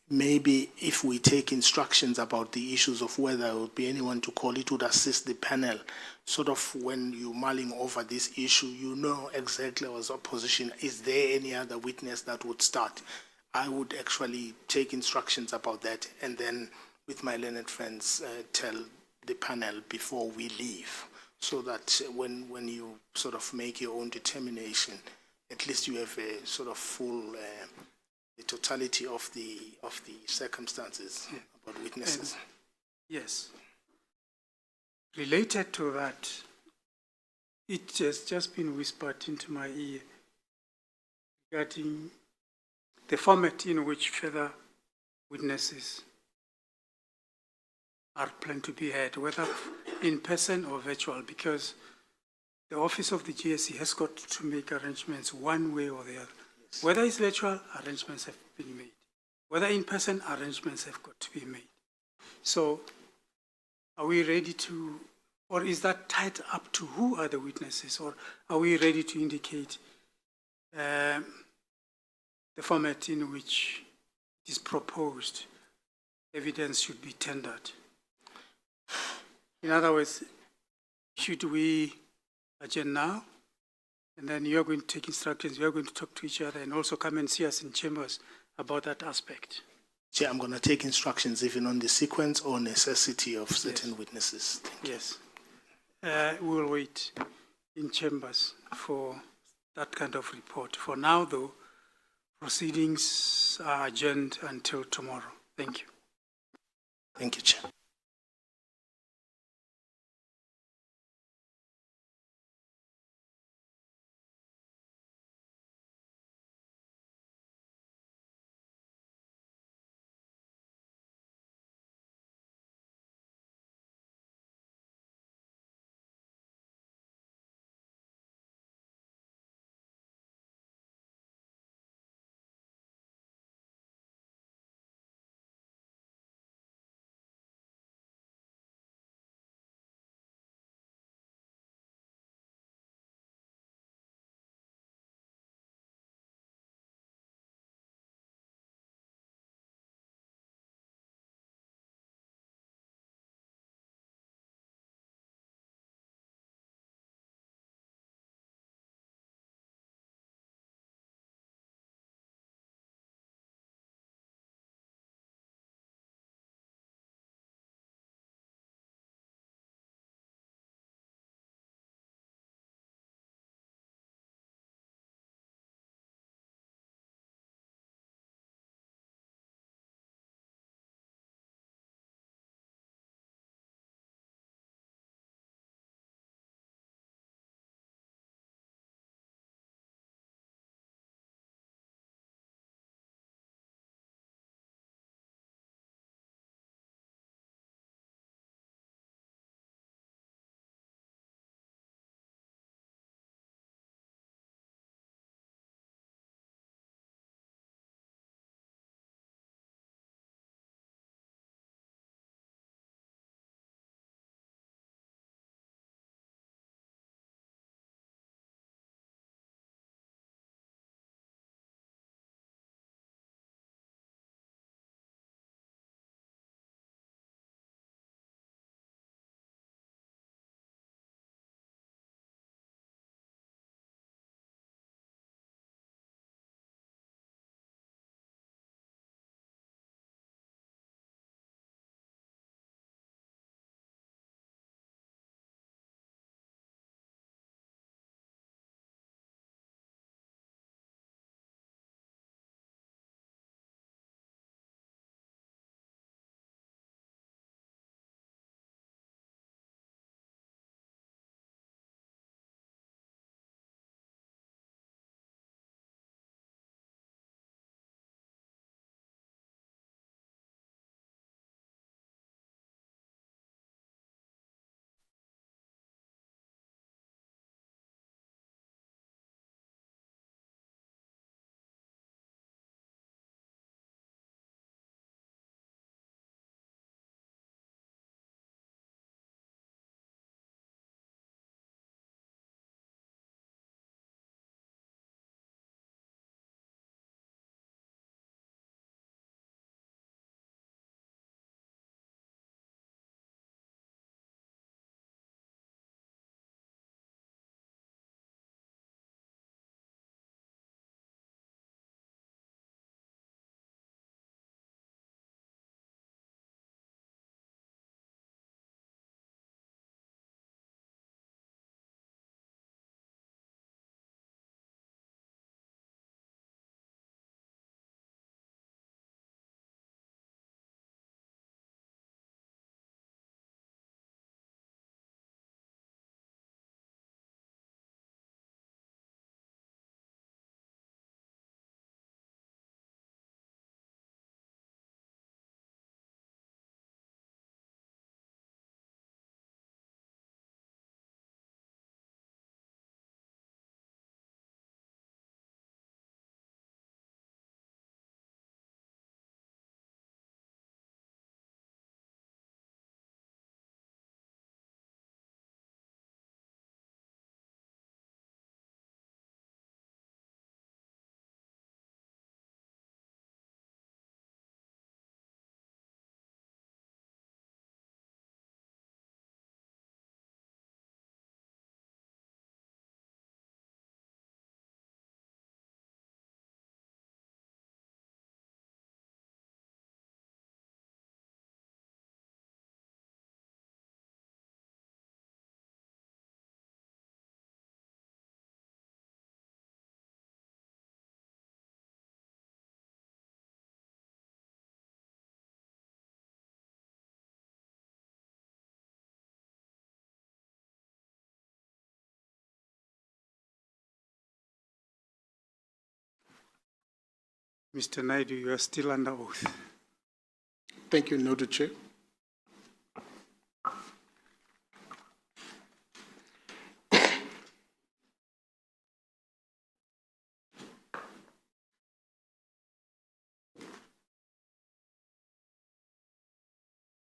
maybe if we take instructions about the issues of whether there would be anyone to call, it would assist the panel. Sort of when you're mulling over this issue, you know exactly as opposition, is there any other witness that would start? I would actually take instructions about that and then with my learned friends tell the panel before we leave, so that when you sort of make your own determination, at least you have a sort of full, the totality of the circumstances about witnesses. And, yes. Related to that, it has just been whispered into my ear regarding the format in which further witnesses are planned to be had, whether in person or virtual, because the office of the GSC has got to make arrangements one way or the other. Yes. Whether it's virtual, arrangements have been made. Whether in person, arrangements have got to be made. So are we ready to, or is that tied up to who are the witnesses, or are we ready to indicate the format in which it is proposed evidence should be tendered. In other words, should we adjourn now? And then you are going to take instructions, we are going to talk to each other and also come and see us in chambers about that aspect. Chair, I'm going to take instructions even on the sequence or necessity of certain witnesses. Thank you. Yes. We will wait in chambers for that kind of report. For now, though, proceedings are adjourned until tomorrow. Thank you. Thank you, Chair. Mr. Naidu, you are still under oath. Thank you, Noted Chair.